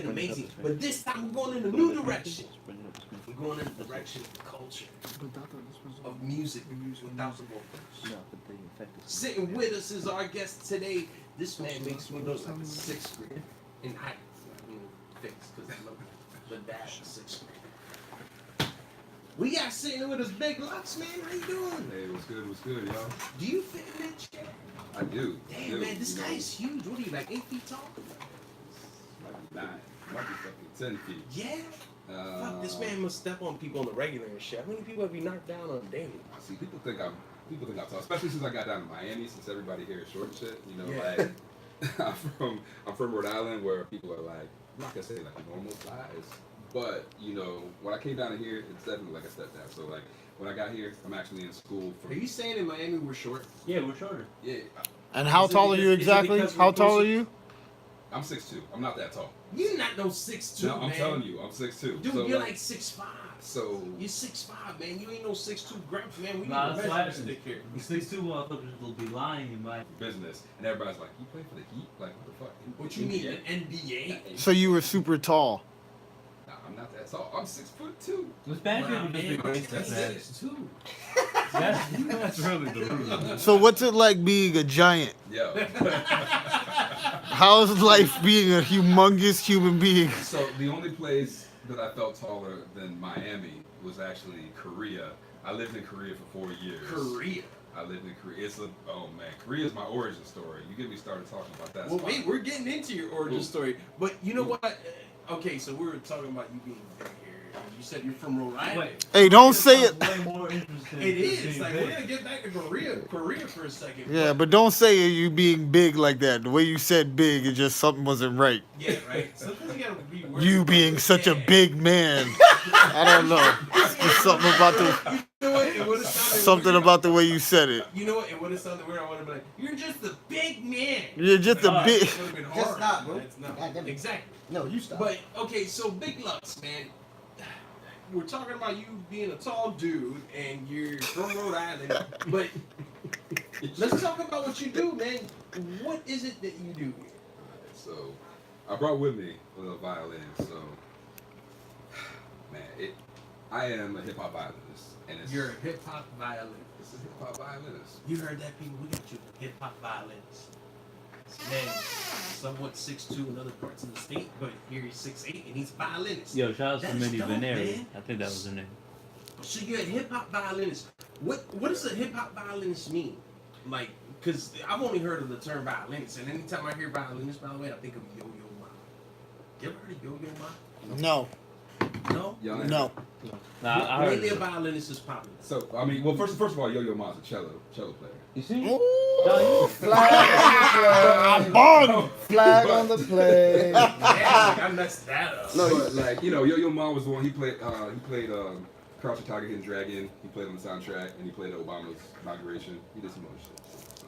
been amazing. But this time we're going in a new direction. We're going in the direction of culture, of music without the vocals. Sitting with us is our guest today. This man makes me look like a 6th grader in height. I mean, fixed because I love the dad in 6th grade. We got sitting with us Big Lux, man. How you doing? Hey, what's good, y'all? Do you fit in that chair? I do. Damn, man, this guy is huge. What are you, like 8 feet tall? Might be 9, might be fucking 10 feet. Yeah. Fuck, this man must step on people on the regular and shit. How many people have you knocked down on a daily? See, people think I'm tall, especially since I got down to Miami. Since everybody here is short and shit, you know, Yeah. like I'm from Rhode Island, where people are like, I'm not gonna say like normal size, but you know, when I came down to here, it's definitely like a step down. So like when I got here, I'm actually in school. Are you saying in Miami we're short? Yeah, we're shorter. Yeah. And how tall are you exactly? How tall are you? I'm 6'2". I'm not that tall. You're not no 6'2", No, I'm man. telling you, I'm 6'2". Dude, so you're like 6'5". So You're 6'5", man. You ain't no 6'2" grandpa, man. We Nah, need that's a why measuring stick here. 6'2" motherfuckers will be lying in my business, and everybody's like, "You play for the Heat? Like what the fuck?" What you mean, an NBA? So you were super tall. Nah, I'm not that tall. I'm 6'2". The Spanish people just be racist, man. 6'2". That's really the rule. So what's it like being a giant? Yo. How's life being a humongous human being? So the only place that I felt taller than Miami was actually Korea. I lived in Korea for 4 years. Korea. I lived in Korea. Oh man, Korea's my origin story. You get me started talking about that. Well, spot. wait, we're getting into your origin story. But you know what? Okay, so we were talking about you being big here. You said you're from Rhode Island. Wait. Hey, don't say it. Way more interesting. It is. Like, we're going to get back to Korea for a second. Yeah, but don't say you being big like that. The way you said big, it just something wasn't right. Yeah, right. Sometimes you got to be worried You about being it. such a Yeah. big man. I don't know. Just something about the You know what? It would have sounded something weird. about the way you said it. You know what? It would have sounded weird. I would have been like, "You're just a big man." You're just a big. It would have been hard. Just not, bro. It's not. God damn it. Exactly. No, you stop. But okay, so Big Lux, man. We're talking about you being a tall dude and you're from Rhode Island, but let's talk about what you do, man. What is it that you do? So I brought with me a little violin. So man, I am a hip hop violinist, and You're a hip hop violinist. It's a hip hop violinist. You heard that, people? We got you hip hop violinist. Man, somewhat 6'2" in other parts of the state, but here he's 6'8" and he's a violinist. Yo, shout out to That is Minnie dope, Veneri. man. I think that was her name. So you're a hip hop violinist. What does a hip hop violinist mean? Like, because I've only heard of the term violinist, and anytime I hear violinist, by the way, I think of Yo-Yo Ma. You ever heard of Yo-Yo Ma? No, No? Y'all no. Nah, I heard Maybe a it. violinist is popular. So I mean, well, first of all, Yo-Yo Ma's a cello player. You see? Ooh. Flag Bong. Flag on the play. Yeah, like, I messed that up. No, but like you know, Yo-Yo Ma was the one he played Crouching Tiger, Hidden Dragon. He played on the soundtrack, and he played Obama's inauguration. He did some other shit. So,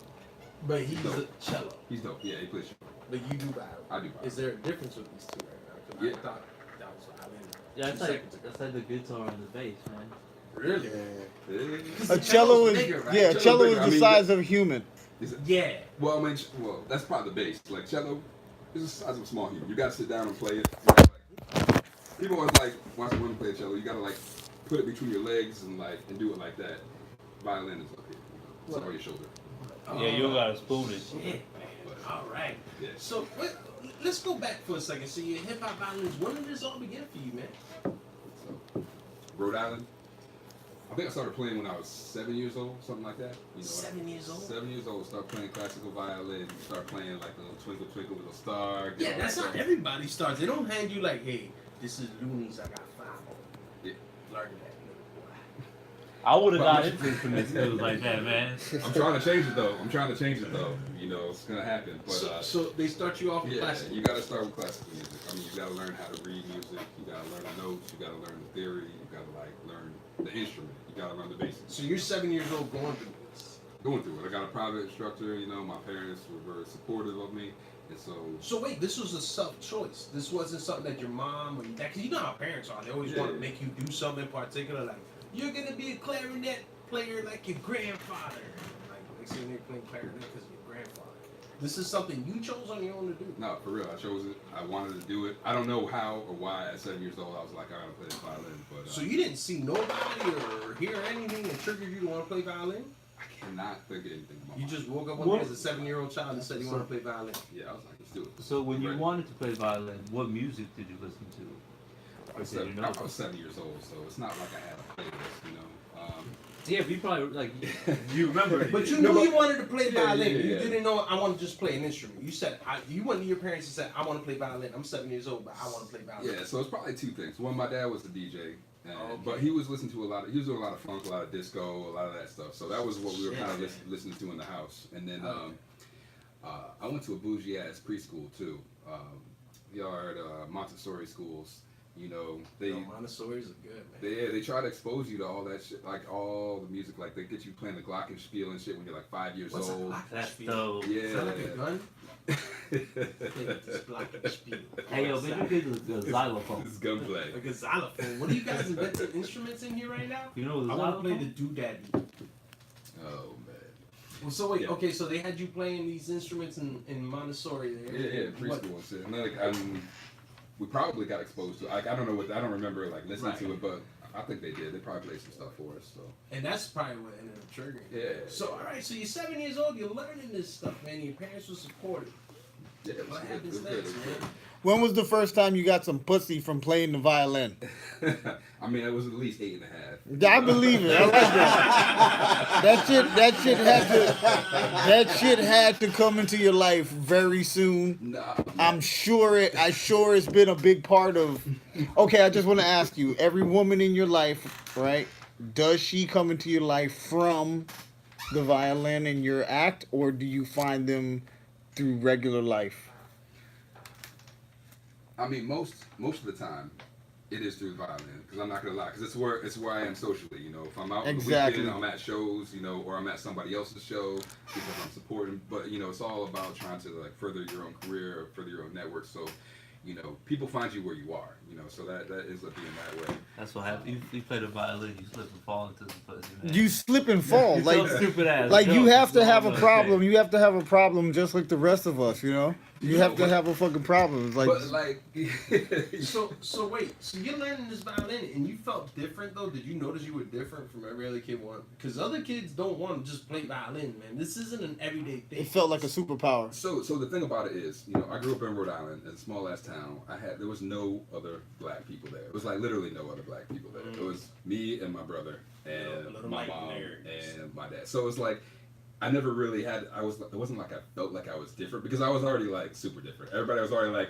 But he's a cello. he's dope. Yeah, he plays cello. But you do violin. I do violin. Is there a difference with these two right now? 'Cause Yeah. I thought that was violin. Yeah, it's 2 like seconds ago. that's like the guitar and the bass, man. Really? Yeah. A cello is bigger, right? yeah. Cello's Cello bigger. is I the mean, size of a human. Is it- Yeah. Well, I mean, well, that's probably the bass. Like cello is the size of a small human. You gotta sit down and play it. Like, people always like watch a woman play a cello. You gotta like put it between your legs and do it like that. Violin is up here. You know, it's on your shoulder. Yeah, you gotta spoon it. Shit, man. All right. Yeah. So let's go back for a second. So you're a hip hop violinist. When did this all begin for you, man? So, Rhode Island. I think I started playing when I was 7 years old, something like that. You know, 7 years old? 7 years old. Start playing classical violin. Start playing like the little Twinkle Twinkle Little Star. Yeah, that's how everybody starts. They don't hand you like, hey, this is Looney's. I got 5 on. Yeah. Learn that, little boy. I would have got into from this dude like that, man. I'm trying to change it though. You know, it's gonna happen. But So they start you off with yeah, classical. you gotta start with classical music. I mean, you gotta learn how to read music. You gotta learn the notes. You gotta learn the theory. You gotta learn the instrument. You gotta learn the basics. So you're 7 years old going through this. Going through it. I got a private instructor. You know, my parents were very supportive of me, and so. So wait, this was a self-choice. This wasn't something that your mom or your dad, because you know how parents are. They always want to Yeah. make you do something in particular. Like, you're going to be a clarinet player like your grandfather. Like, they say they're playing clarinet because of your grandfather. This is something you chose on your own to do. No, for real. I chose it. I wanted to do it. I don't know how or why at 7 years old I was like, I gotta play the violin. But So you didn't see nobody or hear anything that triggered you to want to play violin? I cannot think of anything. You just woke up one day as a 7-year-old child and said you want to play violin. Yeah, I was like, let's do it. So when you Right. wanted to play violin, what music did you listen to? I was, Or did you know? I was 7 years old, so it's not like I had a playlist, you know. Yeah, but you probably like you remember. But you No, knew but- you wanted to play violin. yeah, You yeah. didn't know I want to just play an instrument. You said you went to your parents and said I want to play violin. I'm 7 years old, but I want to play violin. Yeah, so it's probably two things. One, my dad was a DJ, and, Okay. but he was listening to he was doing a lot of funk, a lot of disco, a lot of that stuff. So that was what we were kind of listening to in the house. And then I went to a bougie ass preschool too. Y'all heard Montessori schools. You know, they Montessori's are good, man. they try to expose you to all that shit, like all the music, like they get you playing the glockenspiel and shit when you're like 5 years What's old. That's glockenspiel? dope. Yeah. Is that like a gun? This glockenspiel. Hey yo, maybe get the xylophone. It's gunplay. Like a xylophone. What are you guys inventing instruments in here right now? You know the I want to play xylophone? the doodad. Oh man. Well, so wait, Yeah. okay, so they had you playing these instruments in Montessori there. Yeah, What- preschool and shit. And like, I mean, we probably got exposed to it. Like, I don't know I don't remember like listening to it, but I think they did. They probably played some stuff for us. So And that's probably what ended up triggering. yeah. So all right, so you're 7 years old, you're learning this stuff, man. Your parents were supportive. Yeah, it was What good. It happens was good. next, It was man? When was the first time you got some pussy from playing the violin? good. I mean, it was at least 8.5. Yeah, I believe it. I like that. That shit had to come into your life very soon. Nah, I'm sure it's been a big part of. Okay, I just want to ask you: every woman in your life, right? Does she come into your life from the violin in your act, or do you find them through regular life? I mean, most of the time, it is through violin. Because I'm not gonna lie, because it's where I am socially. You know, if I'm out on the Exactly. weekend, I'm at shows, you know, or I'm at somebody else's show because I'm supporting. But you know, it's all about trying to like further your own career, or further your own network. So, you know, people find you where you are. You know, so that ends up being that way. That's what happened. You play the violin, you slip and fall into the pussy, man. You slip and fall, You're like so stupid ass. like you joke. have to It's have all a I'm problem. saying. You have to have a problem just like the rest of us, you know. You have to have a fucking problem. It's like, But like, So wait, so you're learning this violin and you felt different though? Did you notice you were different from every other kid? Because other kids don't want to just play violin, man. This isn't an everyday thing. it felt like a superpower. so the thing about it is, you know, I grew up in Rhode Island, in a small ass town. There was no other black people there. It was like literally no other black people there. It was me and my brother and Little my white mom nerds. and my dad. So it was like I never really had. It wasn't like I felt like I was different because I was already like super different. Everybody was already like,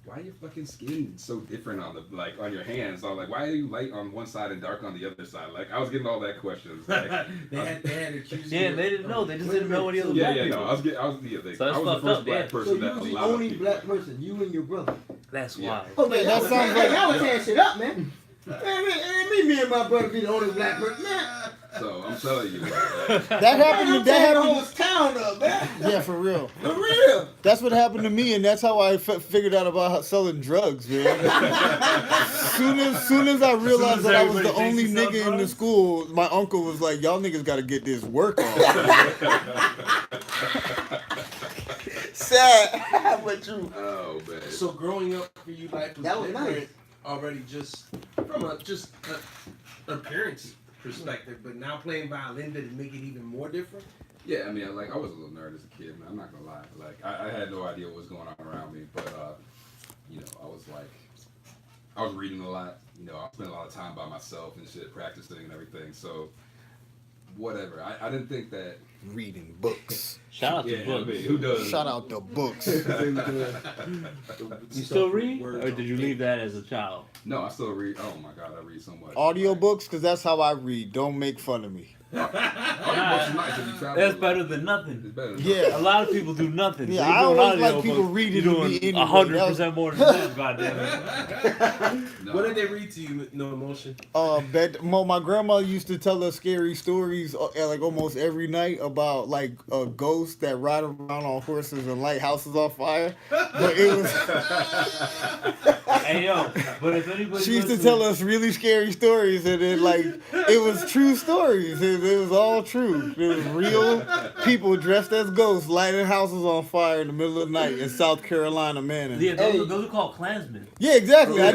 why are your fucking skin so different on on your hands? I was like, why are you light on one side and dark on the other side? Like I was getting all that questions. Like, they had accused you Yeah, of- they didn't know. They just didn't know any other yeah, black yeah, people. no, I was So I that's was the fucked first up, black yeah. person So that you was a the lot of only people black liked. person, you and your brother. That's Yeah. why. Oh man, that that sounds sounds like- y'all was tearing shit up, man. Me and my brother be the only black person, man. So I'm telling you, That Man, happened. I'm That tearing the whole happened. town up, man. Yeah, for real. For real. That's what happened to me, and that's how I figured out about selling drugs, man. soon as I realized that I was the everybody only thinks you sell nigga in the drugs? school, my uncle was like, "Y'all niggas got to get this work on." Sad, but true. oh man. So growing up for you, life was, That was different nice. already, just from a appearance perspective. But now playing violin, did it make it even more different? Yeah, I mean, I was a little nerd as a kid, man. I'm not gonna lie. Like, I had no idea what was going on around me, but you know, I was reading a lot. You know, I spent a lot of time by myself and shit, practicing and everything. So, whatever. I didn't think that. Reading books. Shout out to Yeah, I books. mean, who does? Shout out to books. You still read, or did you leave that as a child? No, I still read. Oh my god, I read so much. Audiobooks, because that's how I read. Don't make fun of me. Audiobooks are nice if you travel That's a lot. better than nothing. It's better than Yeah. A lot of people do nothing. Yeah, So you I do an always like audiobook, people reading you're to me doing anyway. 100% more than them, goddamn. No. What did they read to you? No emotion. My grandma used to tell us scary stories like almost every night about like ghosts that ride around on horses and light houses on fire. But it was Hey yo, but if anybody She used to tell us really scary stories, and then like it was true stories. It was all true. It was real people dressed as ghosts lighting houses on fire in the middle of the night in South Carolina, man. Yeah, those are called Klansmen. Yeah, exactly. I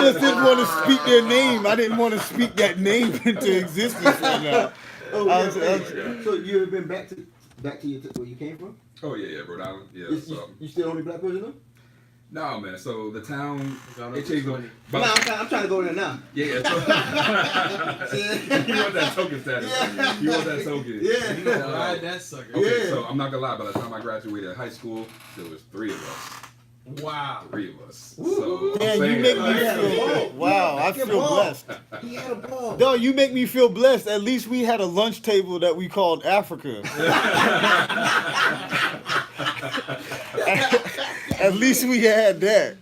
just didn't want to speak their name. I didn't want to speak that name into existence right now. Oh, yeah, so you ever been back to where you came from? Oh yeah, Rhode Island. Yeah. You still the only black person though? No, man. So the town, it changed. No, I'm trying to go there now. Yeah. So, you want that token status? Yeah. You want that token? Yeah. You know, ride that sucker. Okay, Yeah. so I'm not gonna lie. By the time I graduated high school, there was 3 of us. Wow. 3 of us. Woo. So I'm Man, you saying, make me like, feel wow. I feel blessed. He had a ball. No, you make me feel blessed. At least we had a lunch table that we called Africa. At least we had that.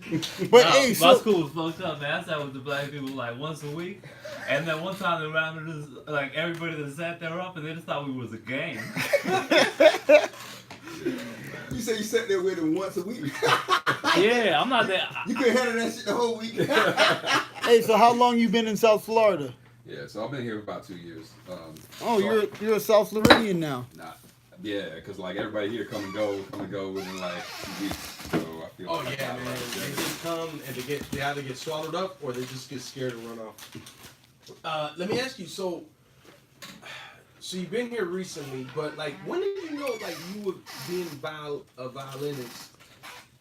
But Nah, hey, my so school was fucked up, man. I sat with the black people like once a week, and then one time they rounded us, like everybody that sat there up, and they just thought we was a gang. You say you sat there with him once a week. Yeah, I'm not there. You couldn't handle that shit the whole week. hey, so how long you been in South Florida? Yeah, so I've been here for about 2 years. Oh, so you're a South Floridian now. Nah, yeah, because like everybody here come and go within like 2 weeks. So I feel Oh like yeah, I'm man. like, They just come and they either get swallowed up or they just get scared and run off. Let me ask you. So you've been here recently, but like, when did you know like you were being a violinist?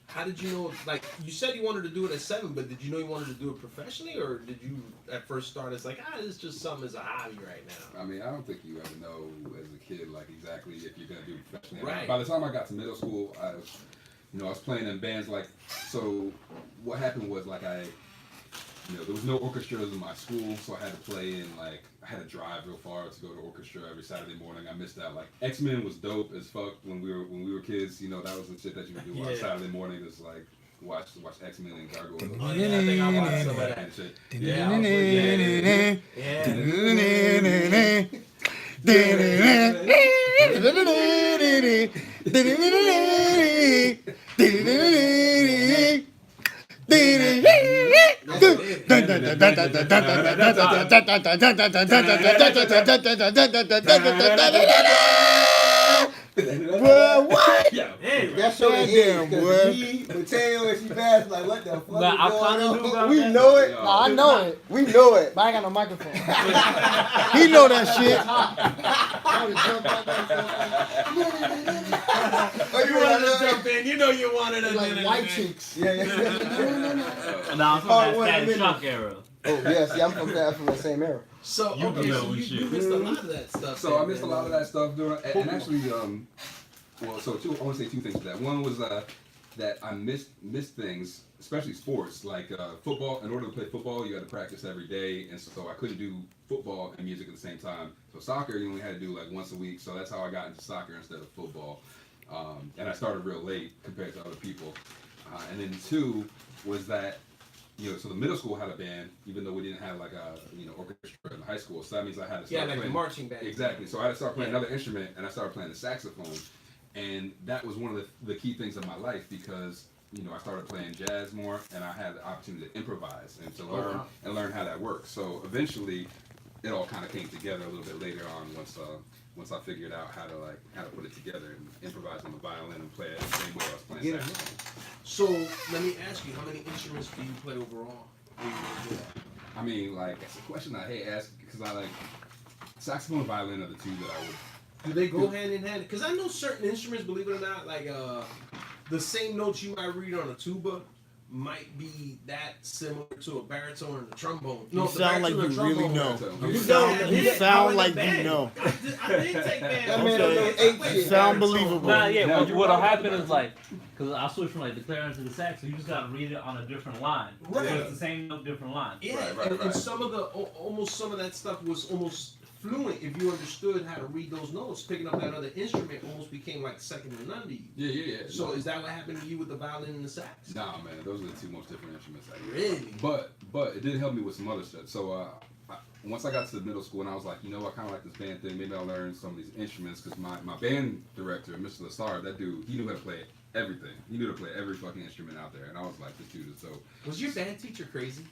How did you know? Like, you said you wanted to do it at 7, but did you know you wanted to do it professionally, or did you at first start as like, this is just something as a hobby right now? I mean, I don't think you ever know as a kid like exactly if you're gonna do it professionally. Right. By the time I got to middle school, I was playing in bands. Like, so what happened was like there was no orchestras in my school, so I had to play in like I had to drive real far to go to orchestra every Saturday morning. I missed out. Like X-Men was dope as fuck when we were kids. You know, that was the shit that you would do on Saturday morning. Is like watch X-Men and Gargoyle. Oh yeah, I think I watched some of that. And shit. Yeah, Well, what? Yeah. That's so Goddamn, boy. Mateo and she passed like, what the fuck Nah, is I going kinda knew on? about We that. know it. No, I know it. We know it. But I ain't got no microphone. He know that shit. I would've jumped out there Oh, You wanted to jump in. You know you wanted to. like white chicks. Yeah, yeah. Nah, I'm from Oh, that wait a Static minute. Shock era. Oh, yes. Yeah, I'm from the same era. So You okay, know so we you should. missed a lot of that stuff. So I missed a lot of that stuff doing, and actually, well, so I want to say 2 things to that. One was that I missed things, especially sports, like football. In order to play football, you had to practice every day, and so I couldn't do football and music at the same time. So soccer, you only had to do like once a week. So that's how I got into soccer instead of football. And I started real late compared to other people. And then 2 was that, so the middle school had a band, even though we didn't have like a, orchestra in high school. So that means I had to start like playing. the marching band. Exactly. So I had to start playing another instrument, and I started playing the saxophone. And that was one of the key things of my life because, I started playing jazz more, and I had the opportunity to improvise and to learn how that works. So eventually, it all kind of came together a little bit later on once I figured out how to put it together and improvise on the violin and play it the same way I was playing saxophone. So let me ask you, how many instruments do you play overall? I mean, like, it's a question I hate asking because I like saxophone and violin are the 2 that I would. Do they go hand in hand? Because I know certain instruments, believe it or not, like the same notes you might read on a tuba might be that similar to a baritone and a trombone. You sound like you really know. Okay. You sound like you know. I did take band. That man don't know You 8 shit. sound believable. Nah, yeah. Now, What'll happen is like, because I switched from like the clarinet to the sax, so you just gotta read it on a different line. Right. So it's the same note, different line. Yeah, Right. and some of some of that stuff was almost fluent if you understood how to read those notes. Picking up that other instrument almost became like second to none to you. Yeah. So is that what happened to you with the violin and the sax? Nah, man, those are the 2 most different instruments I use. Really? But it did help me with some other stuff. So once I got to the middle school and I was like, I kind of like this band thing. Maybe I'll learn some of these instruments because my band director, Mr. Lassard, that dude, he knew how to play everything. He knew to play every fucking instrument out there, and I was like, this dude is so. Was your band teacher crazy?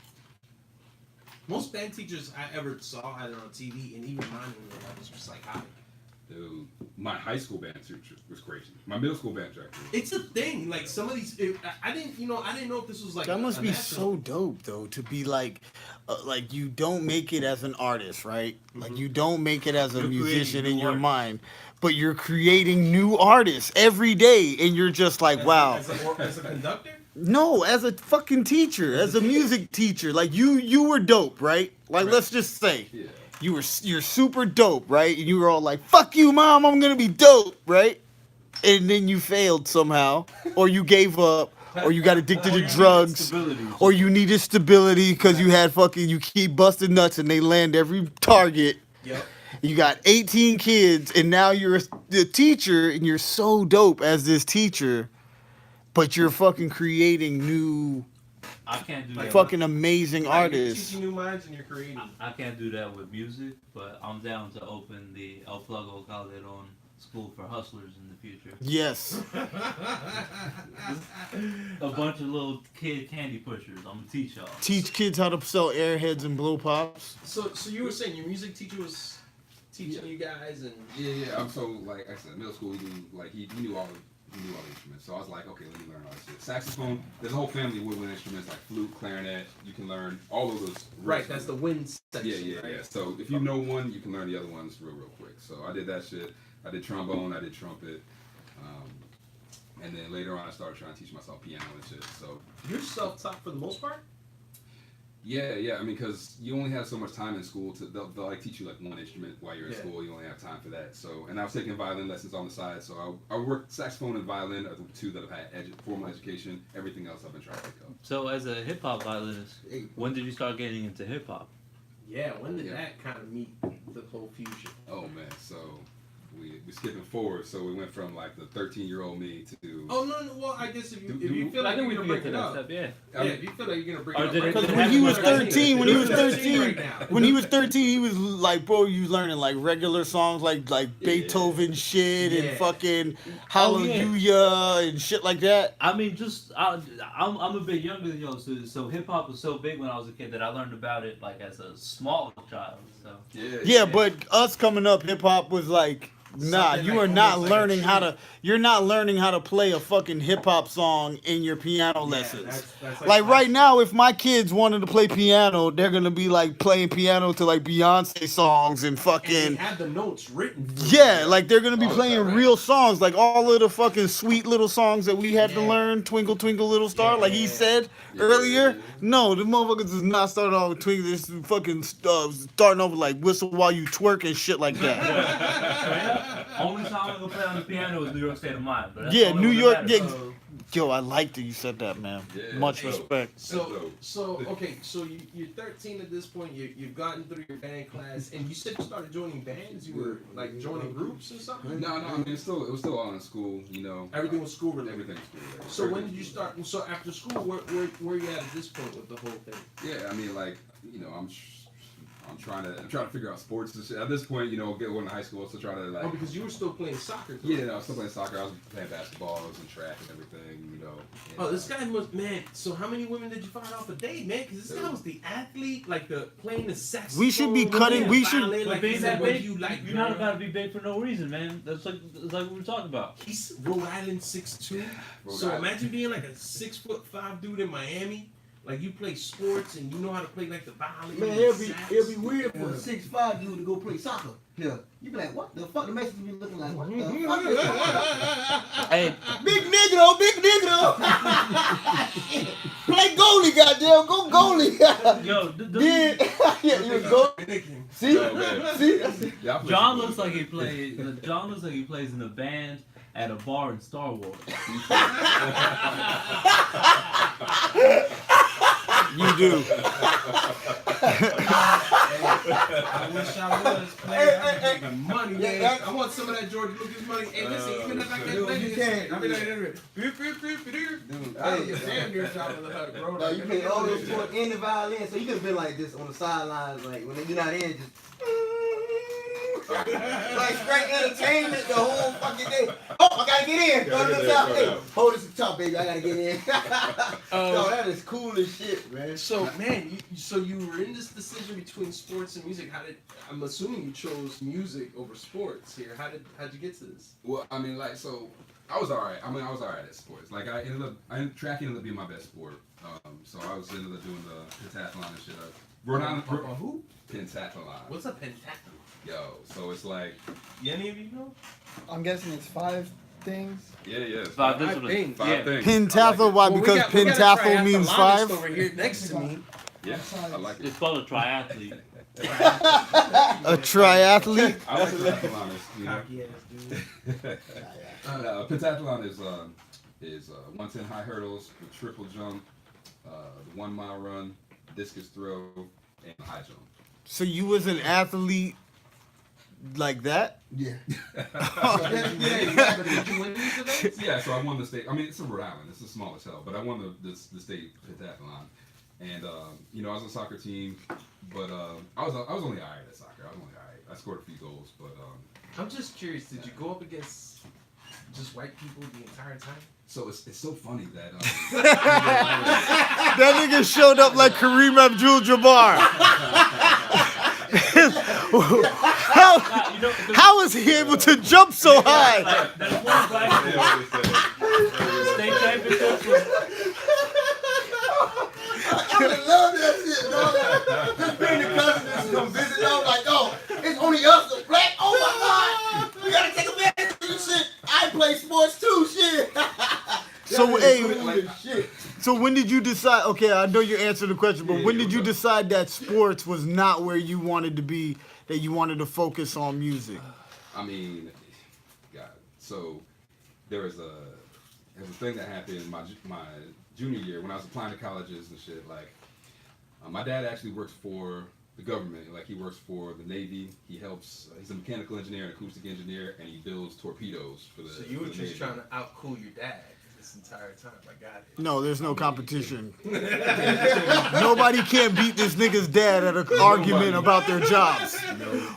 Most band teachers I ever saw either on TV and even mine was just psychotic. Dude, my high school band teacher was crazy. My middle school band director. It's a thing. Like some of these, I didn't know if this was like. That must be natural. so dope, though, to be like you don't make it as an artist, right? Like you don't make it as a You're musician creating in new your art. mind, but you're creating new artists every day, and you're just like, wow. As a conductor. No, as a fucking teacher, as a music teacher, like you were dope, right? Like let's just say. Yeah. You're super dope, right? And you were all like, "Fuck you, mom! I'm gonna be dope," right? And then you failed somehow, or you gave up, or you got addicted to drugs, or you needed stability because you keep busting nuts and they land every target. Yep. You got 18 kids, and now you're the teacher, and you're so dope as this teacher, but you're fucking creating new, I can't do that. fucking amazing You're artists. teaching new minds and you're creating. I can't do that with music, but I'm down to open the El Plug Calderon School for Hustlers in the future. Yes. A bunch of little kid candy pushers. I'm gonna teach y'all. Teach kids how to sell airheads and blow pops. So you were saying your music teacher was teaching you guys and. Yeah. I'm so like I said, middle school. He knew all the instruments. So I was like, okay, let me learn all this shit. Saxophone. There's a whole family of woodwind instruments like flute, clarinet. You can learn all of those. Right. That's the wind section. Yeah. Right? So if you know one, you can learn the other ones real quick. So I did that shit. I did trombone. I did trumpet. And then later on, I started trying to teach myself piano and shit. So You're self-taught for the most part. yeah. I mean, because you only have so much time in school. They'll like teach you like one instrument while you're in school. You only have time for that. So, and I was taking violin lessons on the side. So I worked saxophone and violin are the two that have had formal education. Everything else I've been trying to pick up. So as a hip hop violinist, when did you start getting into hip hop? Yeah. When did Yeah. that kind of meet the whole fusion? Oh man, so we skipping forward. So we went from like the 13-year-old me to. Oh no. Well, I guess if you Do- feel I like think you're we gonna can break get to it that up. step. Yeah. Yeah, if you feel like you're gonna break Or it up. did it- right Because now. when he was He's 13, when he was 13 right 13, now. when he was 13, he was like, bro, you learning like regular songs like Beethoven shit Yeah. and fucking Oh, yeah. Hallelujah and shit like that. I mean, I'm a bit younger than y'all, so hip hop was so big when I was a kid that I learned about it like as a small child. So Yeah, but us coming up, hip hop was like, nah, Something you like are not almost like a learning how treat. to. You're not learning how to play a fucking hip hop song in your piano lessons. That's Like right now, if my kids wanted to play piano, they're gonna be like playing piano to like Beyonce songs and And fucking. they had the notes written. Yeah, like they're gonna be Oh, is playing that right? real songs, like all of the fucking sweet little songs that we had to learn, Twinkle Twinkle Little Star, like he Yeah. said Yeah. earlier. No, the motherfuckers is not starting off with Twinkle, this is fucking starting off with like Whistle While You Twerk and shit like that. only time I'm gonna play on the piano is New York State of Mind. But that's Yeah, the only New one York. that Yeah, matters. yo, I like that you said that, man. Yeah, Much that's dope. respect. So okay, so you're 13 at this point. You've gotten through your band class, and you said you started joining bands. You were like joining groups or something. No, I mean it was still all in school, you know. Everything was school related. Everything was school related. So when did you start? So after school, where you at this point with the whole thing? Yeah, I mean, like, you know, I'm trying to figure out sports and shit. At this point, you know, going to high school, so trying to like. Oh, because you were still playing soccer. Too. Yeah, I was still playing soccer. I was playing basketball. I was in track and everything, you know. And, Oh, this guy must, man. So how many women did you find off a date, man? Because this guy was the athlete, like the playing the saxophone. We should be cutting- the we should- violin, But like being he that said, what big, you like, you're not girl. about to be big for no reason, man. That's like what we were talking about. He's Rhode Island 6'2". Rhode So Island. imagine being like a 6'5" dude in Miami. Like you play sports and you know how to play like the violin. Man, and sax. it'll be weird for a 6'5" dude to go play soccer. Yeah. You be like, what the fuck? The Mexicans be looking like, what the fuck is that? Hey, Big nigga though, big nigga though. Play goalie, goddamn. Go goalie. Yo, Yeah, you go. See? Oh, man. See? That's it. Yeah, I played John football. looks like he plays. John looks like he plays in a band at a bar in Star Wars. you do. I wish I was playing. I was making money, man. Yeah, that's- I want some of that George Lucas money. Hey, listen, even if I can't Dude, play you this, can't. I mean, dude, I Hey, was damn near shot with her, bro. no, you play all those sports and the violin, so you could have been like this on the sidelines, like when you're not in, just. Like straight entertainment the whole fucking day. Oh, I gotta get in. Go to the top. Hey, hold this top, baby. I gotta get in. Yo, that is cool as shit, man. So, man, you were in this decision between sports and music. I'm assuming you chose music over sports here. How'd you get to this? Well, I mean, like, so I was alright. I was alright at sports. Like, track ended up being my best sport. So I was ended up doing the pentathlon and shit. Who? Pentathlon. What's a pentathlon? Yo, so it's like, Any of you know? I'm guessing it's 5 things. yeah, it's Five five disciplines. things. Pentathlon, why? Well, because we got a pentathlon means triathlonist 5? over here next to me. Yeah, I like it. It's called a triathlete. A triathlete? I like pentathlon. You know? Cocky ass dude. Pentathlon is 110 high hurdles, the triple jump, the 1 mile run, discus throw, and high jump. So you was an athlete like that? Yeah. Did you win these events? Yeah, so I won the state. I mean, it's in Rhode Island. It's the smallest hell, but I won the state pentathlon. And you know, I was on a soccer team, but I was only alright at soccer. I was only alright. I scored a few goals, but I'm just curious. Did you go up against just white people the entire time? so it's so funny that That nigga showed up like Kareem Abdul-Jabbar. How is he able to jump so high? Like, there's one black state championship was I would love that shit, dog. Just bring the cousins come visit. I was like, oh, it's only us, the black. Oh my God, we gotta take advantage of this shit. I play sports too, shit. So, That is hey, cool as shit. so when did you decide, okay, I know you answered the question, but when did you decide that sports was not where you wanted to be, that you wanted to focus on music? I mean, God. So there was a thing that happened my junior year when I was applying to colleges and shit. Like, my dad actually works for the government. Like, he works for the Navy. He helps. He's a mechanical engineer and acoustic engineer, and he builds torpedoes for the. So you were for the just Navy. trying to outcool your dad this entire time. I got it. No, there's no competition. Nobody can beat this nigga's dad at an argument about their jobs.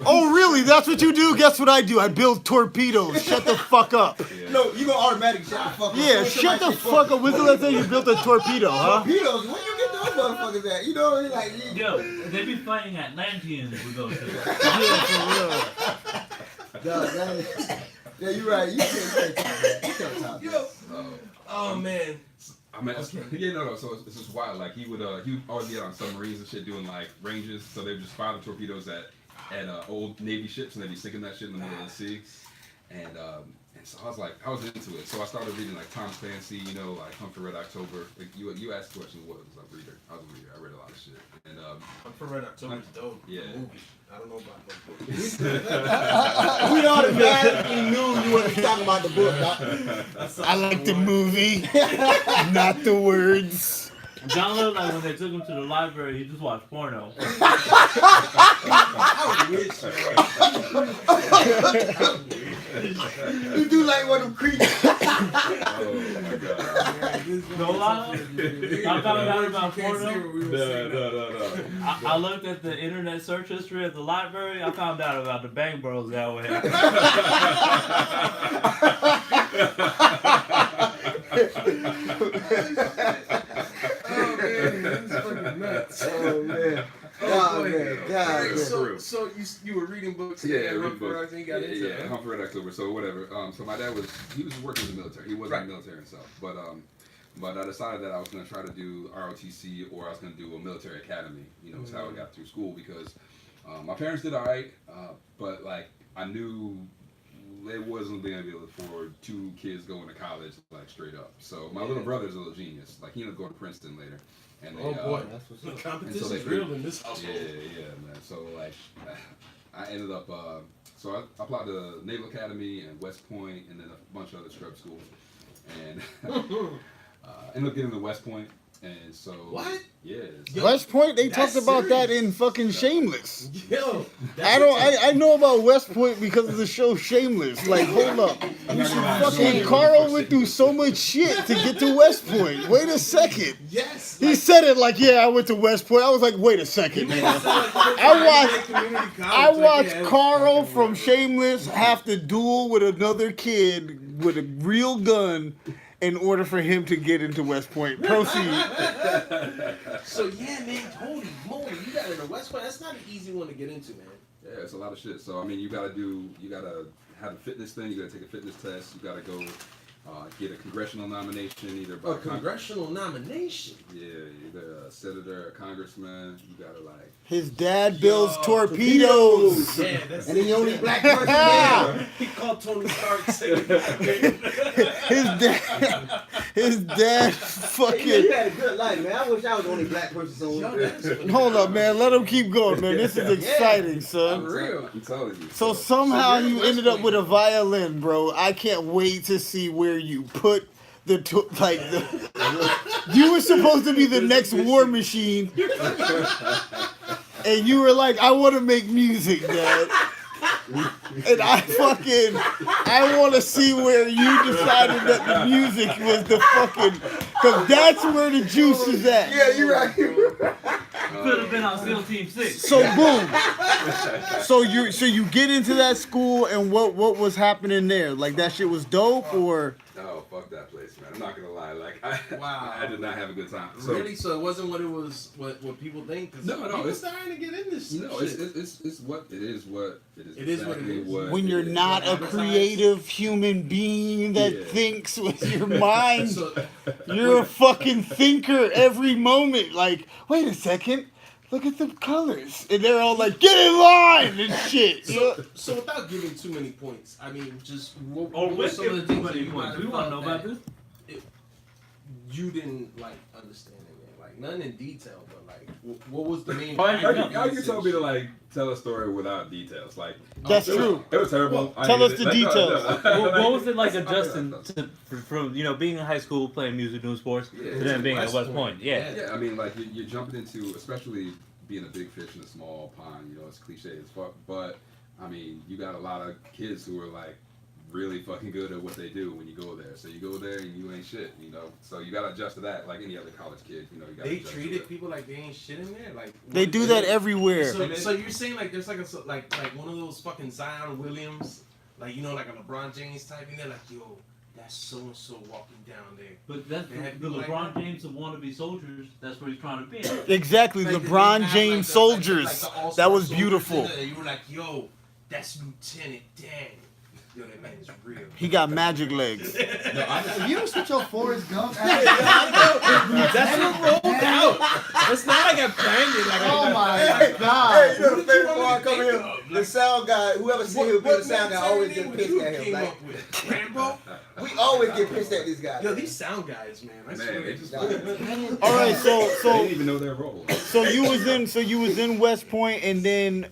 Oh, really? That's what you do? Guess what I do? I build torpedoes. Shut the fuck up. Yeah. No, you gonna automatically shut the fuck up. Yeah, When shut the somebody say fuck up. When's the last time you built a torpedo, huh? Torpedoes, where you get those motherfuckers at? You know, like, yo, they be fighting Atlanteans we go to. Yeah, for real. dog, that is, yeah, you're right. You can't top that. You can't top Yo. that. Oh man. I mean, yeah, no. So it's just wild. Like, he would always be on submarines and shit doing like ranges. So they would just fire the torpedoes at old Navy ships, and they'd be sinking that shit in the middle of the sea. And so I was into it. So I started reading like Tom Clancy, you know, like Humphrey Red October. Like, you asked the question, what was I a reader? I was a reader. I read a lot of shit. And I'm for Red October's dope. Yeah. The movie. I don't know about the book. We automatically knew you were talking about the book, dog. I like the movie, not the words. John looked like when they took him to the library, he just watched porno. You do like one of them creatures. oh my god. No lie. I found out about porno. No. I looked at the internet search history at the library. I found out about the Bang Bros that way. Oh man. Oh, man. God, So you were reading books and Yeah, you read books. got into Yeah, Humphrey Red October. So whatever. So my dad was working in the military. He wasn't in the military himself, but I decided that I was gonna try to do ROTC or I was gonna do a military academy. You know, is how I got through school because my parents did alright, but like I knew they wasn't gonna be able to afford 2 kids going to college like straight up. So my little brother's a little genius. Like he ended up going to Princeton later. And they, Oh boy, that's what's the up. competition's and so they- real in this household. Yeah, man. So like, I ended up. So I applied to Naval Academy and West Point, and then a bunch of other scrub schools, and ended up getting to West Point. And so What? Yeah. Yo, West Point, they that's talked about that serious. in fucking Shameless. Yo, I know about West Point because of the show Shameless. Like, hold up. Fucking Carl went through so much shit to get to West Point. Wait a second. Yes. He said it like, yeah, I went to West Point. I was like, wait a second. I watched Carl from Shameless have to duel with another kid with a real gun in order for him to get into West Point. Proceed. So yeah, man, holy moly, you got into West Point. That's not an easy one to get into, man. Yeah, it's a lot of shit. So I mean, you gotta have a fitness thing. You gotta take a fitness test. You gotta go get a congressional nomination, either by A congressional nomination. Yeah, either a senator, a congressman. You gotta like. His dad builds torpedoes. Yeah, that's And the only black person Yeah. there. He called Tony Stark. His dad Hey, fucking. you had a good life, man. I wish I was the only black person Yo, somewhere. that's Hold up, man. Let him keep going, man. This is exciting, son. real. I'm telling you. So somehow you're in you West ended up Point. with a violin, bro. I can't wait to see where you put the you were supposed to be the next War Machine, and you were like, I want to make music, Dad. And I want to see where you decided that the music was the fucking, because that's where the juice is at. Yeah, you're right. Could have been on SEAL Team 6. So boom. So you get into that school, and what was happening there? Like, that shit was dope, or? No, fuck that place, man. I'm not gonna lie. Like, Wow. I did not have a good time. So, Really? So it wasn't what it was. What people think? 'Cause No, people it's- starting to get in this. No, shit. it's what it is. What it is. It is what it exactly is. what When it you're is. not a creative human being that Yeah. thinks with your mind, So, you're a fucking thinker every moment. Like, wait a second, look at the colors, and they're all like, get in line and shit. so without giving too many points, I mean, just what Or were with some of the things that you might we have want to know felt about this. that you didn't like understand it, man? Like none in detail, but like what was the main? Why How you told me to like tell a story without details? Like That's it was- true. It was terrible. I tell hated us it. the details. What was it like I- adjusting from being in high school playing music, doing sports, Yeah, to then being at West Point? Yeah. Yeah, I mean, like you're jumping into, especially being a big fish in a small pond. You know, it's cliche as fuck, but I mean, you got a lot of kids who are like really fucking good at what they do when you go there. So you go there and you ain't shit, you know. So you gotta adjust to that, like any other college kid. You know, you gotta. They adjust to treated it. people like they ain't shit in there. Like They do that everywhere. So you're saying like there's like like one of those fucking Zion Williams, like you know, like a LeBron James type in there, like yo, that's so and so walking down there. But that's They had the people like LeBron that. James of wannabe soldiers. That's where he's trying to be. Exactly, Like, did they LeBron have, James like, the soldiers. all-star That was soldiers beautiful. in there? You were like, yo, that's Lieutenant Dan. Yo, that man is real. He got magic legs. No, If you don't switch your Forrest Gump, That's what rolled out. It's not like I planned it. Like oh my Hey, god. you know the What did you favorite want part me to coming think here? of? The sound guy, whoever said he would be the sound guy, always get pissed at him. Came Like, up with Rambo. we always get pissed at this guy. Yo, these sound guys, man. I Man, swear. they just Nah. All right, they so didn't even know their role. you was in West Point, and then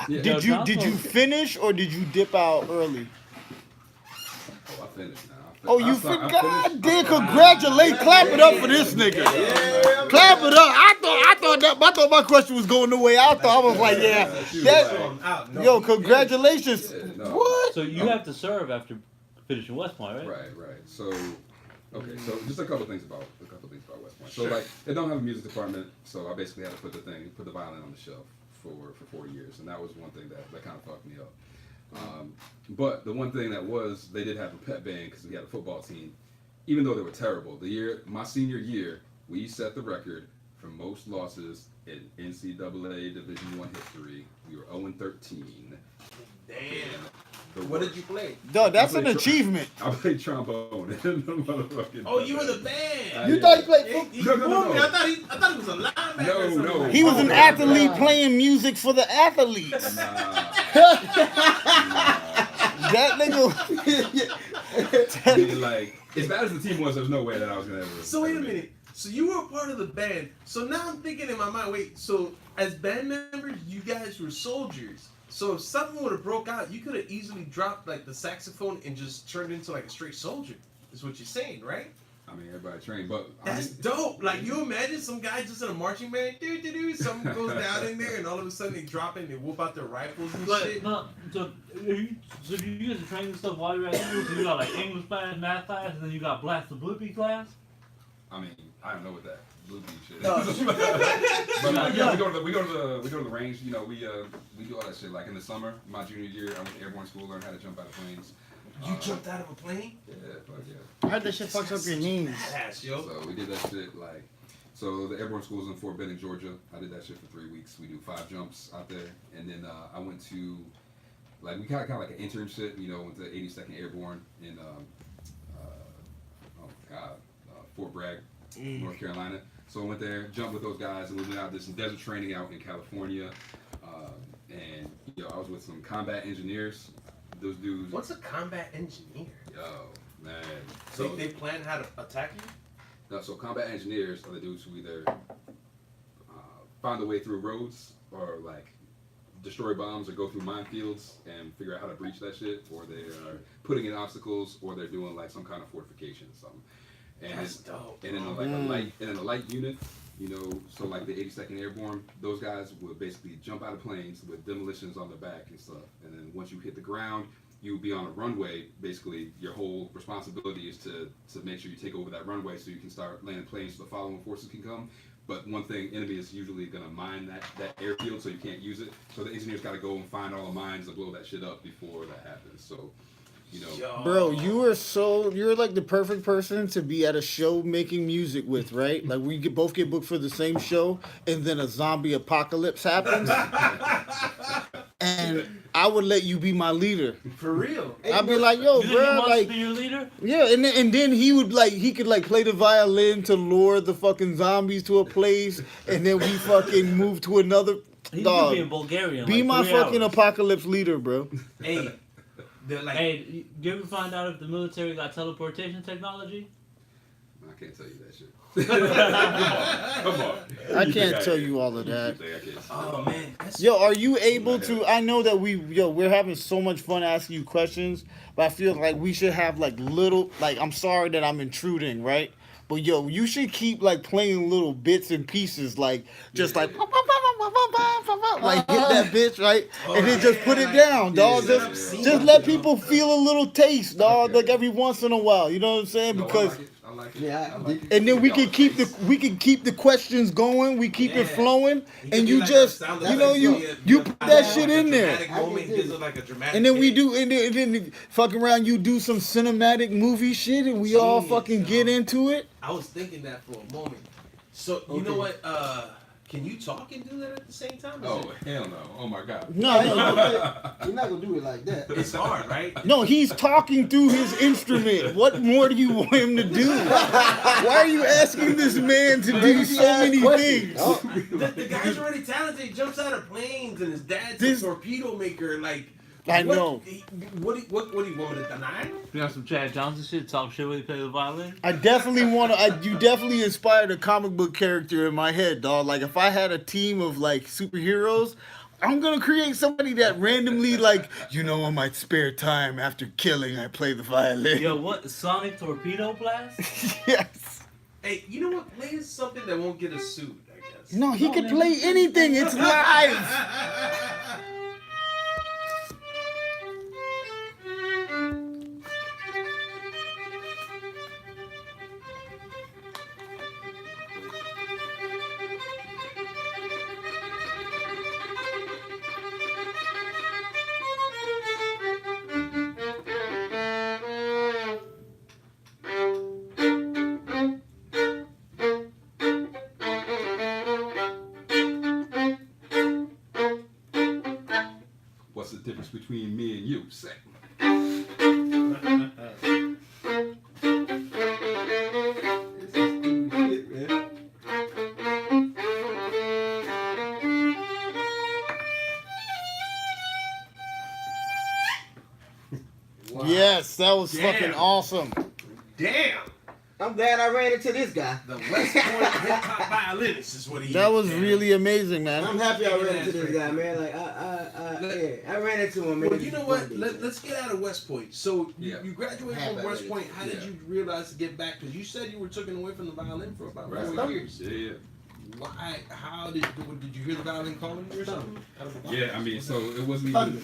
Yeah. did you finish or did you dip out early? Oh, I finished now. Oh, you I forgot? finished. Did congratulate? Clap it up for this nigga. Yeah, Clap it up. I thought my question was going the way I thought. I was like, yeah. That, yo, congratulations. Yeah, no. What? So you have to serve after finishing West Point, right? Right. So, okay. So just a couple things about West Point. So like, they don't have a music department, so I basically had to put the violin on the shelf for 4 years, and that was one thing that kind of fucked me up. But the one thing that was, they did have a pep band because we had a football team, even though they were terrible. My senior year, we set the record for most losses in NCAA Division I history. We were 0-13. Damn. What did you play? Dog, that's an achievement. I played trombone in the motherfucking. Oh, you were the band. You thought he played football? No. I thought he was a linebacker. or something. No. He was an Oh, athlete playing music for the athletes. That nigga. I mean, like, as bad as the team was, there's no way that I was gonna ever. So wait a minute. So you were a part of the band. So now I'm thinking in my mind, wait, so as band members, you guys were soldiers. So if something would have broke out, you could have easily dropped like the saxophone and just turned into like a straight soldier. Is what you're saying, right? I mean, everybody trained, but That's dope. Like, you imagine some guy just in a marching band, something goes down in there, and all of a sudden they drop it and they whoop out their rifles and shit. No, so you guys are training stuff while you're at school, so you got like English class, math class, and then you got Blast the Blippy class? I mean, I don't know what that blue beat shit is. No. But yeah, we go to the range. You know, we do all that shit. Like in the summer, my junior year, I went to airborne school, learned how to jump out of planes. You jumped out of a plane? Yeah, fuck yeah. I heard that shit fucks up your knees. Badass, yo. So we did that shit like. So the airborne school is in Fort Benning, Georgia. I did that shit for 3 weeks. We do 5 jumps out there, and then I went to, like, we kind of like an internship. You know, went to 82nd Airborne in Fort Bragg, North Carolina. So I went there, jumped with those guys, and we went out did some desert training out in California. And you know, I was with some combat engineers. Those dudes. What's a combat engineer? Yo, man. So they plan how to attack you? No, so combat engineers are the dudes who either find a way through roads or like destroy bombs or go through minefields and figure out how to breach that shit, or they are putting in obstacles, or they're doing like some kind of fortification or something. And That's dope. And then a light unit, you know, so like the 82nd Airborne, those guys would basically jump out of planes with demolitions on their back and stuff. And then once you hit the ground, you would be on a runway. Basically, your whole responsibility is to make sure you take over that runway so you can start landing planes so the following forces can come. But one thing, enemy is usually going to mine that airfield so you can't use it. So the engineers got to go and find all the mines and blow that shit up before that happens. So, you know. Bro, you're like the perfect person to be at a show making music with, right? Like we both get booked for the same show, and then a zombie apocalypse happens. And I would let you be my leader. For real. I'd be like, yo, You bro, think he wants like, to be your leader? yeah, and then he would he could play the violin to lure the fucking zombies to a place, and then we fucking move to another. He's Dog, gonna be in Bulgaria. In be my 3 fucking hours. apocalypse leader, bro. Hey, they're like, Hey, do you ever find out if the military got teleportation technology? I can't tell you that shit. Come on. I can't tell you all of that. oh man, that's Yo, are you able to? I know that we're having so much fun asking you questions, but I feel like we should have little. I'm sorry that I'm intruding, right? But yo, you should keep playing little bits and pieces, just hit that bitch, right? And then just put it down, dog. Just let people feel a little taste, dog. Like every once in a while, you know what I'm saying? Because I like it. Yeah, I like it. and then we can keep the questions going. We keep it flowing, and you just you put that shit in there. And then we do, and then fuck around. You do some cinematic movie shit, and we all fucking get into it. I was thinking that for a moment. So you know what? Can you talk and do that at the same time? Oh hell no! Oh my god! No, you're not gonna do it like that. It's hard, right? no, he's talking through his instrument. What more do you want him to do? Why are you asking this man to do so many things? The guy's already talented. He jumps out of planes, and his dad's a torpedo maker. I know. What do you want me to deny? You have some Chad Johnson shit, talk shit when you play the violin. I definitely you definitely inspired a comic book character in my head, dog. Like if I had a team of superheroes, I'm gonna create somebody that randomly on my spare time after killing, I play the violin. Yo, what? Sonic Torpedo Blast? Yes. Hey, you know what? Play is something that won't get us sued, I guess. No, he could play anything. It's live. What's the difference between me and you? Say. Yes, that was fucking awesome. Damn. I'm glad I ran into this guy. The West Point hip-hop violinist is what he That is, was man. really amazing, man. I'm happy I ran into this guy, man. Like I ran into him, man. Well, you know what? Let's get out of West Point. So Yeah. you graduated from West Point. How did you realize to get back? Because you said you were taken away from the violin for about 4 years. Yeah. Why? How did you hear the violin calling you or something? Yeah, I mean, so it wasn't even.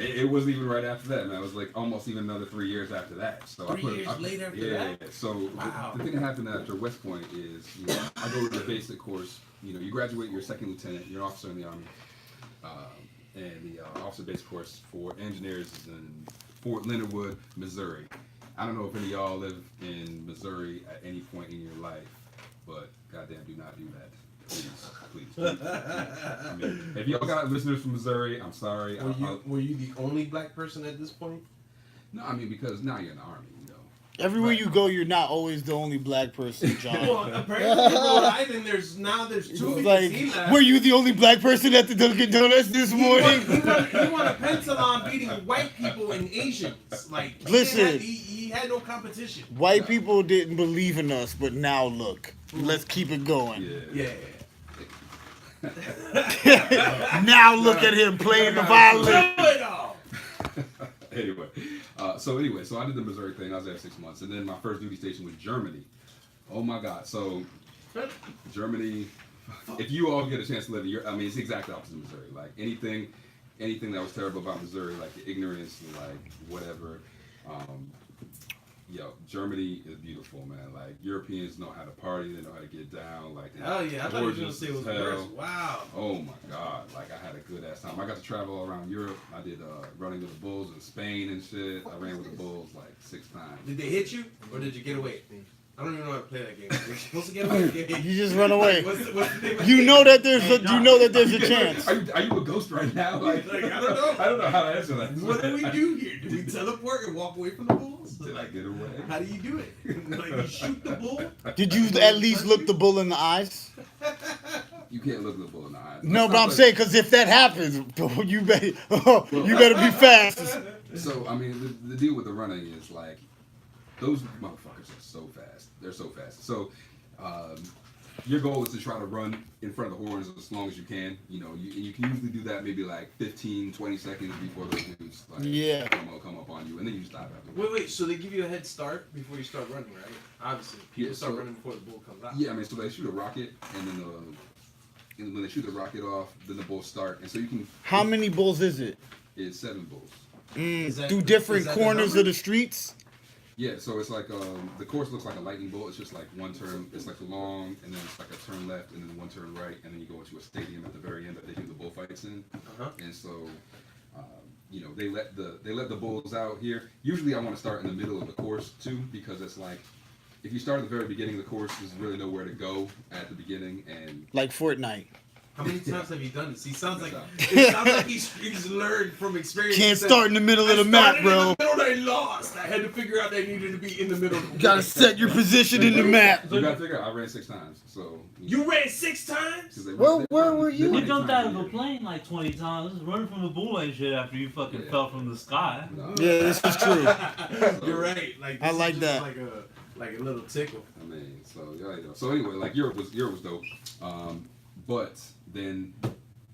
it wasn't even right after that, man. It was like almost even another 3 years after that. So 3 years later after that? Yeah. So Wow. the thing that happened after West Point is, I go to the basic course. You graduate, you're a second lieutenant, you're an officer in the Army, and the officer basic course for engineers is in Fort Leonard Wood, Missouri. I don't know if any of y'all live in Missouri at any point in your life, but goddamn, do not do that. Please. I mean, if y'all got listeners from Missouri, I'm sorry. Were you the only black person at this point? No, I mean, because now you're in the Army, Everywhere you go, you're not always the only black person, John. Well, apparently in Rhode Island, there's two. Like, were you the only black person at the Dunkin' Donuts this morning? He won a pencilon beating white people and Asians. Like, Listen, he had no competition. White people didn't believe in us, but now look. Let's keep it going. Yeah. Now look at him playing the violin. Anyway, so I did the Missouri thing. I was there 6 months, and then my first duty station was Germany. Oh my God! So Germany, if you all get a chance to live in, I mean, it's the exact opposite of Missouri. Like anything that was terrible about Missouri, like the ignorance, like whatever. Germany is beautiful, man. Like Europeans know how to party, they know how to get down. Like hell yeah, I thought you were gonna say it was worse. Wow. Oh my God, like I had a good ass time. I got to travel all around Europe. I did running with the bulls in Spain and shit. I ran with the bulls like 6 times. Did they hit you or did you get away? I don't even know how to play that game. You're supposed to get away. You just run away. What's the name of You the know game? that there's a chance. Are you a ghost right now? Like I don't know. I don't know how to answer that. What do we do here? Do we teleport and walk away from the bulls? Did I get away? How do you do it? Like you shoot the bull? Did you at least look the bull in the eyes? You can't look the bull in the eye. No, but I'm saying, because if that happens, you better be fast. So, I mean, the deal with the running is like, those motherfuckers are so fast. They're so fast. So, your goal is to try to run in front of the horns as long as you can. You can usually do that maybe like 15, 20 seconds before those dudes come up on you, and then you stop after. Wait, so they give you a head start before you start running, right? Obviously, people start running before the bull comes out. Yeah, I mean, so they shoot a rocket, and then when they shoot the rocket off, then the bulls start, and so you can. How many bulls is it? It's 7 bulls. Do different corners of the streets? Yeah, so it's like the course looks like a lightning bolt. It's just like one turn. It's like long, and then it's like a turn left, and then one turn right, and then you go into a stadium at the very end that they do the bullfights in. And so, they let the bulls out here. Usually, I want to start in the middle of the course too, because it's like if you start at the very beginning of the course, there's really nowhere to go at the beginning, and like Fortnite. How many times have you done this? It sounds like he's learned from experience. Can't start in the middle of the map, bro. In the middle, they lost. I had to figure out they needed to be in the middle. You gotta set your position in the map. You gotta figure out. I ran 6 times, so. You ran 6 times? Where were you? You jumped out of a plane like 20 times. Running from the bull ain't shit after you fucking fell from the sky. No. Yeah, this is true. You're right. Like I like that. Like a little tickle. I mean, so anyway, like Europe was dope, but then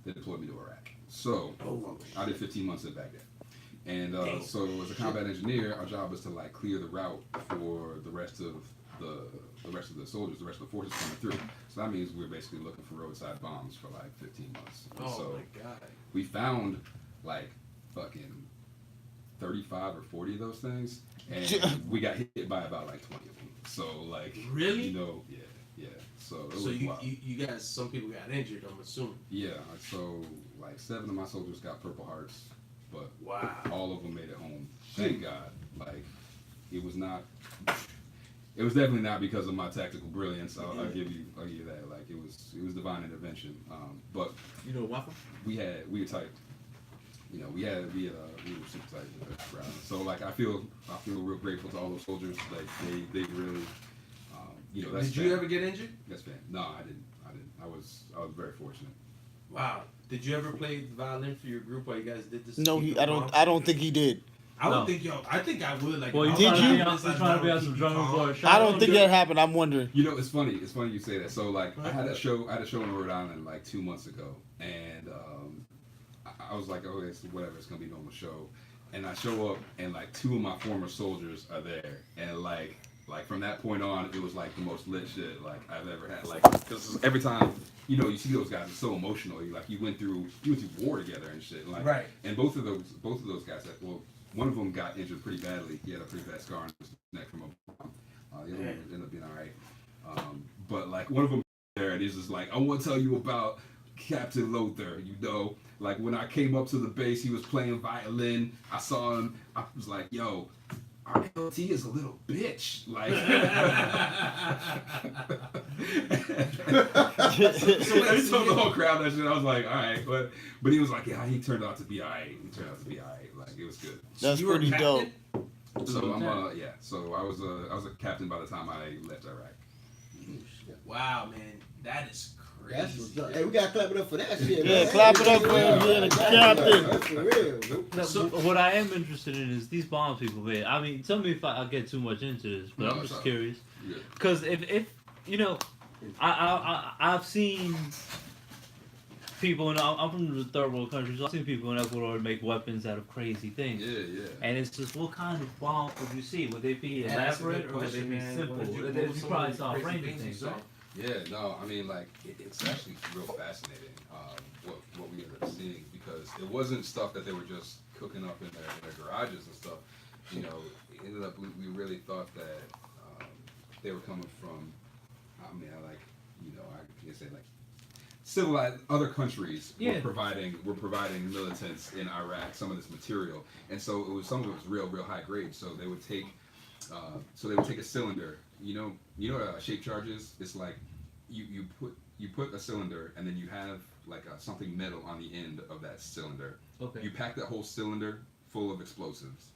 they deployed me to Iraq. So I did 15 months in Baghdad, and so as a combat engineer, our job was to like clear the route for the rest of the soldiers, the rest of the forces coming through. So that means we're basically looking for roadside bombs for like 15 months. Oh my God! We found like fucking 35 or 40 of those things, and we got hit by about like 20 of them. So like, really? Yeah. So you guys, some people got injured, I'm assuming. Yeah. So like 7 of my soldiers got Purple Hearts, but wow, all of them made it home. Thank God. Like it was definitely not because of my tactical brilliance. I'll give you that. Like it was divine intervention. But you know waffle? we were tight. We were super tight. So like I feel real grateful to all those soldiers. Like they really. Did you ever get injured? That's fan. No, I didn't. I was very fortunate. Wow. Did you ever play the violin for your group while you guys did this? No, I don't think he did. I would think I think I would like. Well, you Did you? trying to be on some drummer boy? I don't think that happened. I'm wondering. You know, it's funny. It's funny you say that. So like, I had a show in Rhode Island like 2 months ago, and I was like, oh, it's whatever. It's gonna be a normal show, and I show up, and like 2 of my former soldiers are there, and like from that point on, it was like the most lit shit like I've ever had. Like, because every time you know you see those guys, it's so emotional. You went through war together and shit. Like, right. And both of those guys, well, one of them got injured pretty badly. He had a pretty bad scar on his neck from a bomb. The other one ended up being all right. But like one of them there, and he's just like, I want to tell you about Captain Lothar. You know, like when I came up to the base, he was playing violin. I saw him. I was like, yo, our LT is a little bitch. Like, so I told the whole crowd that shit. I was like, all right, but he was like, yeah, he turned out to be all right. Like, it was good. That's pretty dope. So I'm So I was a captain by the time I left Iraq. Wow, man, that is crazy. That's what's up. Hey, we gotta clap it up for that shit. Yeah, man. clap it up for him being a captain. That's for real. No, so what I am interested in is these bomb people, man. I mean, tell me if I get too much into this, but I'm just curious. Because if you know, I've seen people, and I'm from the third world countries. So I've seen people in Ecuador make weapons out of crazy things. Yeah. And it's just, what kind of bomb would you see? Would they be elaborate or would they be simple? You You probably saw framing things, right? Yeah, no, I mean, like, it's actually real fascinating what we ended up seeing, because it wasn't stuff that they were just cooking up in their garages and stuff. You know, it ended up, we really thought that they were coming from, I can say, like, civilized other countries were providing militants in Iraq some of this material, and so some of it was real high grade. So they would take a cylinder. You know shape charges? It's like you put a cylinder, and then you have like something metal on the end of that cylinder. Okay. You pack that whole cylinder full of explosives,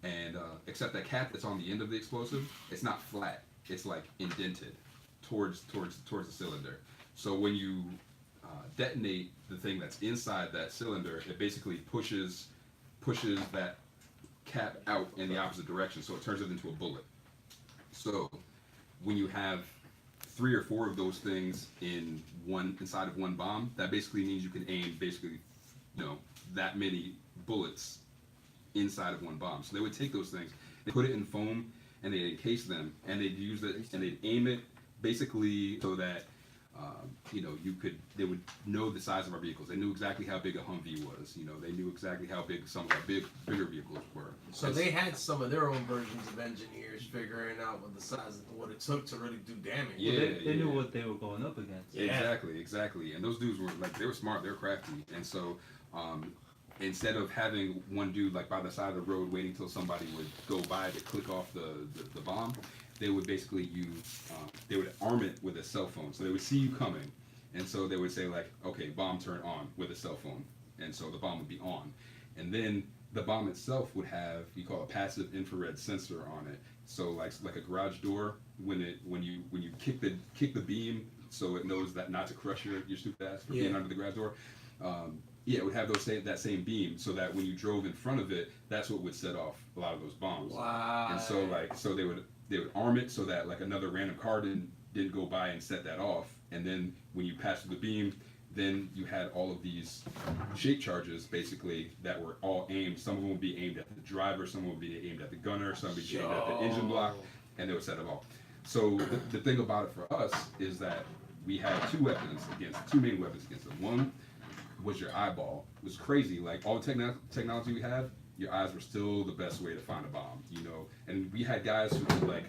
and except that cap that's on the end of the explosive, it's not flat. It's like indented towards the cylinder. So when you detonate the thing that's inside that cylinder, it basically pushes that cap out in the opposite direction, so it turns it into a bullet. So when you have 3 or 4 of those things inside of one bomb, that basically means you can aim that many bullets inside of one bomb. So they would take those things, they put it in foam, and they encase them, and they'd use it, and they'd aim it basically so that they would know the size of our vehicles. They knew exactly how big a Humvee was. They knew exactly how big some of our bigger vehicles were. So they had some of their own versions of engineers figuring out what it took to really do damage. Yeah, they knew what they were going up against. Yeah. Exactly. And those dudes were like, they were smart, they were crafty. And so instead of having one dude like by the side of the road waiting till somebody would go by to click off the bomb, they would basically they would arm it with a cell phone. So they would see you coming, and so they would say like, okay, bomb turn on with a cell phone, and so the bomb would be on. And then the bomb itself would have, you call a passive infrared sensor on it. So like a garage door, when you kick the beam, so it knows that not to crush your stupid ass for being under the garage door. It would have that same beam, so that when you drove in front of it, that's what would set off a lot of those bombs. Wow. And so they would arm it so that like another random car didn't go by and set that off. And then when you pass through the beam, then you had all of these shape charges basically that were all aimed. Some of them would be aimed at the driver, some would be aimed at the gunner, some would be aimed at the engine block, and they would set them off. So the thing about it for us is that we had two main weapons against them. One was your eyeball. It was crazy. Like all the technology we have, your eyes were still the best way to find a bomb, And we had guys who could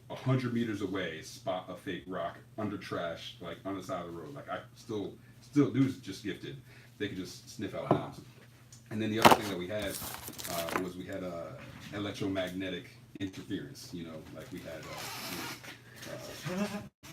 100 meters away spot a fake rock under trash, like on the side of the road. Like I still dudes just gifted. They could just sniff out bombs. And then the other thing that we had was we had electromagnetic interference. Like we had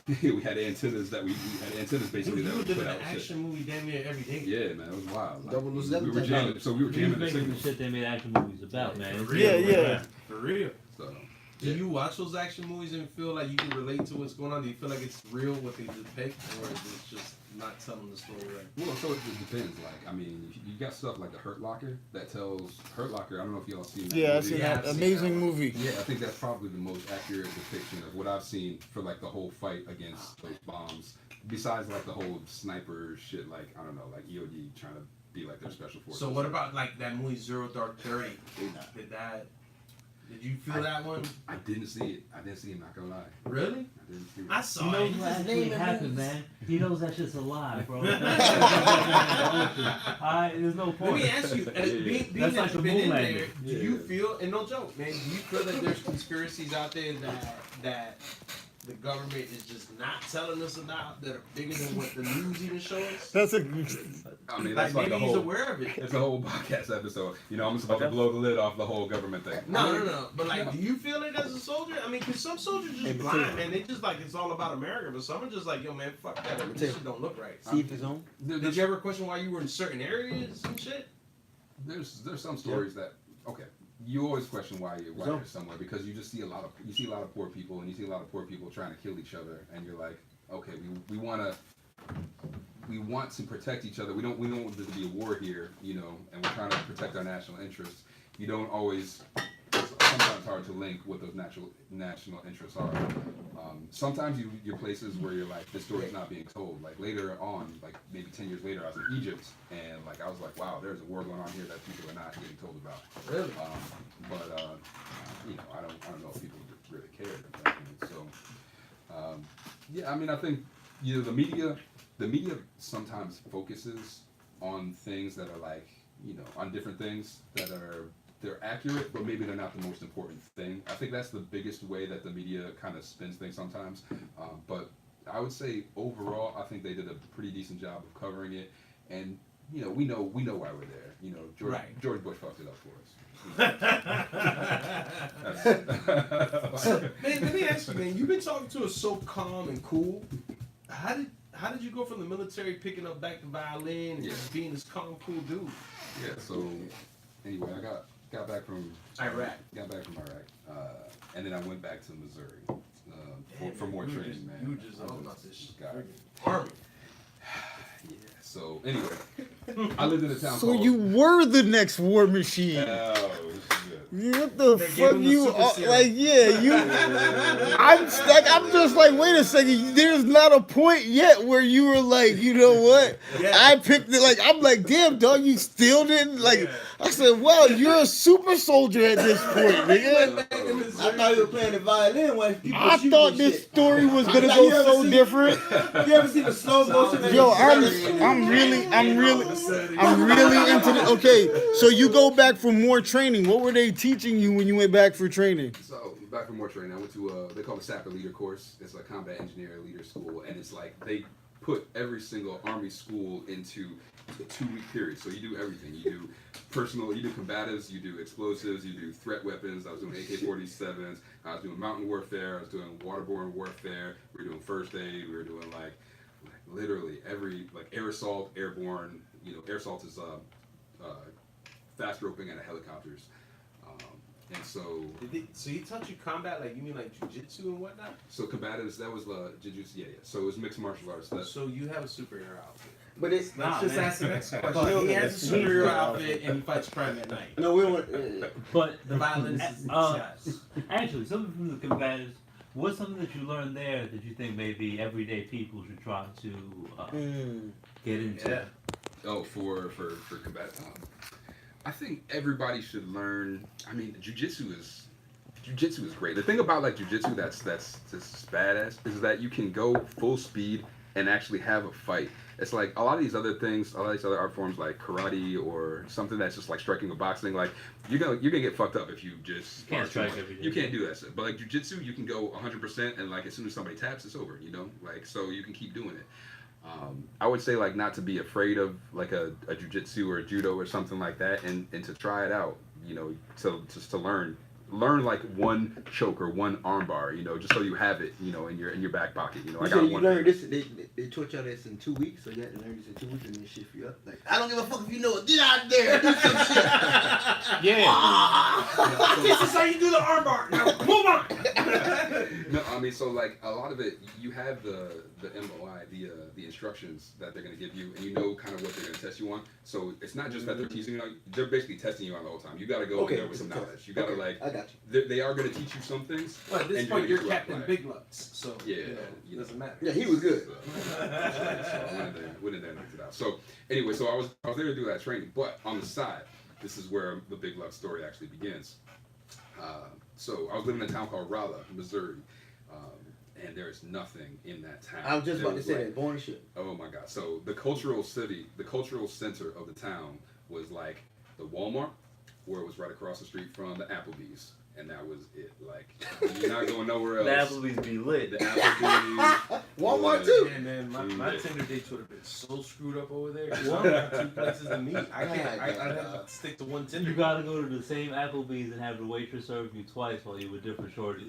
we had antennas basically that we would did put an out action shit. movie damn near every day. Yeah, man, it was wild. Like, Double we were jamming. So we were He's jamming the making the signals. shit they made action movies about, man. For real. Yeah. For real. So Do you watch those action movies and feel like you can relate to what's going on? Do you feel like it's real what they depict, or is it just not telling the story right? Well, so it depends. Like, I mean, you got stuff like the Hurt Locker that tells Hurt Locker. I don't know if y'all seen that. Yeah, I've movie. seen that amazing movie. Yeah, I think that's probably the most accurate depiction of what I've seen for like the whole fight against those bombs. Besides like the whole sniper shit, like I don't know, like EOD trying to be like their special forces. So what about like that movie Zero Dark 30? Did you feel that one? I didn't see it. I didn't see it. Not gonna lie. Really? I didn't see it. I saw He knows it. what actually happened, man. He knows that shit's a lie, bro. There's no point. Let me ask you, being That's that like you've a been in moonlighting. there, do you feel, and no joke, man, do you feel that there's conspiracies out there that the government is just not telling us about, that are bigger than what the news even shows us? That's a. I mean, Like that's like maybe a he's whole. aware of it. It's a whole podcast episode. You know, I'm just about to blow the lid off the whole government thing. No. But like, do you feel it as a soldier? I mean, because some soldiers just blind, man. They just like it's all about America. But some are just like, yo, man, fuck that. This shit don't look right. See if it's on. Did you ever question why you were in certain areas and shit? There's some stories that you always question why you're somewhere because you just see a lot of poor people and you see a lot of poor people trying to kill each other and you're like, okay, we want to protect each other. We don't want there to be a war here, you know, and we're trying to protect our national interests. You don't always. Sometimes hard to link what those national interests are. Sometimes you're places where you're like, this story's not being told. Like later on, like maybe 10 years later, I was in Egypt, and like I was like, wow, there's a war going on here that people are not getting told about. Really? You know, I don't know if people really care at that point. So, yeah, I mean, I think you know the media sometimes focuses on things that are like, you know, on different things that they're accurate, but maybe they're not the most important thing. I think that's the biggest way that the media kind of spins things sometimes. But I would say overall, I think they did a pretty decent job of covering it. And you know, we know why we're there. You know, George Bush fucked it up for us. Man, let me ask you, man. You've been talking to us so calm and cool. How did you go from the military picking up back the violin and just being this calm, cool dude? Yeah. So anyway, I got back from Iraq. And then I went back to Missouri for more training, man. You were just all about this shit. God. Army. Yeah. So anyway, I lived in a town. So called, you were the next war machine. Oh shit. What the fuck you are, like? Yeah, you. I'm just like, wait a second. There's not a point yet where you were like, you know what? Yeah. I picked it. Like I'm like, damn, dog, you still didn't like. Yeah. I said, wow, you're a super soldier at this point, nigga. I thought you were playing the violin when people I shooting thought and this shit. story was gonna Like, go you ever so seen- different. You ever seen the slow motion? Yo, I'm really into the. Okay, so you go back for more training. What were they teaching you when you went back for training? So back for more training, I went to they call it Sapper Leader course. It's a combat engineer leader school, and it's like they put every single Army school into a 2-week period. So you do everything. You do personal, you do combatives, you do explosives, you do threat weapons. I was doing AK-47s. I was doing mountain warfare. I was doing waterborne warfare. We were doing first aid. We were doing like literally every air assault, airborne. You know, air assault is fast roping and helicopters. And so he taught you combat, like you mean like jujitsu and whatnot? So combatives, that was jiu-jitsu, yeah. So it was mixed martial arts. So you have a superhero outfit. But it's Let's just ask the next question. He has a superhero outfit and he fights crime at night. No, we don't. But The violence is actually, something from the combatives. What's something that you learned there that you think maybe everyday people should try to get into? Yeah. Oh, for combat. I think everybody should learn. I mean, jujitsu is great. The thing about like jujitsu that's just badass is that you can go full speed and actually have a fight. It's like a lot of these other things, a lot of these other art forms like karate or something that's just like striking or boxing. Like you're gonna get fucked up if you just can't strike every day. You can't do that shit. But like jujitsu, you can go 100% and like as soon as somebody taps, it's over. You know, like so you can keep doing it. I would say like not to be afraid of like a jiu-jitsu or a judo or something like that and to try it out, you know, just to learn like one choke or one arm bar, you know, just so you have it, you know, in your back pocket, you know. You learned this. they taught y'all this in 2 weeks, so you had to learn this in 2 weeks and then shift you up. Like, I don't give a fuck if you know it. Get out there, do some shit. Yeah. This is how you do the armbar. Now move on. No, I mean, so like a lot of it, you have the MOI, the instructions that they're gonna give you, and you know kind of what they're gonna test you on. So it's not just that they're teaching you; they're basically testing you on the whole time. You gotta go in there with some knowledge. You gotta I got they are gonna teach you some things. Well, at this and point, you're you're gonna Captain apply it. Big Lux, so Yeah, it doesn't matter. you. Yeah, he was good. So I went in there and knocked it out. So anyway, so I was there to do that training, but on the side, this is where the Big Lux story actually begins. So I was living in a town called Rolla, Missouri, and there is nothing in that town. I was just There about to say like, that. Born shit. Oh my God! So the cultural center of the town was like the Walmart, where it was right across the street from the Applebee's. And that was it. Like, you're not going nowhere else. The Applebee's be lit. The Applebee's. Walmart too. Yeah, man, my Yeah. Tinder dates would have been so screwed up over there. 'Cause I have 2 places to meet. I can't. I'd have to stick to one Tinder. You gotta go to the same Applebee's and have the waitress serve you twice while you with different shorties.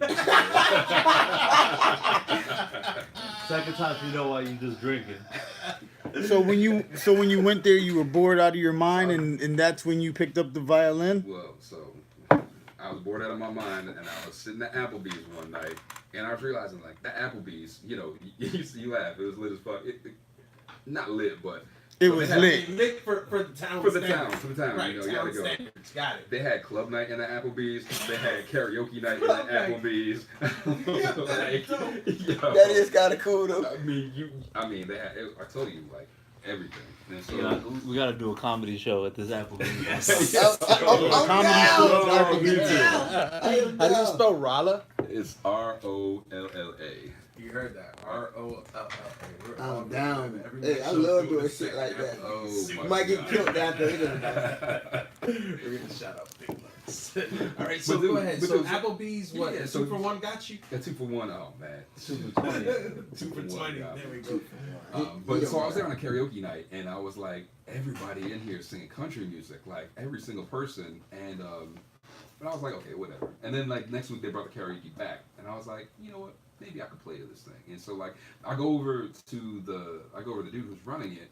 Second time you know why you just drinking. So when you went there, you were bored out of your mind, and that's when you picked up the violin. Well, so I was bored out of my mind, and I was sitting at Applebee's one night, and I was realizing like that Applebee's, you know, you laugh, it was lit as fuck. Not lit, but It was had- lit. Lit for the town. For the standards. town, Right, you know, you town gotta go. standards. Got it. They had club night in the Applebee's. They had karaoke night in the Club night. Applebee's. Like, yo. That is kind of cool though. I mean, they had. I told you, like everything. And so, We gotta do a comedy show at this Applebee's. How do you spell Rolla? it's ROLLA. You heard that? ROLLA. I'm down. Hey, I love doing shit like that. Oh You my might get God. killed after it. We're gonna shout out Big Lux. All right, so But go dude, ahead. but So dude, Applebee's, what? yeah, 2 so- for 1 got you? Yeah, 2 for 1. Oh man, 2 for 20. 2 for 20. got There me. we go. But so I was there on a karaoke night, and I was like, everybody in here singing country music, like every single person, and but I was like, okay, whatever. And then like next week they brought the karaoke back, and I was like, you know what, maybe I could play this thing. And so like I go over to the dude who's running it,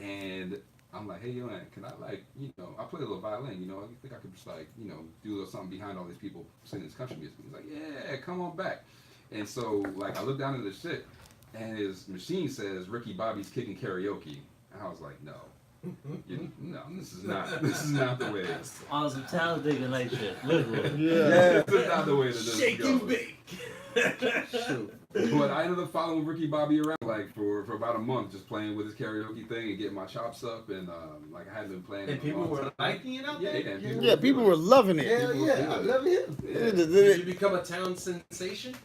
and I'm like, hey, yo, man, can I like, you know, I play a little violin, you know, I think I could just like, you know, do a little something behind all these people singing this country music. He's like, yeah, come on back. And so like I look down at this shit, and his machine says Ricky Bobby's kicking karaoke, and I was like, no, no, this is not the way. On some Talladega Night shit, literally. Yeah. This is not the way that this Shake goes. and bake. But I ended up following Ricky Bobby around like for about a month, just playing with his karaoke thing and getting my chops up, and like I hadn't been playing. And in a people long were time. liking it out Yeah, there? yeah, Yeah, people were loving it. Hell yeah, I love him. Yeah. Did you become a town sensation?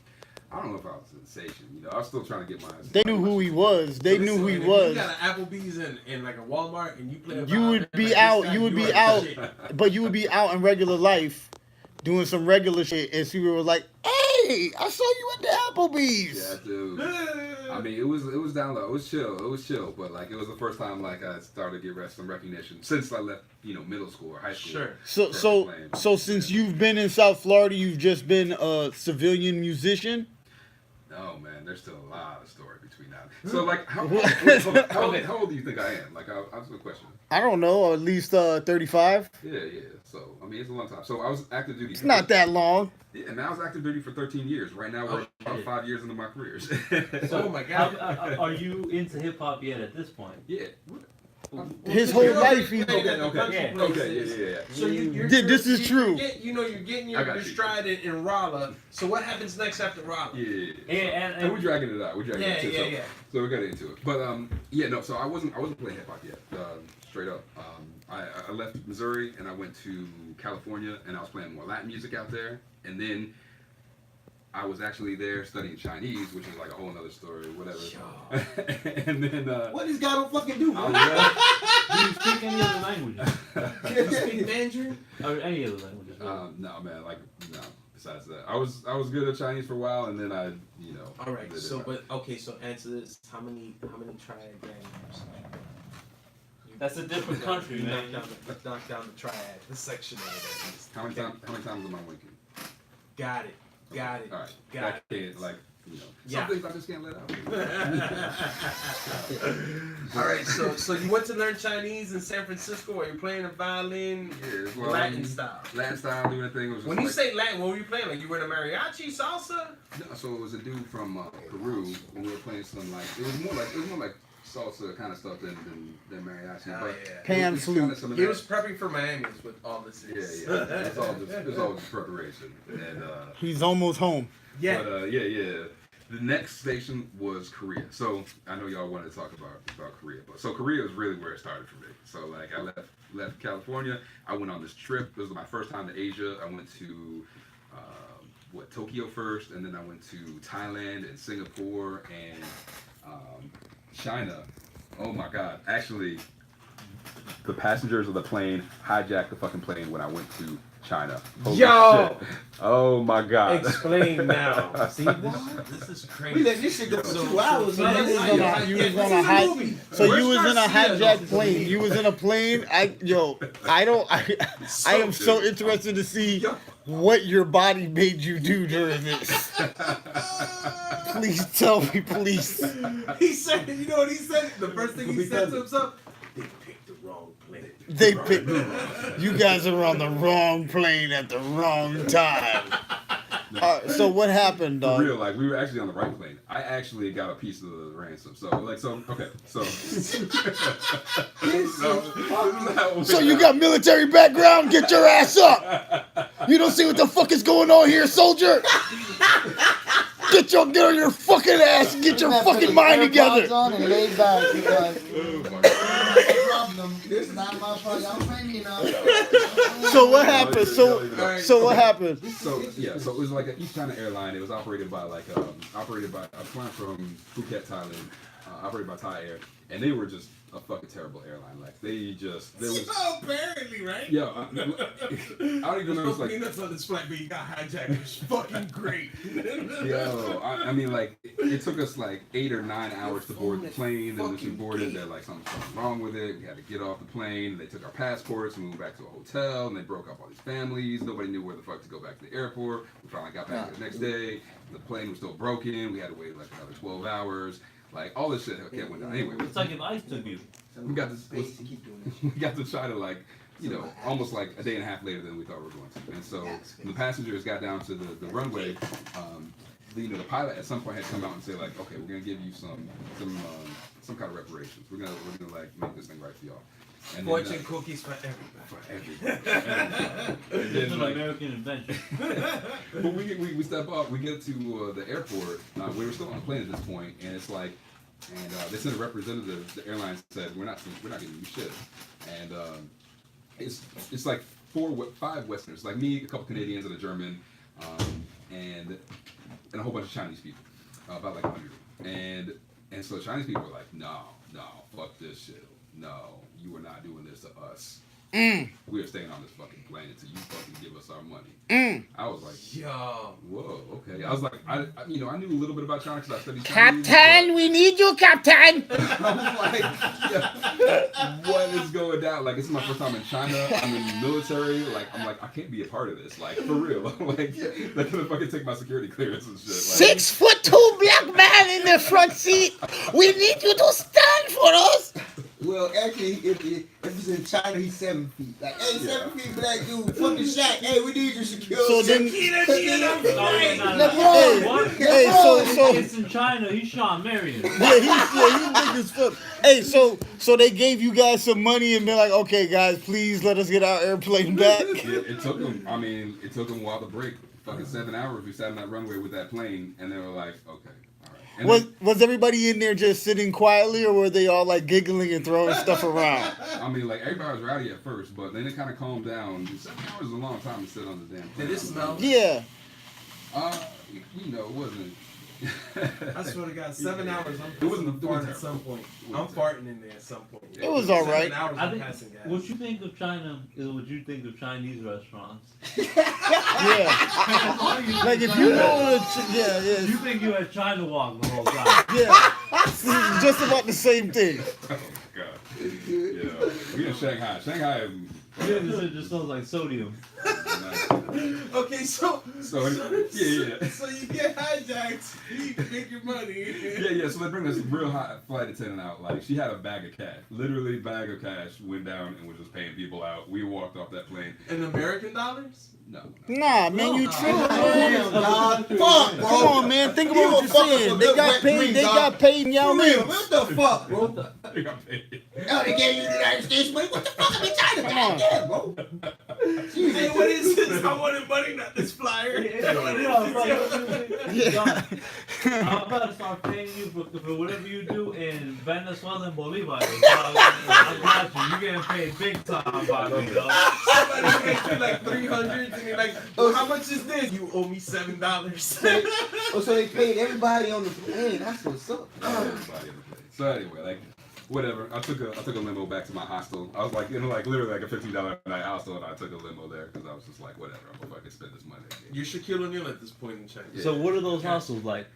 I don't know if I was a sensation, you know. I was still trying to get my. They knew who he was. They knew who he If you was. got an Applebee's and like a Walmart, and you play. A You violin, would be like, out. this guy, You would be are the out. shit. But you would be out in regular life, doing some regular shit, and people were like, "Hey, I saw you at the Applebee's." Yeah, dude. I mean, it was down low. It was chill. But like, it was the first time like I started to get some recognition since I left, you know, middle school or high school. Sure. So since you've been in South Florida, you've just been a civilian musician. Oh man, there's still a lot of story between that. So like, how old do you think I am? Like, I was a question. I don't know, at least 35. Yeah. So I mean, it's a long time. So I was active duty. It's not that long. Yeah, and I was active duty for 13 years. Right now, we're about 5 years into my careers. Oh my God. Are you into hip hop yet at this point? Yeah. His whole life, he's Okay. Yeah. So you're This is true. You're getting I got your you. stride in Rolla. So what happens next after Rolla? Yeah. And we're dragging it out. Yeah. So we got into it. But yeah, no. So I wasn't playing hip hop yet. Straight up. I left Missouri and I went to California and I was playing more Latin music out there. And then I was actually there studying Chinese, which is like a whole nother story, whatever. And then What this guy don't fucking do, bro? do you speak any other languages? You speak Mandarin? Or any other languages? no, man. Like no. Besides that, I was good at Chinese for a while, and then I, you know. All right. did it So, right. but okay. So answer this: How many triad gangs? That's a different country, You man. knock down the triad, the section of it at least. How many times am I winking? Got it. All right. Got That can't, like you know, some things I just can't let out. All right, so you went to learn Chinese in San Francisco, or you're playing the violin Latin style? Latin style, doing a thing. It was just when you say Latin, what were you playing? Like you were in a mariachi, salsa? No, so it was a dude from Peru, and we were playing some like it was more like salsa kind of stuff than mariachi. Oh, but yeah. Pan flute. He was prepping for Miami is what all this is. Yeah. It was all just preparation. And He's almost home. Yeah. But the next station was Korea. So I know y'all wanted to talk about Korea, but so Korea is really where it started for me. So like I left California. I went on this trip. This was my first time to Asia. I went to Tokyo first, and then I went to Thailand and Singapore and China. Oh my God! Actually, the passengers of the plane hijacked the fucking plane when I went to China. Holy Yo! shit. Oh my God! Explain now. See what? This is crazy. We let this shit go for 2 hours, man. You was in a hijacked plane. You was in a plane. I am so interested to see what your body made you do during this. Please tell me, please. He said, you know what he said? The first thing he said to himself, they picked the wrong plane. They picked. You guys are on the wrong plane at the wrong time. So what happened, dog? For real, like we were actually on the right plane. I actually got a piece of the ransom. So So you got military background? Get your ass up! You don't see what the fuck is going on here, soldier? Get on your fucking ass and get your fucking mind together. On and lay back because Oh my God. problem. This is not my fault. Y'all pay me now. So what happened? So what happened? So it was like an East China airline. It was operated by a client from Phuket, Thailand, operated by Thai Air, and they were just a fucking terrible airline. Like there was apparently, right? I don't even know. It's like peanuts on this flight, but you got hijacked. It's fucking great. I mean, like it took us like 8 or 9 hours to board the plane. And once we boarded, they're like something's wrong with it. We had to get off the plane. They took our passports and we went back to a hotel. And they broke up all these families. Nobody knew where the fuck to go back to the airport. We finally got back the next day. The plane was still broken. We had to wait like another 12 hours. Like all this shit kept went down. Anyway, It's like if ICE took you. we got this. We got to try to like, almost like a day and a half later than we thought we were going to. And so when the passengers got down to the runway, the pilot at some point had to come out and say like, okay, we're gonna give you some kind of reparations. We're gonna like make this thing right for y'all. And Fortune cookies for everybody. for everybody. And It's then, an like, American invention. but we step up, we get to the airport. We were still on the plane at this point, and it's like, they sent a representative. The airline said, "We're not giving you shit." And it's like 5 Westerners, like me, a couple Canadians, and a German, and a whole bunch of Chinese people, about like 100. And so the Chinese people were like, "No, fuck this shit. No, you are not doing this to us. We are staying on this fucking plane until you fucking give us our money." I was like, Yo. whoa, okay. I was like, I knew a little bit about China because I studied Chinese. Captain, we need you, Captain. I was like, what is going down? Like, this is my first time in China. I'm in the military. Like, I'm like, I can't be a part of this. Like, for real. Like, they're gonna fucking take my security clearance and shit. Like, 6'2" black man in the front seat. We need you to stand for us. Well, actually, if he's in China, he's 7 feet. Like, hey, 7 feet black dude, fucking Shaq. Hey, we need you secure. So then, It's in China. He's Sean Marion. he's big as fuck. Hey, so they gave you guys some money and they're like, okay, guys, please let us get our airplane back. it took them. I mean, it took them a while to break. Fucking 7 hours. We sat on that runway with that plane, and they were like, okay. And Was everybody in there just sitting quietly, or were they all like giggling and throwing stuff around? I mean, like everybody was rowdy at first, but then it kind of calmed down. 7 hours is a long time to sit on the damn plane. Did it smell? Yeah. It wasn't. I swear to God, 7 hours. I'm It wasn't farting at some point. I'm farting in there at some point. It was all right. 7 hours I I'm think passing gas. what you think of China is what you think of Chinese restaurants. Yeah. Like if you know You think you had China walk the whole time. yeah. Just about the same thing. Oh God. Yeah. We in Shanghai. Shanghai Yeah, this just smells like sodium. Okay, so yeah. So you get hijacked, you make your money. Yeah. So they bring this real high flight attendant out. Like she had a bag of cash, literally bag of cash. Went down and was just paying people out. We walked off that plane. In American dollars? No. Nah, man, you tripping, man. Damn, dog. Fuck, bro. Come on, man. Think about what you're saying. They got paid. They got paid in Yao Ming. What the fuck, bro? They got paid. Oh, they gave you the United States money. What the fuck are we trying to goddamn, bro? Hey, what is this? I wanted money, not this flyer. I'm about to start paying you for whatever you do in Venezuela and Bolivar. I got you. You're getting paid big time by me, dog. Somebody makes you like 300 and you're like, oh, how much is this? You owe me $7. Oh, so they paid everybody on the plane. That's what's up. Everybody in the plane. So anyway, like. Whatever. I took a limo back to my hostel. I was like in like literally like a $15 a night hostel, and I took a limo there because I was just like, whatever. I'm gonna fucking spend this money. You're Shaquille O'Neal at this point in China. Yeah. So what are those hostels like?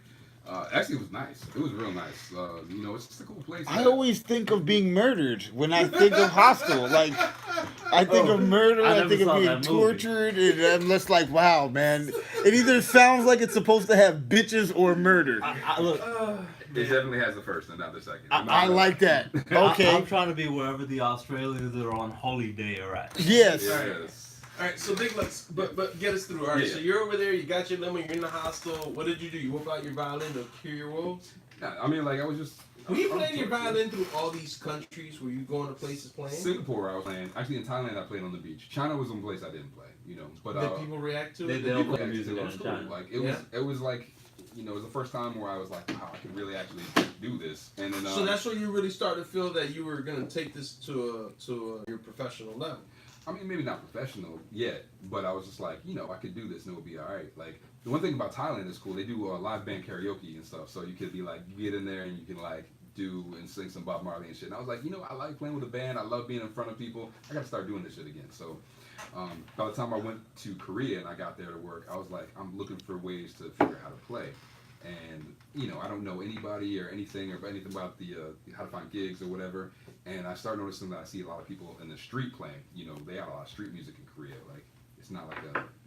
Actually, it was nice. It was real nice. You know, it's just a cool place. I always think of being murdered when I think of hostel. Like, I think of murder, I think of being tortured, and I'm just like, wow, man. It either sounds like it's supposed to have bitches or murder. Look. It definitely has the first and not the second. I like that. Okay. I'm trying to be wherever the Australians that are on holiday are at. Yes. Yes. All right, so big let's but get us through. All right, so you're over there, you got your limo, you're in the hostel. What did you do? You whip out your violin to cure your woes? I mean, like I was just. Were you playing your violin through all these countries? Were you going to places playing? Singapore, I was playing. Actually, in Thailand, I played on the beach. China was one place I didn't play. You know, but did people react to it? They don't play reacted music to it. in It was China. cool. Like it was like. You know, it was the first time where I was like, wow, I can really actually do this. And then, so that's when you really started to feel that you were going to take this to your professional level. I mean, maybe not professional yet, but I was just like, you know, I could do this and it would be all right. Like, the one thing about Thailand is cool. They do live band karaoke and stuff. So you could be like, you get in there and you can like do and sing some Bob Marley and shit. And I was like, you know, I like playing with a band. I love being in front of people. I got to start doing this shit again. So by the time I went to Korea and I got there to work, I was like, I'm looking for ways to figure out how to play. And, you know, I don't know anybody or anything about the how to find gigs or whatever. And I started noticing that I see a lot of people in the street playing. You know, they have a lot of street music in Korea. Like, it's not like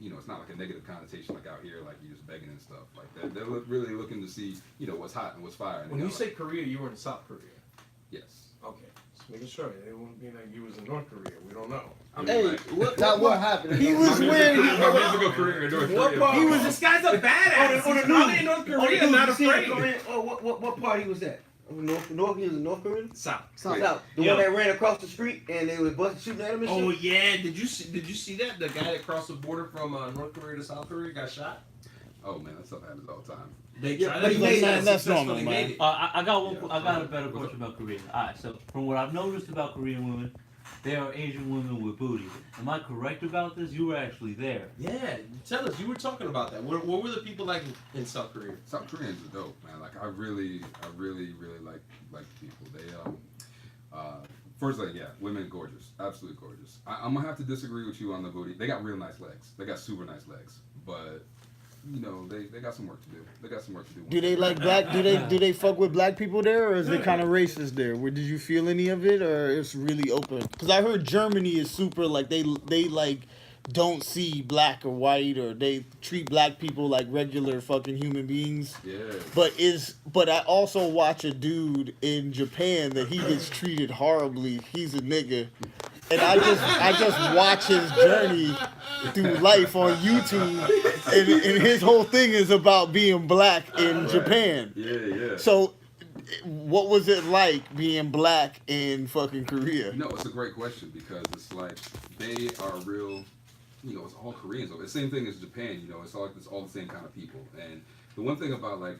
it's not like a negative connotation like out here, like you're just begging and stuff like that. They're really looking to see, you know, what's hot and what's fire. And when you say Korea, you were in South Korea. Yes. Okay. Just making sure. It wouldn't be like you was in North Korea. We don't know. Hey, what happened? He was wearing. He was. This guy's a badass. On the He's probably in North Korea, not afraid. What part he was at? North. He was in North Korea. South. South. The one that ran across the street and they was shooting at him and shit. Oh yeah. Did you see that? The guy that crossed the border from North Korea to South Korea got shot. Oh man, that stuff happens all the time. They Yeah, tried but to he make made that that's successful. normal, They man. made it. I got a better question about Korea. Alright, so from what I've noticed about Korean women, they are Asian women with booty. Am I correct about this? You were actually there. Yeah, tell us. You were talking about that. What were the people like in South Korea? South Koreans are dope, man. Like I really like people. They first, like, yeah, women gorgeous, absolutely gorgeous. I'm gonna have to disagree with you on the booty. They got real nice legs. They got super nice legs, but you know they got some work to do. They got some work to do. Do they like black? Do they fuck with black people there, or is it kind of racist there? Did you feel any of it, or it's really open? Because I heard Germany is super like they like don't see black or white, or they treat black people like regular fucking human beings. Yeah. But I also watch a dude in Japan that he gets treated horribly. He's a nigga. And I just watch his journey through life on YouTube, and his whole thing is about being black in Japan. Yeah. So, what was it like being black in fucking Korea? No, it's a great question because it's like they are real. You know, it's all Koreans. The same thing as Japan. You know, it's all the same kind of people. And the one thing about like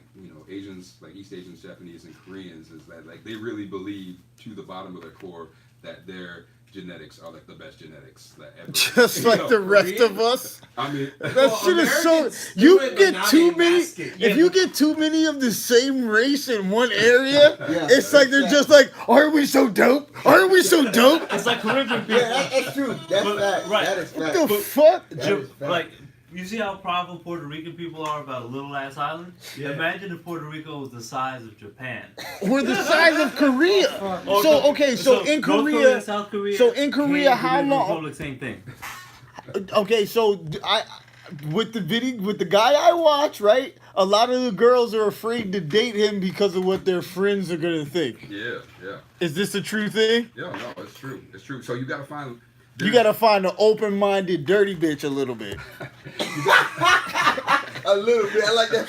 Asians, like East Asians, Japanese, and Koreans is that like they really believe to the bottom of their core that their genetics are like the best genetics that ever. Just like the rest of us. I mean, That shit is so. You get too many. If you get too many of the same race in one area, it's like they're just like, aren't we so dope? Aren't we so dope? It's like Caribbean people. Yeah, that's true. That's fact. Right. That is fact. What the fuck? That is fact. Like you see how prideful Puerto Rican people are about a little ass island? Yeah. Imagine if Puerto Rico was the size of Japan. We're the size of Korea. So okay, so in North Korea, South Korea. so in Korea, Canada, how Dominican long? Republic, same thing. Okay, so I with the guy I watch, right? A lot of the girls are afraid to date him because of what their friends are gonna think. Yeah, yeah. Is this a true thing? Yeah, no, it's true. It's true. So you gotta find. You gotta find an open-minded, dirty bitch a little bit. A little bit. I like that.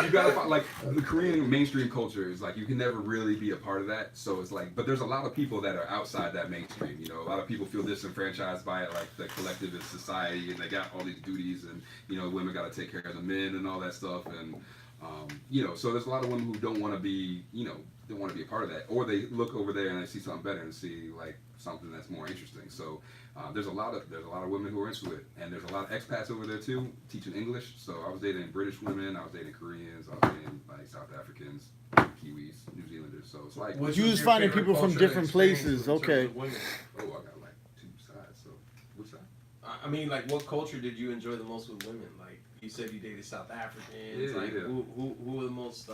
You gotta find, like, the Korean mainstream culture is like you can never really be a part of that. So it's like, but there's a lot of people that are outside that mainstream. You know, a lot of people feel disenfranchised by it, like the collectivist society, and they got all these duties, and you know, women gotta take care of the men and all that stuff, and you know, so there's a lot of women who don't want to be, you know, don't want to be a part of that, or they look over there and they see something better and see like something that's more interesting. So there's a lot of women who are into it, and there's a lot of expats over there too, teaching English. So I was dating British women, I was dating Koreans, I was dating like South Africans, Kiwis, New Zealanders. So it's like Which You was your finding favorite people from culture different experience places, in terms okay. of women? oh, I got like two sides. So which side? I mean, like, what culture did you enjoy the most with women? Like, you said you dated South Africans. Yeah, like, yeah. who were the most?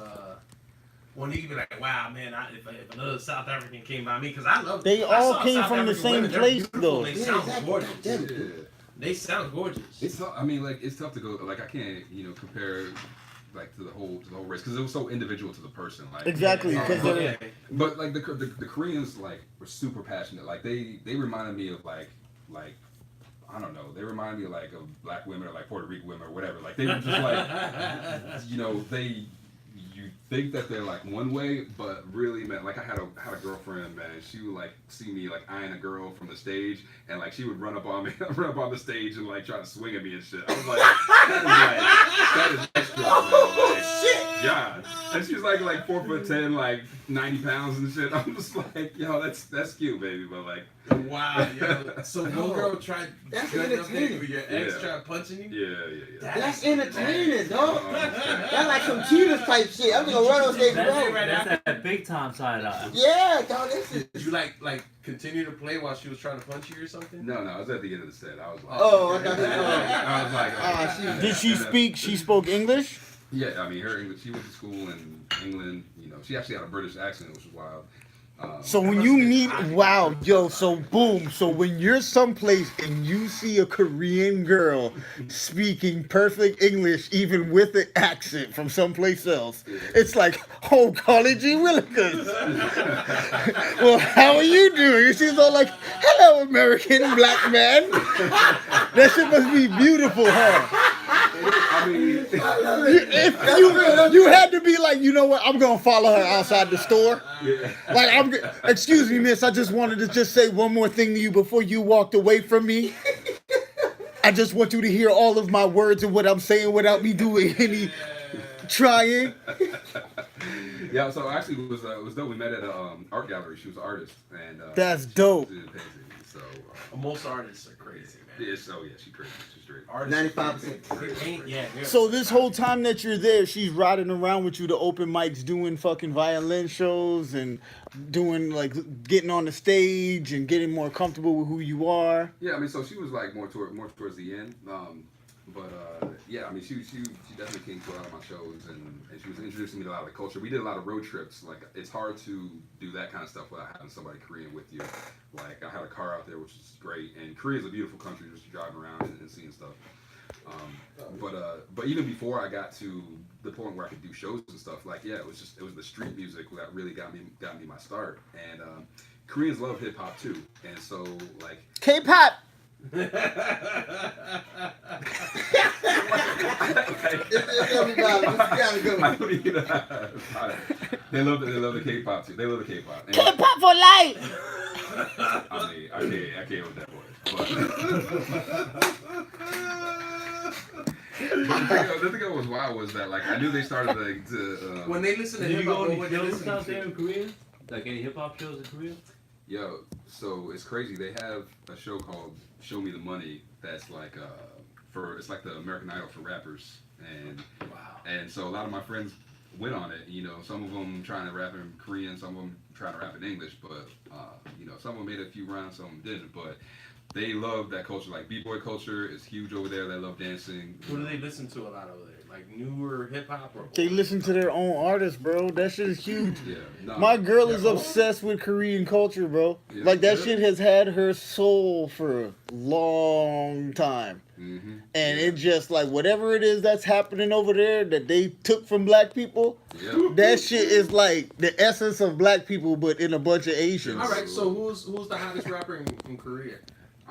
When you could be like, wow, man, if another South African came by me, because I love. They I all saw came South from the African same women. They're place, beautiful, though. They Yeah, sound exactly. gorgeous. Yeah. They sound gorgeous. It's tough. I mean, like it's tough to go. Like I can't, you know, compare like to the whole race because it was so individual to the person. Like Exactly, because But, they're But like the Koreans like were super passionate. Like they reminded me of like I don't know. They reminded me of like of black women or like Puerto Rican women or whatever. Like they were just like you know you think that they're like one way, but really, man, like I had a girlfriend, man. She would like see me like eyeing a girl from the stage, and like she would run up on me, run up on the stage, and like try to swing at me and shit. I was like, that is extra, man. Like, shit, God. And she was like 4'10", like 90 pounds and shit. I'm just like, yo, that's cute, baby, but like. Wow, yo. So one girl tried That's good enough entertaining. for your ex Yeah. tried punching you? Yeah. That's entertaining, dog. That's like some cheaters type shit. I'm just gonna run on stage and roll. That's that big time side eye. Yeah, dog. That's it. Did you like continue to play while she was trying to punch you or something? No, I was at the end of the set. I was like, Oh, I thought I was like, Oh, Did she speak? She spoke English. Yeah, I mean, her English. She went to school in England. You know, she actually had a British accent, which was wild. So when you meet, wow, yo, so boom, so when you're someplace and you see a Korean girl speaking perfect English, even with an accent from someplace else, it's like, oh, golly gee willikers. Well, how are you doing? And she's all like, hello, American black man. That shit must be beautiful, huh? I mean, If you had to be like, you know what, I'm gonna follow her outside the store. Like, excuse me, miss, I just wanted to just say one more thing to you before you walked away from me. I just want you to hear all of my words and what I'm saying without me doing any trying. yeah. So actually, it was dope. We met at an art gallery. She was an artist, and That's dope. She did a painting. So Most artists are crazy, man. yeah, so yeah, she's crazy. She's straight. Artists 95%. Yeah. So this whole time that you're there, she's riding around with you to open mics, doing fucking violin shows and doing like getting on the stage and getting more comfortable with who you are. Yeah, I mean, so she was like more towards the end. Yeah, I mean, she definitely came to a lot of my shows, and she was introducing me to a lot of the culture. We did a lot of road trips. Like, it's hard to do that kind of stuff without having somebody Korean with you. Like, I had a car out there, which is great, and Korea is a beautiful country just driving around and seeing stuff. But even before I got to the point where I could do shows and stuff, like, yeah, it was the street music that really got me my start. And Koreans love hip hop too, and so like K-pop. They love the K-pop too. They love the K-pop. And K-pop for life. I mean, I can't with that voice. But the thing that was wild was that like I knew they started to when they listen to Did you hip hop, go to what any they shows listen out there to? in Korea? Like any hip hop shows in Korea? Yo, so it's crazy. They have a show called Show Me the Money that's like it's like the American Idol for rappers, and so a lot of my friends went on it. You know, some of them trying to rap in Korean, some of them trying to rap in English, but you know, some of them made a few rounds, some of them didn't. But they love that culture. Like b-boy culture is huge over there. They love dancing. Who do they listen to a lot over there? Like newer hip hop or? They listen to their own artists, bro. That shit is huge. Yeah, no, My girl is obsessed with Korean culture, bro. Yeah. Like that shit has had her soul for a long time. Mm-hmm. And it just like whatever it is that's happening over there that they took from black people, that shit is like the essence of black people, but in a bunch of Asians. All right, so who's the hottest rapper in Korea?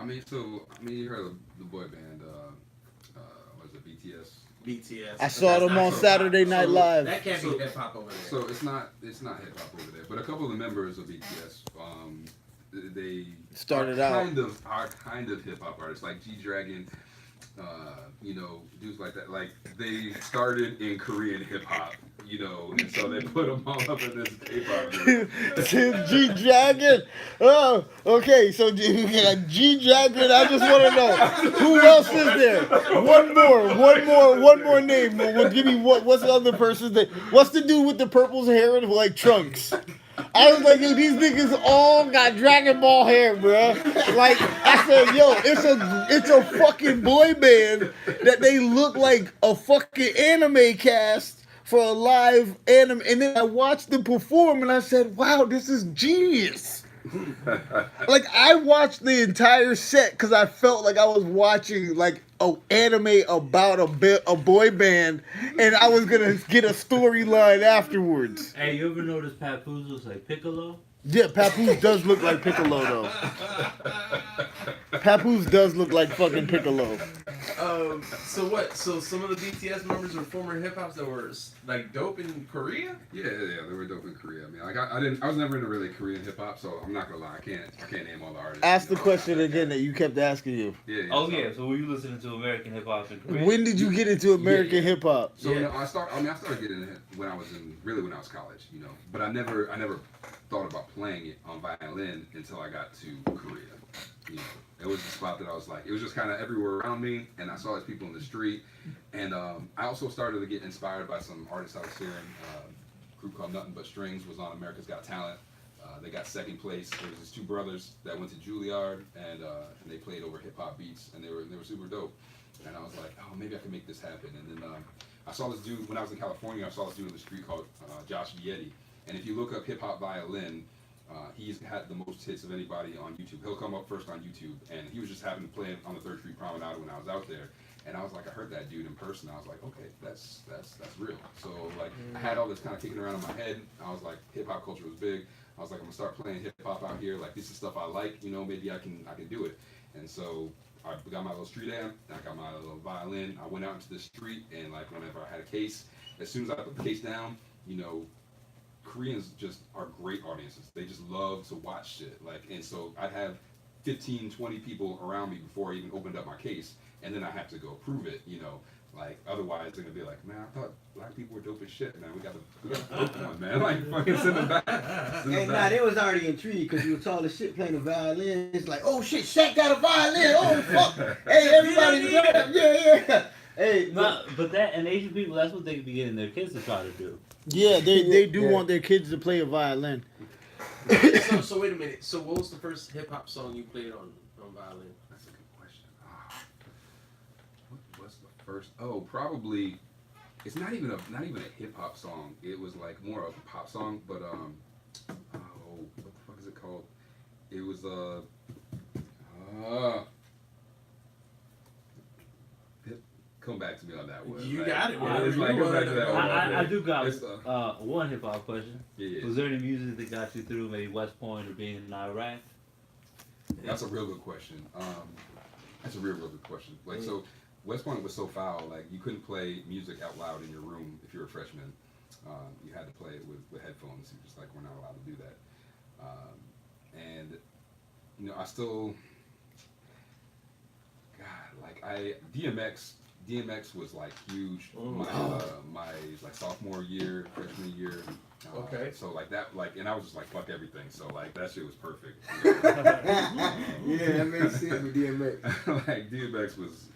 You heard of the boy band, what is it, BTS? BTS. I saw them on Saturday Night Live. That can't be hip hop over there. So it's not hip hop over there, but a couple of the members of BTS, they Started are kind of hip hop artists, like G Dragon, dudes like that. Like they started in Korean hip hop, and so they put them all up in this K-pop group. G Dragon. Oh, okay. So G Dragon. I just want to know who else is there. One more name. Well, give me what's the other person's name? What's the dude with the purple hair and like trunks? I was like, yo, these niggas all got Dragon Ball hair, bruh. Like, I said, yo, it's a fucking boy band that they look like a fucking anime cast for a live anime. And then I watched them perform and I said, wow, this is genius. Like, I watched the entire set because I felt like I was watching like an anime about a boy band, and I was gonna get a storyline afterwards. Hey, you ever notice Papoose looks like Piccolo? Yeah, Papoose does look like Piccolo though. Papoose does look like fucking Piccolo. So what? So some of the BTS members are former hip hops that were like dope in Korea? Yeah, they were dope in Korea. I mean, I was never into really Korean hip hop, so I'm not gonna lie, I can't name all the artists. Ask the question again that you kept asking you. Yeah. So were you listening to American hip hop in Korea? When did you get into American hip hop? So I started getting it when I was college, but I never thought about playing it on violin until I got to Korea. It was a spot that I was like, it was just kind of everywhere around me, and I saw these people in the street, and I also started to get inspired by some artists I was hearing. A group called Nothing But Strings was on America's Got Talent. They got second place. There was these two brothers that went to Juilliard, and they played over hip hop beats, and they were super dope. And I was like, oh, maybe I can make this happen. And then I saw this dude when I was in California. I saw this dude in the street called Josh Vietti. And if you look up hip hop violin, he's had the most hits of anybody on YouTube. He'll come up first on YouTube, and he was just having to play it on the 3rd Street Promenade when I was out there. And I was like, I heard that dude in person. I was like, okay, that's real. So like, I had all this kind of kicking around in my head. I was like, hip hop culture was big. I was like, I'm gonna start playing hip hop out here. Like, this is stuff I like. Maybe I can do it. And so I got my little street amp. I got my little violin. I went out into the street, and like, whenever I had a case, as soon as I put the case down, Koreans just are great audiences. They just love to watch shit. And so I'd have 15, 20 people around me before I even opened up my case, and then I have to go prove it, otherwise they're gonna be like, man, I thought black people were dope as shit, man. We got a dope one, man. Like, fucking send them back. They was already intrigued because you were tall as shit playing the violin. It's like, oh shit, Shaq got a violin. Oh fuck. Hey, everybody's yeah. Hey, but that and Asian people, that's what they be getting their kids to try to do. Yeah, they do want their kids to play a violin. So wait a minute. So what was the first hip hop song you played on violin? That's a good question. What was the first? Oh, probably. It's not even a hip hop song. It was like more of a pop song. But what the fuck is it called? It was Come back to me on that one. You got it. It's like, come back to that one. I do got one hip hop question. Yeah. Was there any music that got you through, maybe West Point or being in Iraq? That's a real good question. That's a real good question. Like, so West Point was so foul. Like, you couldn't play music out loud in your room if you were a freshman. You had to play it with headphones. You just like we're not allowed to do that. And I still, God, like DMX was like huge. My like sophomore year, freshman year. Okay. So like that, and I was just like fuck everything. So like that shit was perfect. Yeah, that makes sense with DMX. Like DMX was,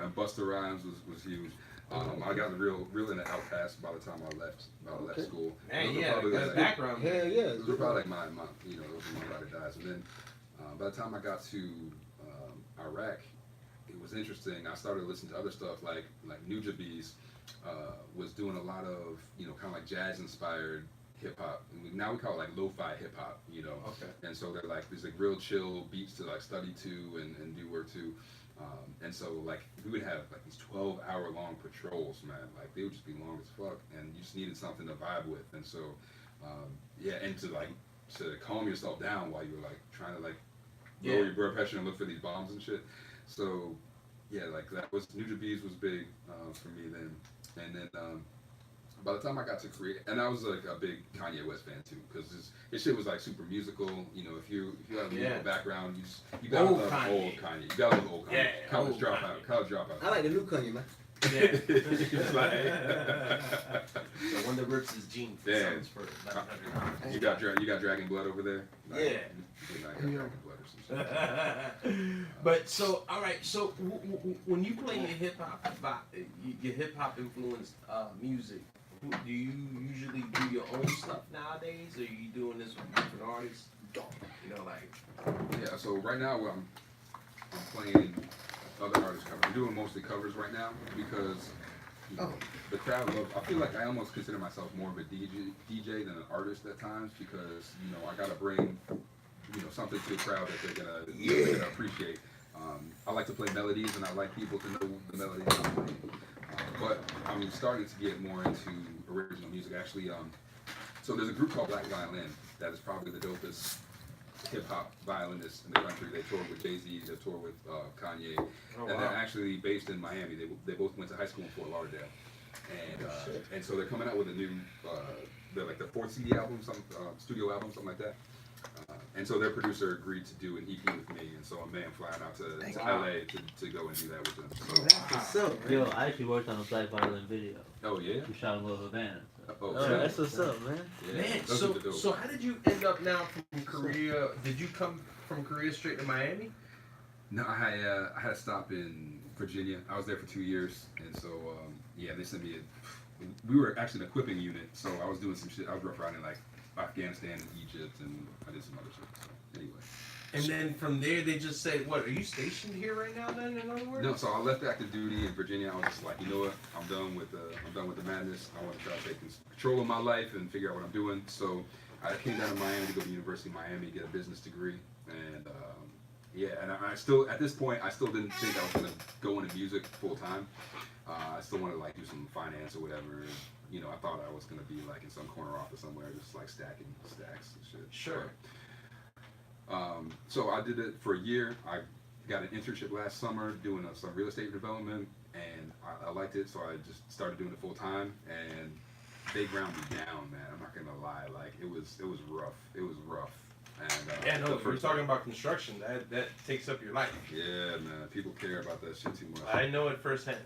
and Busta Rhymes was huge. I got real into Outkast by the time I left school. Man, Those yeah, were that's like, background. Hell yeah. Those were probably like my those were my ride or dies. And then by the time I got to Iraq, it was interesting. I started listening to other stuff like Nujabes was doing a lot of, you know, kind of like jazz inspired hip hop. Now we call it like lo-fi hip hop, you know. Okay. And so they're like these like real chill beats to like study to and do work to. And so like we would have like these 12-hour long patrols, man. Like they would just be long as fuck, and you just needed something to vibe with. And so yeah, and to calm yourself down while you were like trying to like lower your blood pressure and look for these bombs and shit. So yeah, like that was Nujabes was big for me then. And then by the time I got to Korea, and I was like a big Kanye West fan too, because his shit was like super musical. You know, if you have a musical background, you got old Kanye. You got old Kanye. College dropout. I like the new Kanye, man. Yeah. It's like, The one that rips his jeans. Yeah. For $100. you got Dragon Blood over there. Like, Yeah. You got Dragon Blood or some shit. But so, all right. So when you play your hip hop influenced music, do you usually do your own stuff nowadays, or are you doing this with different artists? You know, like. Yeah. So right now I'm playing other artists covers. I'm doing mostly covers right now because you know, the crowd loves. I feel like I almost consider myself more of a DJ than an artist at times because you know I gotta bring something to the crowd that they're gonna appreciate. I like to play melodies and I like people to know the melodies I'm playing. But I'm starting to get more into original music. Actually, so there's a group called Black Violin that is probably the dopest hip hop violinists in the country. They toured with Jay-Z, they toured with Kanye, and they're actually based in Miami. They both went to high school in Fort Lauderdale, and so they're coming out with a new, they're like the fourth CD album, studio album, something like that. And so their producer agreed to do an EP with me, and so I'm flying out to LA to go and do that with them. So, What's up, man? Yo, I actually worked on a Black Violin video. oh yeah. We shot in Little Havana. Oh, Oh, shit. that's what's up, man. Yeah, Man, those are the dope. so how did you end up now from Korea? Did you come from Korea straight to Miami? No, I had a stop in Virginia. I was there for 2 years, and so yeah, they sent me. We were actually an equipping unit, so I was doing some shit. I was rough riding like Afghanistan and Egypt, and I did some other shit. So anyway. And then from there, they just say, "What? Are you stationed here right now?" Then, in other words. No, so I left active duty in Virginia. I was just like, you know what? I'm done with the madness. I want to try to take control of my life and figure out what I'm doing. So I came down to Miami to go to University of Miami, get a business degree, and yeah. And I still, at this point, I still didn't think I was gonna go into music full time. I still wanted to like do some finance or whatever. You know, I thought I was gonna be like in some corner office somewhere, just like stacking stacks and shit. Sure. So I did it for a year. I got an internship last summer doing some real estate development, and I liked it, so I just started doing it full time. And they ground me down, man. I'm not gonna lie, like it was rough. It was rough. And Yeah, no. If we're talking about construction, that takes up your life. yeah, man. People care about that shit too much. I know it firsthand.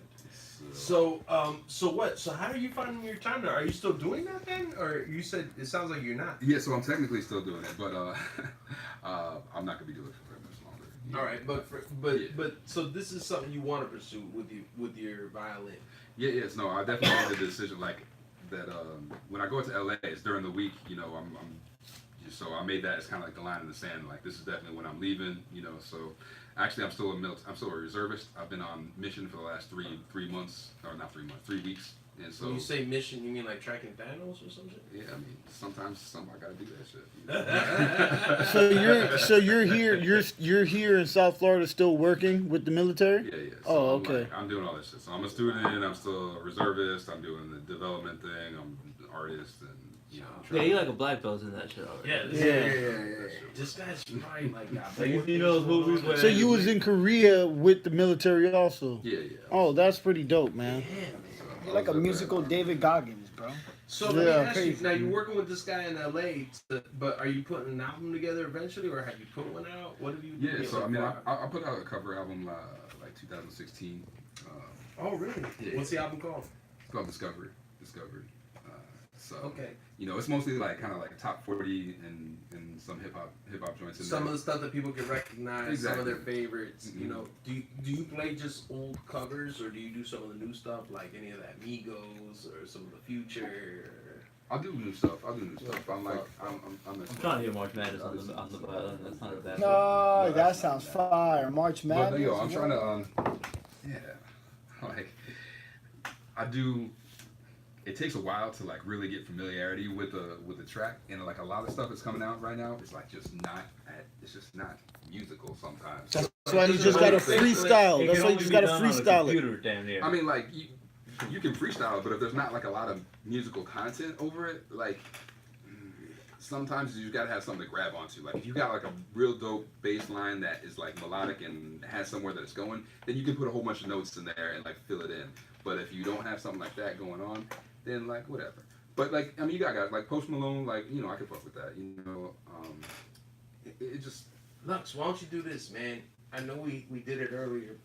So So what? So how are you finding your time there? Are you still doing that then, or you said it sounds like you're not? yeah, so I'm technically still doing it, but I'm not gonna be doing it for very much longer. All right, but so this is something you want to pursue with your violin. Yeah, no, I definitely made the decision like that. When I go to LA, it's during the week. You know, so I made that as kind of like the line in the sand. Like this is definitely when I'm leaving. You know, so actually I'm still a reservist. I've been on mission for the last 3 months, or not 3 months, 3 weeks. And so When you say mission, you mean like tracking Thanos or something? yeah, I mean sometimes somebody gotta do that shit. You know? So you're here in South Florida still working with the military? Yeah. So Oh, I'm, okay. like, I'm doing all this shit. So I'm a student. I'm still a reservist. I'm doing the development thing. I'm an artist, and you know. Yeah, you like a black belt in that shit already. Yeah. This guy's probably like got Like, you know those movies where So you was in Korea with the military also? Yeah. Oh, that's pretty dope, man. You're like a musical David Goggins, bro. So let me ask you, now you're working with this guy in LA, but are you putting an album together eventually, or have you put one out? What have you? Yeah, so I mean, I put out a cover album like 2016. Oh really? Yeah. What's the album called? It's called Discovery. So Okay. you know, it's mostly like kind of like a top 40 and some hip hop joints. In Some there. of the stuff that people can recognize, some of their favorites. Mm-hmm. You know, do you play just old covers, or do you do some of the new stuff like any of that Migos or some of the Future? I'll do new stuff. I'm like, I'm trying to hear March Madness on the violin. That's not a bad. No, that sounds fire. March But Madness. yo, I'm trying to like I do. It takes a while to like really get familiarity with the track, and like a lot of stuff that's coming out right now is like just not. It's just not musical sometimes. That's why you just gotta freestyle. That's why you just gotta freestyle it. Damn near. I mean, like you can freestyle, but if there's not like a lot of musical content over it, like sometimes you just gotta have something to grab onto. Like if you got like a real dope bass line that is like melodic and has somewhere that it's going, then you can put a whole bunch of notes in there and like fill it in. But if you don't have something like that going on, then like whatever. But like I mean, you got guys like Post Malone, like I could fuck with that. It just Lux, why don't you do this, man? I know we did it earlier.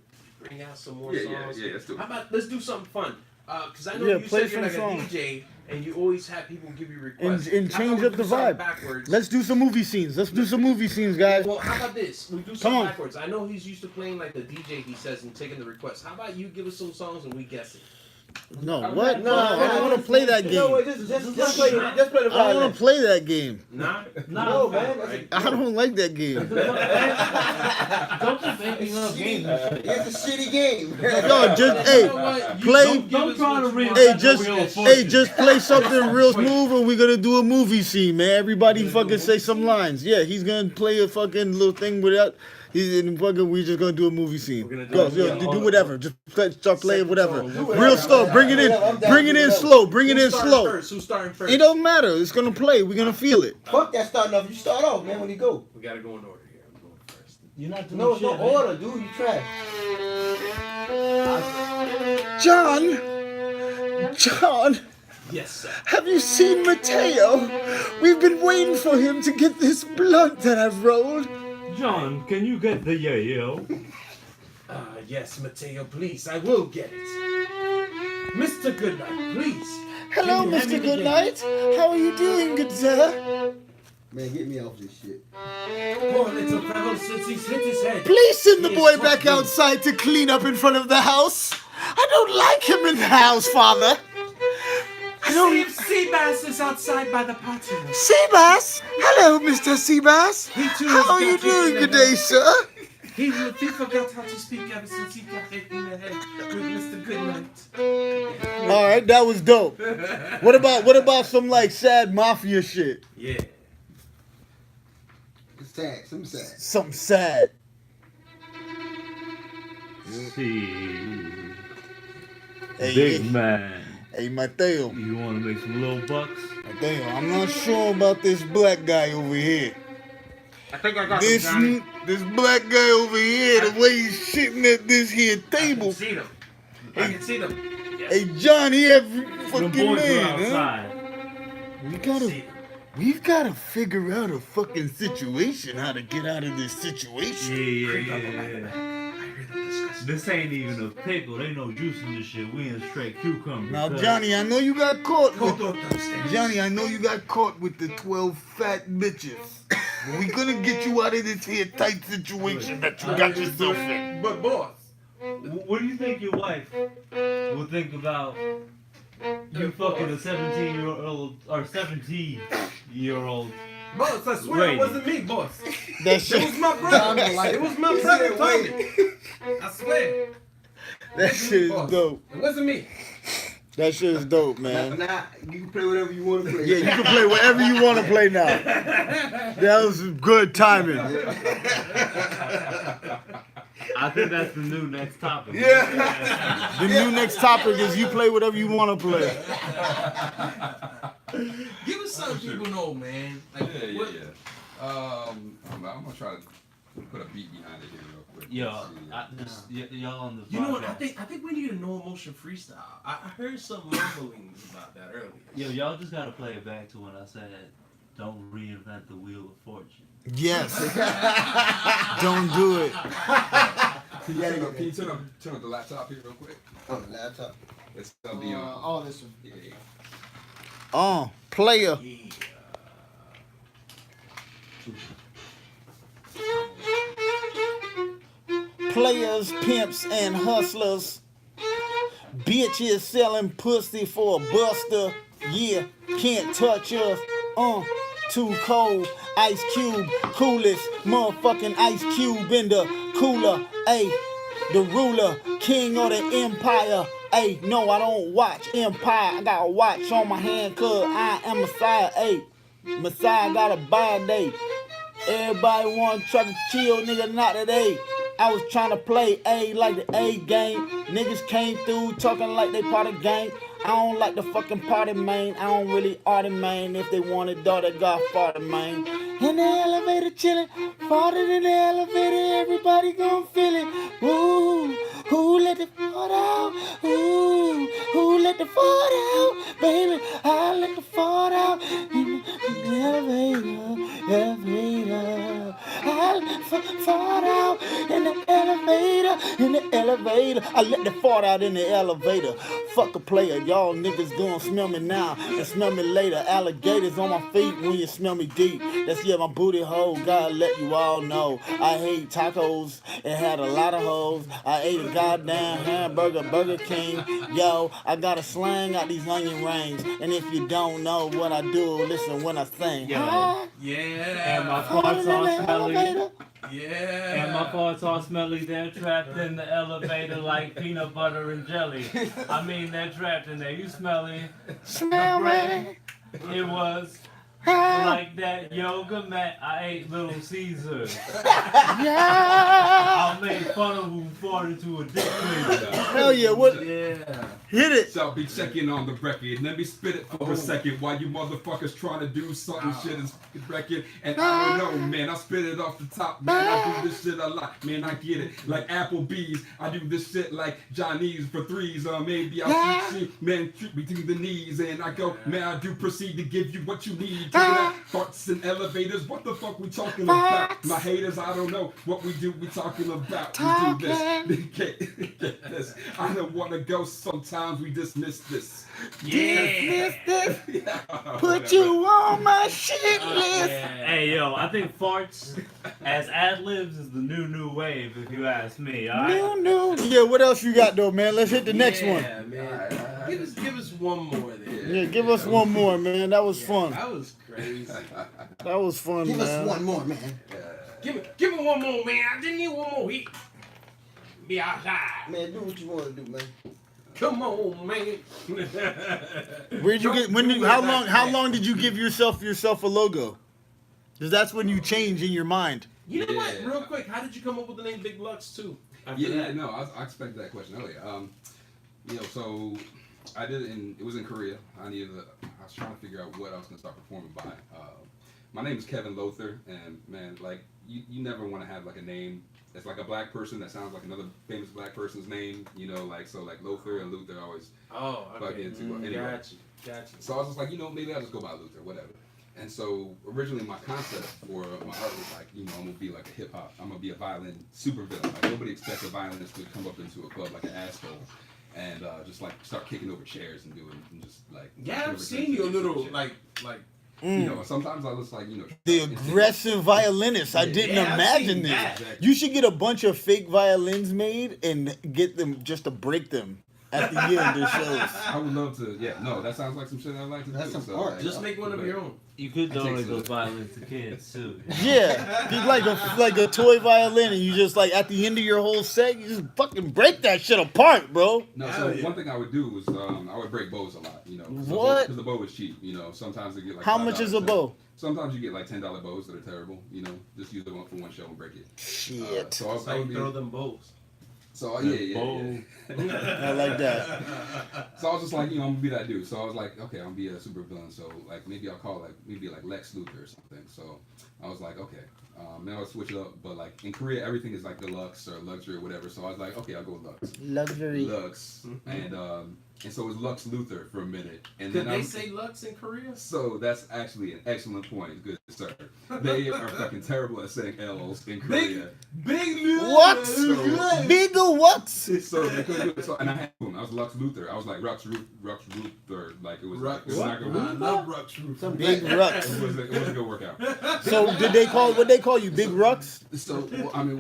Bring out some more yeah, songs. Yeah, let's do it. How about let's do something fun? Because I know Yeah, you play said you're like some a songs. DJ and you always have people give you requests. And How change about we up the do something vibe. backwards? Let's do some movie scenes. Guys. Well, how about this? We do Come something on. backwards. I know he's used to playing like the DJ, he says, and taking the requests. How about you give us some songs and we guess it? No, what? No, I don't want to play that game. No, just play the I don't violin. want to play that game. Nah? No, man. Right? I don't like that game. Don't keep making up games. It's a shitty game. No, just You know what? You play. Don't try to reinvent Hey, the wheel of fortune. just play something real smooth, and we're gonna do a movie scene, man. Everybody fucking say some lines. Yeah, he's gonna play a fucking little thing without. He's in fucking. We just gonna do a movie scene. We're gonna do Go, it. yo, Yeah, do whatever. Just start playing whatever. Do Real slow. Bring it in. Bring it in slow. Bring it in Who's starting slow. first? Who's starting first? It don't matter. It's gonna play. We're gonna feel it. Fuck that starting off. You start off, man, when you go. We gotta go in order here. I'm going first. You're not doing No, it's shit, no man. order, dude. You trash. John, Yes, sir. have you seen Mateo? We've been waiting for him to get this blunt that I've rolled. John, can you get the yayo? Yes, Mateo, please. I will get it. Mr. Goodnight, please. Hello, Can you hand me Mr. the Goodnight. How are you doing, good sir? Man, get me off this shit. Poor little fellow, since he's hit his head. Please send the He boy is back talking. outside to clean up in front of the house. I don't like him in the house, Father. I don't. Seabass is outside by the party. Seabass? Hello, Mr. Seabass. He too How has are you got hit in doing the good day, head. sir? He forgot how to speak ever since he got hit in the head with Mr. Goodnight. All right, that was dope. What about some like sad mafia shit? Yeah. It's sad. Some sad. Something sad. See, Hey, big man. Hey, Mateo. You want to make some little bucks? Mateo, I'm not sure about this black guy over here. I think I got This black guy over here, the way he's sitting at this here table. see them. I can see them. Hey, John, he have The fucking boys are man, huh? outside. We've gotta figure out a fucking situation, how to get out of this situation. Yeah. This ain't even a pickle. There ain't no juice in this shit. We in straight cucumber. Now, Johnny, I know you got caught Go with, upstairs. Johnny, I know you got caught with the 12 fat bitches. But we gonna get you out of this here tight situation that you got yourself in. But boss, What do you think your wife will think about you fucking a 17-year-old or 17-year-old? boss, I swear Lady. it wasn't me, boss. That It shit, was my brother. It was my brother Tommy. I swear. that shit is dope. It wasn't me. That shit is dope, man. Nah, you can play whatever you want to play. Yeah, you can play whatever you want to play now. That was good timing. I think that's the new next topic. Yeah. The new next topic is you play whatever you want to play. Give us something people know, man. Like, what? I'm gonna try to put a beat behind it here real quick. Yo, y'all on the. You know what? podcast. I think we need a NoEmotion freestyle. I heard some mumblings about that earlier. Yo, y'all just gotta play it back to when I said, "Don't reinvent the wheel of fortune." Yes. Don't do it. Can you turn up the laptop here real quick? On the laptop. It's the This one. yeah. Player. Players, pimps, and hustlers. Bitches selling pussy for a buster. Yeah, can't touch us. Too cold. Ice Cube, coolest motherfucking Ice Cube in the cooler. Ayy, the ruler, king of the empire. Ayy, no, I don't watch Empire. I got a watch on my hand, cause I am Messiah. Ayy, Messiah got a bad day. Everybody wanna try to chill, nigga, not today. I was trying to play A like the A game. Niggas came through talking like they part of gang. I don't like the fucking party, man. I don't really arty, man. If they wanted daughter, got farted, man. In the elevator chillin', farted in the elevator, everybody gon' feel it. Ooh, who let the fart out? Ooh, who let the fart out? Baby, I let the fart out in the elevator. I let the fart out in the elevator. I let the fart out in the elevator. Fuck a player, y'all niggas gonna smell me now and smell me later. Alligators on my feet when you smell me deep. That's my booty hole. Gotta let you all know. I hate tacos. It had a lot of hoes. I ate a goddamn hamburger, Burger King. Yo, I gotta slang out these onion rings. And if you don't know what I do, listen when I sing. Yeah. Yeah. And my farts all smelly. Yeah. And my farts all smelly. They're trapped in the elevator like peanut butter and jelly. I mean, they're trapped in there. You smelly. Smell The bread, me. it was like that yoga mat. I ate Little Caesar. Yeah. I made fun of who farted to a dick pic. Hell yeah. What? Yeah. Hit it. So I'll be checking on the record. Let me spit it for a second while you motherfuckers trying to do something shit is wrecking. And I don't know, man. I spit it off the top, man. I do this shit a lot, man. I get it. Like Applebee's, I do this shit like Johnny's for threes. Maybe I'll shoot, man, shoot me through the knees. And I go, man, I do proceed to give you what you need. Farts and elevators, what the fuck we talking about? My haters, I don't know what we do. We talking about. We do this. Get this. I don't want to go. Sometimes we dismiss this. Yeah. Put you on my shit list. Hey, yo, I think farts as ad-libs is the new wave, if you ask me, alright? No. Yeah, what else you got though, man? Let's hit the next one. Yeah, man. Give us one more there. Yeah, give us one more, man. That was fun. That was crazy. That was fun, Give man. us one more, man. Give me one more, man. I just need one more hit. Be outside. Man, do what you want to do, man. Come on, man. Where'd you get? How long did you give yourself a logo? Because that's when you change in your mind. You know what? Yeah. Real quick, how did you come up with the name Big Lux too? Yeah, no, I expected that question earlier. So I did it it was in Korea. I was trying to figure out what I was gonna start performing by. My name is Kevin Lothar, and man, like you never want to have like a name that's like a black person that sounds like another famous black person's name, like Lothar and Luther always bug into. Anyway. Gotcha. So I was just like, maybe I'll just go by Luther, whatever. And so originally my concept for my art was like, I'm gonna be like a hip hop. I'm gonna be a violin super villain. Like nobody expects a violinist to come up into a club like an asshole and just like start kicking over chairs and just like. Yeah, I've seen you a little like. Sometimes I was like, The aggressive violinist. I didn't imagine this. Exactly. You should get a bunch of fake violins made and get them just to break them at the end of shows. I would love to. Yeah, no, that sounds like some shit I'd like to That's do. some art. Just make one of your own. You could donate those violins to kids, too. Yeah, be like a toy violin, and you just like at the end of your whole set, you just fucking break that shit apart, bro. No, so one thing I would do was I would break bows a lot, What? Because the bow is cheap, Sometimes they get like How much is a $5 bow? Sometimes you get like $10 bows that are terrible, Just use them for one show and break it. Shit. So It's like throw them bows. So yeah. I like that. So I was just like, I'm gonna be that dude. So I was like, okay, I'm gonna be a super villain. So like maybe I'll call maybe Lex Luthor or something. So I was like, okay, now I'll switch it up. But like in Korea, everything is like deluxe or luxury or whatever. So I was like, okay, I'll go with Lux. Luxury. Lux, and so it was Lux Luthor for a minute. And Did then they say Lux in Korea? So that's actually an excellent point, good sir. They are fucking terrible at saying L's in Korea. Big What? So- Big what? So they couldn't do it. So, and I had boom. I was Lux Luthor. I was like Rux Luther. Like it was. Rux. It was not gonna I love Rux. Big Rux. It was a good workout. So what they call you? Big Rux? So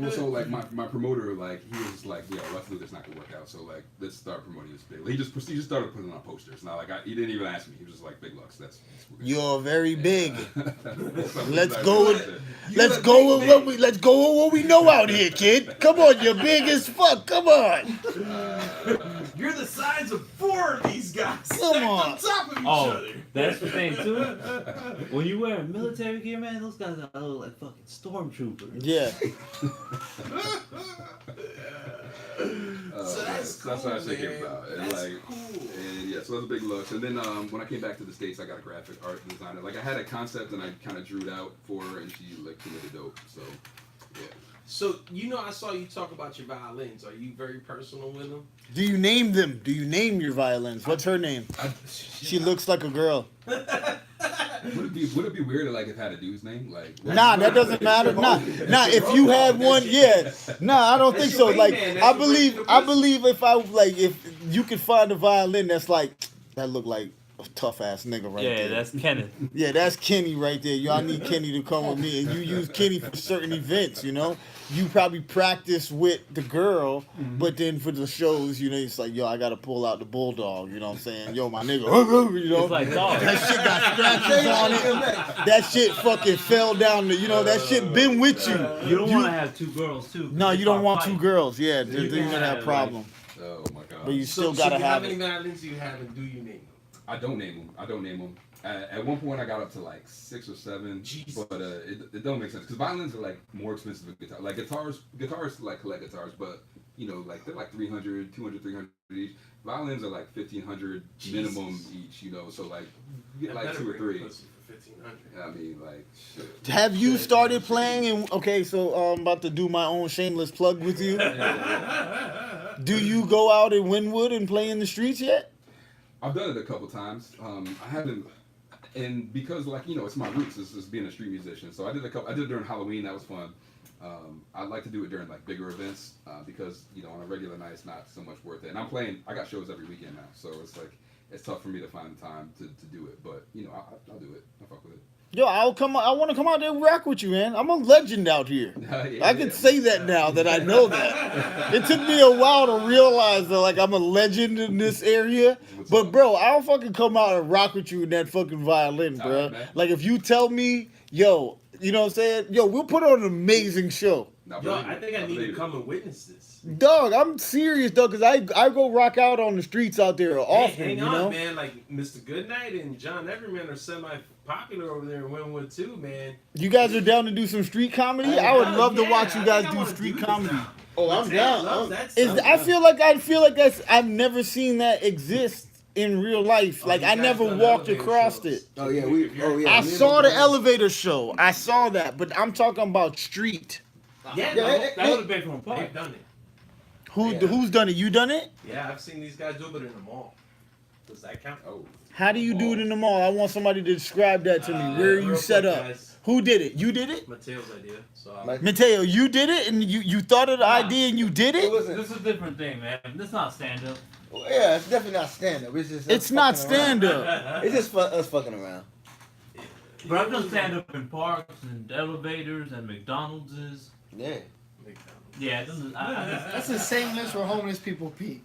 so like my promoter, like he was like, yeah, Lux Luthor's not gonna work out. So like let's start promoting this big. He just proceeded he just started putting on posters. Now, like he didn't even ask me. He was just like, Big Lux. That's weird. You're very big. Let's Let's go with let's go with what we know out here, kid. Come on, you're big as fuck. Come on. You're the size of 4 of these guys. Come stacked on. on top of each Oh, other. that's the thing too. When you wear military gear, man, those guys are look like fucking stormtroopers. Yeah. So that's what I was thinking man. about. And That's like, cool. and yeah, so that's a big look. And then when I came back to the States, I got a graphic art designer. Like I had a concept and I kind of drew it out for her, and she like made it dope. So yeah. So, I saw you talk about your violins. Are you very personal with them? Do you name them? Do you name your violins? What's her name? She looks like a girl. Would it be weird to like if I had a dude's name? Like Nah, that doesn't matter. Nah, if you had one, yeah. Nah, I don't think so. Like, I believe if you could find a violin that's like, that look like a tough ass nigga right there. Yeah, that's Kenneth. Yeah, that's Kenny right there. Y'all need Kenny to come with me, and you use Kenny for certain events. You probably practice with the girl, but then for the shows, it's like, yo, I gotta pull out the bulldog. You know what I'm saying? Yo, my nigga, It's like dog. that shit got scratches on it. That shit fucking fell down. That shit been with you. You don't want to have 2 girls too. No, you don't want 2 fighting. girls. Yeah, You they're can gonna have have, problem. oh my god. But you still gotta so how have many it. violins do you have, and do you name them? I don't name them. At one point, I got up to like 6 or 7, Jesus. but it don't make sense because violins are like more expensive than guitar. Like guitars like collect guitars, but like they're like 300, 200, 300 each. Violins are like 1,500 minimum each. So like you get like 2 or 3. For 1,500. I mean, like shit. Have you started playing? Okay, so I'm about to do my own shameless plug with you. Do you go out in Wynwood and play in the streets yet? I've done it a couple times. I haven't, and because it's my roots is being a street musician. So I did it during Halloween. That was fun. I'd like to do it during like bigger events because on a regular night it's not so much worth it. And I got shows every weekend now, so it's like it's tough for me to find the time to do it. But I'll do it. I'll fuck with it. Yo, I want to come out there and rock with you, man. I'm a legend out here. I can say that now that I know that. It took me a while to realize that, like, I'm a legend in this area. But, bro, I'll fucking come out and rock with you in that fucking violin, bro. Right, like, if you tell me, yo, you know what I'm saying? Yo, we'll put on an amazing show. Yo, I think I need to come and witness this. Dog, I'm serious, though, because I go rock out on the streets out there often, Hang on, man. Like, Mr. Goodnight and John Everyman are semi-popular over there in Wynwood, too, man. You guys are down to do some street comedy? I would love to watch you guys do street comedy. Oh, I'm down. I feel like that's I've never seen that exist in real life. Like I never walked across it. Oh yeah, I saw the elevator show. I saw that, but I'm talking about street. Yeah, That would have been from a park. they've done it. Who's done it? You done it? Yeah, I've seen these guys do it, but in the mall. Does that count? Oh. How do you do it in the mall? I want somebody to describe that to me. Where are you real set quick, up? guys. Who did it? You did it? Mateo's idea. So Mateo, you did it, and you thought of the idea and you did it. This is a different thing, man. This is not stand up. Well, yeah, it's definitely not stand up. It's just It's not fucking around. stand up. It's just us fucking around. But I've done stand up in parks and elevators and McDonald's. Yeah. Yeah, this is, That's the same list where homeless people pee.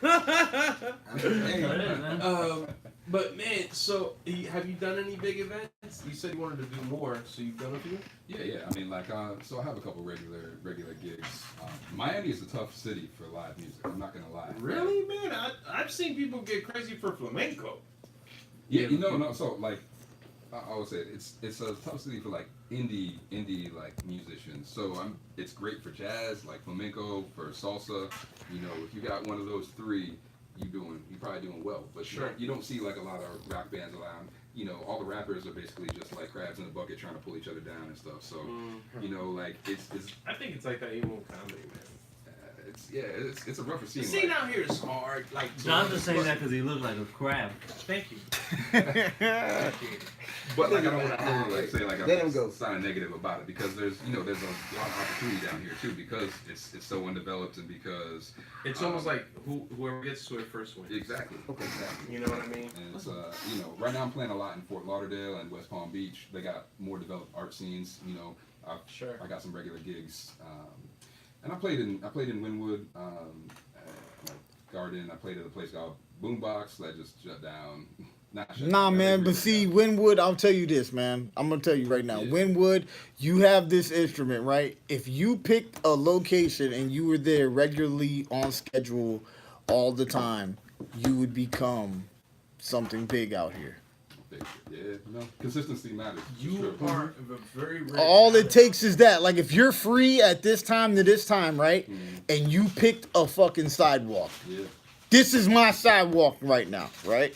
that's what it is, man. But man, so have you done any big events? You said you wanted to do more, so you've done a few. Yeah. I mean, like, so I have a couple regular gigs. Miami is a tough city for live music. I'm not gonna lie. Really, man? I've seen people get crazy for flamenco. Yeah, no. So like, I would say it's a tough city for like indie like musicians. So it's great for jazz, like flamenco, for salsa. If you got one of those 3, you're probably doing well. But sure, you don't see like a lot of rock bands around. All the rappers are basically just like crabs in a bucket trying to pull each other down and stuff. So like it's. I think it's like that emo comedy, man. It's a rougher scene. Scene out here is hard. Like John's just saying that because he looks like a crab. Thank you. But like I don't want to like say like Let him go. I'm sounding negative about it because there's a lot of opportunity down here too because it's so undeveloped and because It's almost like whoever gets to it first wins. Exactly. You know what I mean? And it's right now I'm playing a lot in Fort Lauderdale and West Palm Beach. They got more developed art scenes. I got some regular gigs. And I played in Wynwood like Garden. I played at a place called Boombox that just shut down. Nah, man, but see, Winwood, I'll tell you this, man. I'm going to tell you right now. Winwood, you have this instrument, right? If you picked a location and you were there regularly on schedule all the time, you would become something big out here. Yeah, no, consistency matters. You are a very rare All talent. it takes is that. Like, if you're free at this time to this time, right? And you picked a fucking sidewalk. Yeah. This is my sidewalk right now, right?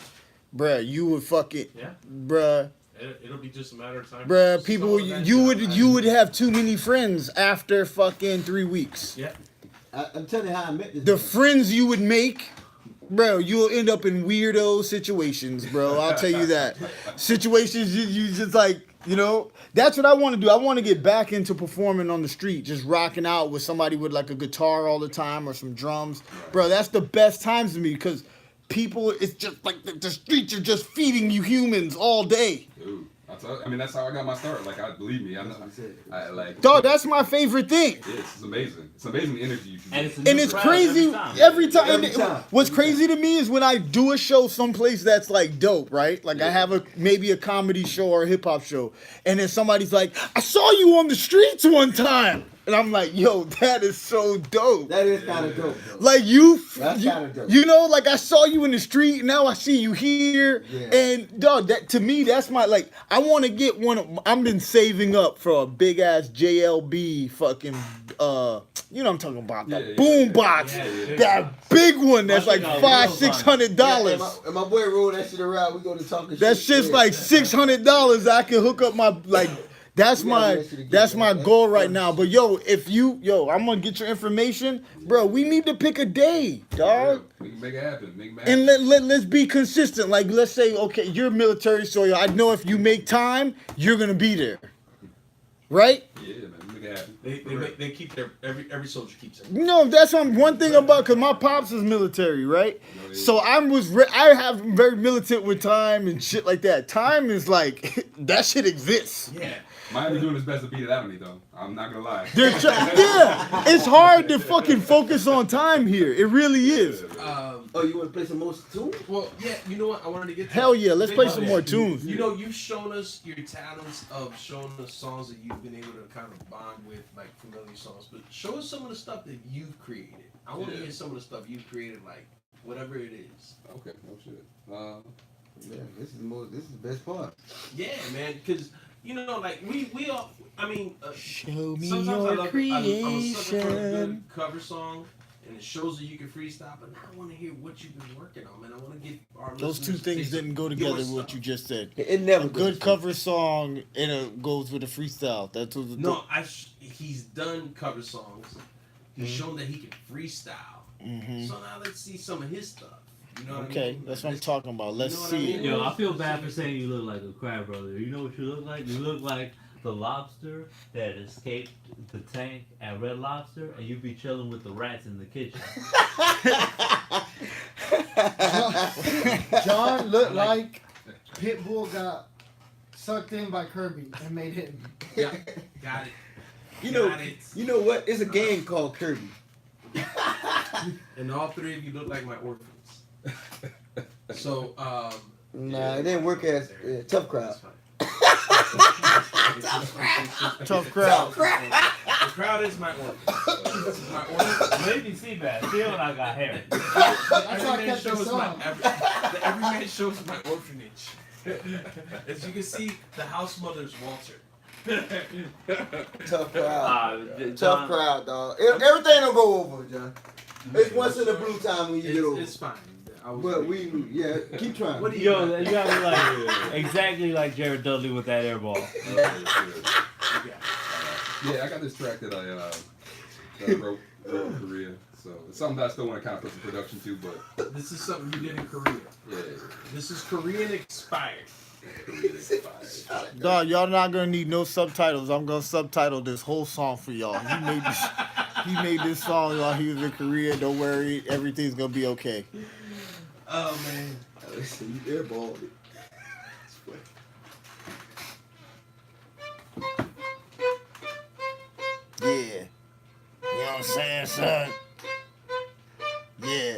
Bruh, you would fucking... Yeah. Bruh. It'll be just a matter of time. Bruh, people, you would have too many friends after fucking 3 weeks. Yeah. I'm telling you how I met this. The man. friends you would make, bro, you'll end up in weirdo situations, bro. I'll tell you that. Situations you just like, you know, that's what I want to do. I want to get back into performing on the street, just rocking out with somebody with like a guitar all the time or some drums. Bro, that's the best times to me because people, it's just like the streets are just feeding you humans all day. Dude, I mean, that's how I got my start. Like, believe me, I like. Dog, that's my favorite thing. It's amazing. It's amazing the energy you can And get. it's And it's crazy every time. Every time. What's crazy to me is when I do a show someplace that's like dope, right? Like I have maybe a comedy show or a hip hop show, and then somebody's like, "I saw you on the streets one time," and I'm like, "Yo, that is so dope." That is kind of dope, though. Like That's kinda dope. you know, like I saw you in the street, now I see you here, Yeah. and dog, that to me, that's my like. I want to get one. I've been saving up for a big ass JLB fucking. You know what I'm talking about, that boom box, that big one that's like $500-$600. And my boy rolled that shit around. We go to talking shit. That shit's like $600. I can hook up my like. That's my goal right now. But I'm gonna get your information, bro. We need to pick a day, dog. We can make it happen. And let's be consistent. Like, let's say, okay, you're military, so I know if you make time, you're gonna be there, right? Yeah, man. Make it happen. They keep their every soldier keeps it. No, that's one thing about, because my pops is military, right? So I have very militant with time and shit like that. Time is like that shit exists. Yeah. Miami doing his best to beat it out of me, though. I'm not gonna lie. Yeah, it's hard to fucking focus on time here. It really is. Oh, you want to play some more tunes? Well, yeah. You know what? I wanted to get. Hell yeah, let's play some more tunes. You know, you've shown us your talents of showing us songs that you've been able to kind of bond with, like familiar songs. But show us some of the stuff that you've created. I want to hear some of the stuff you've created, like whatever it is. Okay, no shit. Yeah, this is the best part. Yeah, man, because you know, like we all. I mean, Show me sometimes your I'm a sucker for a creation. good cover song, and it shows that you can freestyle. But now I want to hear what you've been working on, man. I want to get our Those two listeners things taste of didn't go your together with stuff. what you just said. It never A good cover song and it goes with a freestyle. That's what No, he's done cover songs. He's shown that he can freestyle. So now let's see some of his stuff. You know what I Okay, mean? that's what I'm talking about. Let's You know what I see mean? it. Yo, I feel bad for saying you look like a crab brother. You know what you look like? You look like the lobster that escaped the tank at Red Lobster, and you be chilling with the rats in the kitchen. John looked like Pitbull got sucked in by Kirby and made him. Yeah, got it. You know what? It's a game called Kirby. And all three of you look like my orphans. So, Nah, it didn't work as Tough Crowd. Tough crowd. The crowd is my orphans. This is my orphans. Maybe see that. Still, I got hair. That's how I Everyman kept the shows song. the Everyman shows my orphanage. As you can see, the house mother's Walter. Tough crowd. John, Tough crowd, dog. Everything will go over, John. It's once in a blue time when you get over. It's fine. But keep trying. What do you Yo, got? you got me like exactly like Jared Dudley with that air ball. Yeah, I got this track that I wrote in Korea. So it's something that I still want to kind of put some production to, but This is something you did in Korea. yeah. This is Korean expired. Dog, y'all not gonna need no subtitles. I'm gonna subtitle this whole song for y'all. He made this song while he was in Korea. Don't worry, everything's gonna be okay. Oh man. Listen, you airballed it. Yeah. You know what I'm saying, son? Yeah.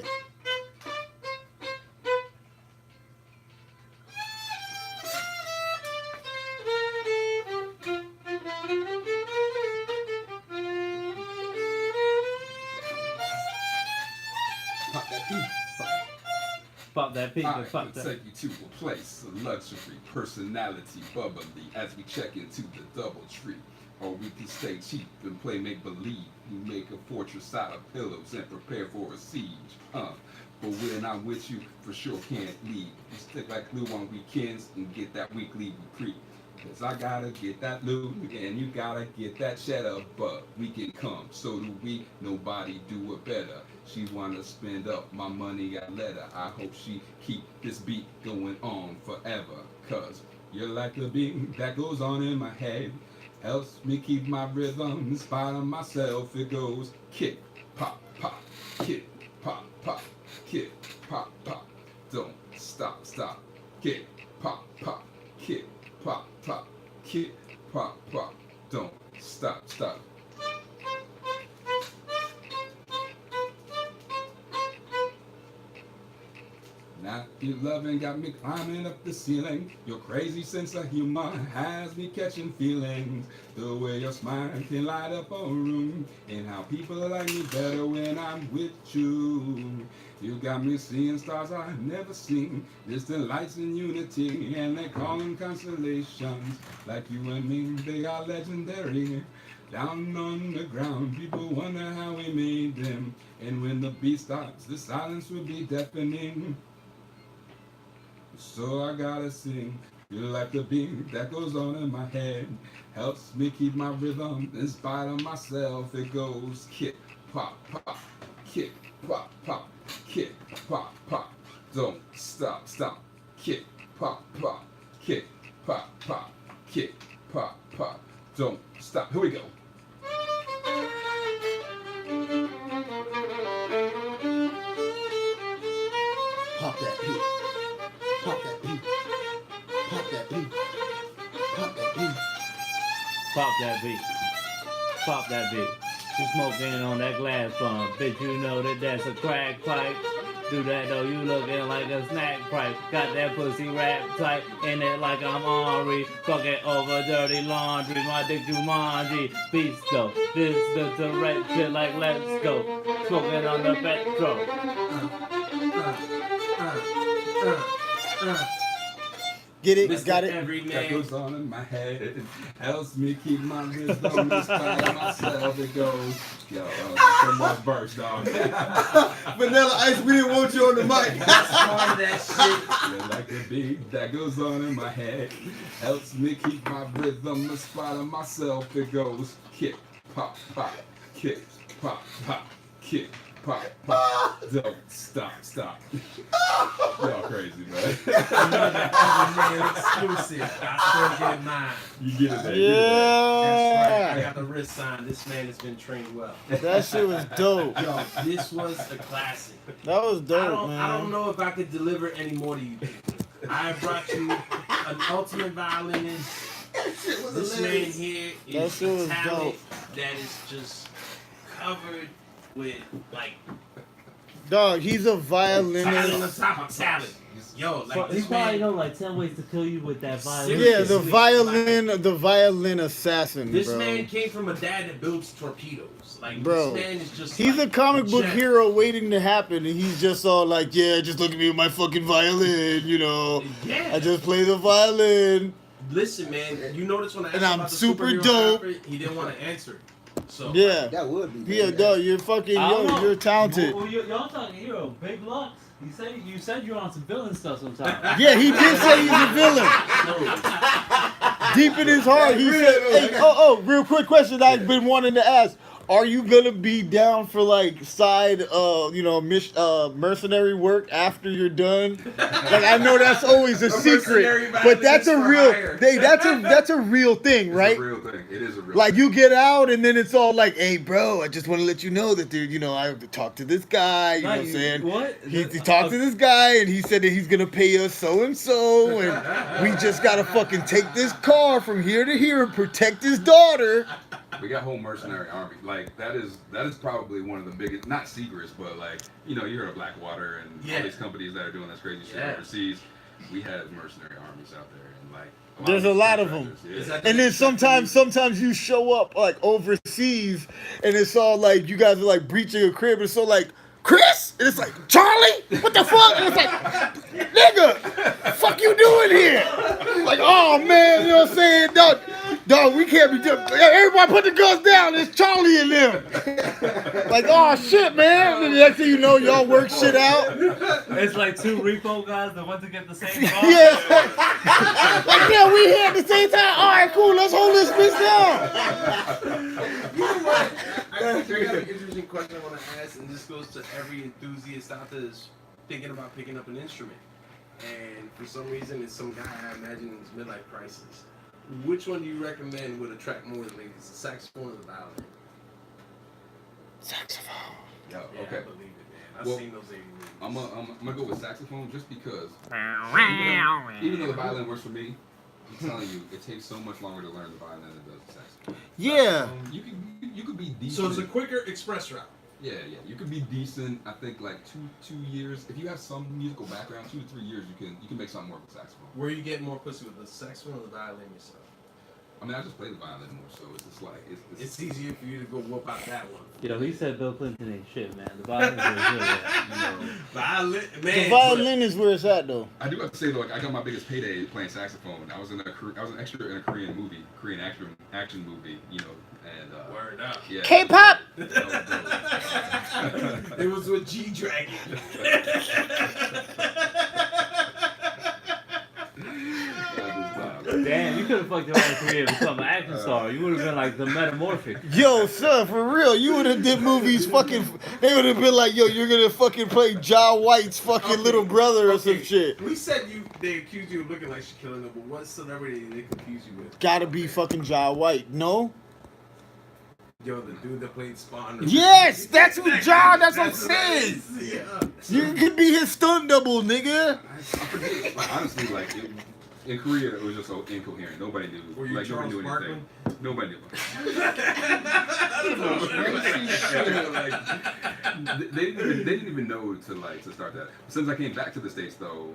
Pop that pink. I Pop can that. take you to a place of luxury, personality bubbly as we check into the double tree. Or we can stay cheap and play make believe. We make a fortress out of pillows and prepare for a siege. But when I'm with you, for sure can't leave. We stick like glue on weekends and get that weekly reprieve. Cause I gotta get that loot and you gotta get that cheddar. But we can come, so do we. Nobody do it better. She wanna spend up my money, I let her. I hope she keep this beat going on forever. Cause you're like the beat that goes on in my head. Helps me keep my rhythm in spite of myself. It goes kick, pop, pop, kick, pop, pop, kick, pop, pop. Don't stop, stop. Kick, pop, pop, kick, pop, pop, kick, pop, pop. Don't stop, stop. Now your loving got me climbing up the ceiling. Your crazy sense of humor has me catching feelings. The way your smile can light up a room, and how people like me better when I'm with you. You got me seeing stars I've never seen, distant lights in unity, and they call them constellations. Like you and me, they are legendary. Down on the ground, people wonder how we made them. And when the beat stops, the silence will be deafening. So I gotta sing. You like the beat that goes on in my head. Helps me keep my rhythm in spite of myself. It goes kick, pop, pop, kick, pop, pop, kick, pop, pop. Don't stop, stop. Kick, pop, pop, kick, pop, pop, kick, pop, pop. Don't stop. Here we go. Pop that beat. Pop that beat. Pop that beat. Pop that beat. Pop that beat. Pop that beat. You smoking on that glass bump. Bitch, you know that that's a crack pipe. Do that though, you looking like a snack pipe. Got that pussy wrapped tight in it like I'm Henri. Fucking over dirty laundry. My dick Jumanji. Beast though. This the direction like let's go. Smoking on the petrol. Get it? Mr. Got it? That Everyman. goes on in my head. Helps me keep my rhythm in spite of myself. It goes. Yo, some more verse, dog. Vanilla Ice, we didn't want you on the mic. That's part of that shit. You're like a beat that goes on in my head. Helps me keep my rhythm in spite of myself. It goes kick, pop, pop, kick, pop, pop, kick, pop, pop. Don't stop, stop. Y'all crazy, man. Another Everyman exclusive. I still get mine. You get it there. That's right. I Yeah. got the wrist sign. This man has been trained well. That shit was dope. Yo, this was a classic. That was dope, I don't man. know if I could deliver any more to you people. I brought you an ultimate violinist. That shit was This man hilarious. here That is shit a was talent that is just covered with like Dog, he's a talent on violinist. top of talent. Yo, like He's this probably man. know like 10 ways to kill you with that violin. Seriously. Yeah, the violin assassin, This bro. man came from a dad that builds torpedoes. Like Bro, this man is just. He's like, a comic book jet. hero waiting to happen, and he's just all like, yeah, just look at me with my fucking violin, you know. Yeah. I just play the violin. Listen, man. You notice when I asked And him I'm about the super superhero dope. outfit, he didn't want to answer it. So Yeah. That would be. Yeah, good. dog, you're fucking, I don't know. you're talented. Well, y'all talking hero, big Lux. You said you're on some villain stuff sometimes. Yeah, he did say he's a villain. Deep in his heart, he said, hey, real quick question I've been wanting to ask. Are you gonna be down for like side, mercenary work after you're done? Like I know that's always a mercenary secret, but that's a violinist for real, hire. that's a real thing, right? It's a real thing. It is a real Like thing. you get out and then it's all like, hey bro, I just want to let you know that dude, I have to talk to this guy, you know what I'm saying? What? He talked to this guy and he said that he's gonna pay us so and so, and we just gotta fucking take this car from here to here and protect his daughter. We got whole mercenary army. Like that is probably one of the biggest, not secrets, but like you hear of Blackwater and Yeah. all these companies that are doing this crazy shit Yeah. overseas. We have mercenary armies out there, and like There's a lot of them. contractors, Is Yeah. that And then sometimes you show up like overseas and it's all like you guys are like breaching a crib. It's so like, Chris? And it's like, Charlie? What the fuck? And it's like, nigga, fuck you doing here? Like, oh man, you know what I'm saying? Dog, we can't be doing. Everybody put the guns down. It's Charlie and them. Like, oh shit, man. And the next thing you know, y'all work shit out. It's like two repo guys that went to get the same car. Yeah. Like, yeah, we here at the same time. All right, cool. Let's hold this bitch down. You know what? I got an interesting question I want to ask, and this goes to every enthusiast out there that's thinking about picking up an instrument. And for some reason, it's some guy I imagine in his midlife crisis. Which one do you recommend would attract more than ladies, the saxophone or the violin? Saxophone. Yeah, Yeah, okay. I believe it, man. I've Well, seen those 80 movies. I'm gonna go with saxophone just because even though the violin works for me, I'm telling you, it takes so much longer to learn the violin than it does the saxophone. Yeah. You could be decent. So it's a quicker express route. Yeah. You could be decent. I think like two years. If you have some musical background, 2 to 3 years, you can make something work with saxophone. Where you get more pussy with the saxophone or the violin yourself? I mean, I just play the violin more, so it's just like It's easier for you to go whoop out that one. Yo, he said Bill Clinton ain't shit, man. The violin is really good. Violin, man. The violin is where it's at, though. I do have to say though, like, I got my biggest payday playing saxophone. I was an extra in a Korean movie, Korean action movie, you know, and Word up. yeah. K-pop. It was with G-Dragon. Damn, you could have fucked your whole career and become an action star. You would have been like the metamorphic. Yo, son, for real, you would have did movies fucking. They would have been like, yo, you're gonna fucking play John White's fucking little brother or some shit. We said they accused you of looking like Shaquille O'Neal, but what celebrity did they confuse you with? Gotta be fucking John White, no? Yo, the dude that played Spawn. Yes, that's who John. That's what I'm saying. Yeah. You could be his stunt double, nigga. I forget. Like, honestly, like in Korea, it was just so incoherent. Nobody knew. Were you Like nobody Charles knew anything. Barkley? Nobody knew. Like, they didn't even know to start that. Since I came back to the States though,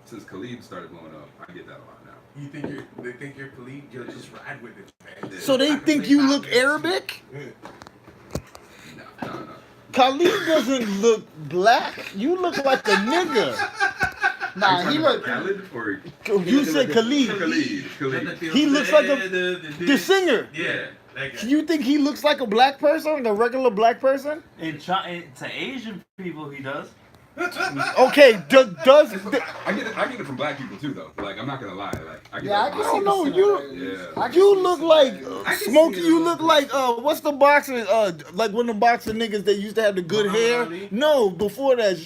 since Khalid started blowing up, I get that a lot now. You think they think you're Khalid? You'll just ride with it, man. So they think you look Arabic? No. Khalid doesn't look black. You look like a nigga. Nah, he look. Khalid or You said Khalid. Khalid. He looks like the singer. Yeah. That guy. You think he looks like a black person, like a regular black person? To Asian people, he does. Okay, does I get it from black people too though. Like I'm not gonna lie. Like I get Yeah, I it can from see black don't know, the you- similarities. Yeah. you look like I can Smokey? see it You a look little like what's the boxer? Like one of the boxer niggas that used to have the good Muhammad hair. Ali? No, before that.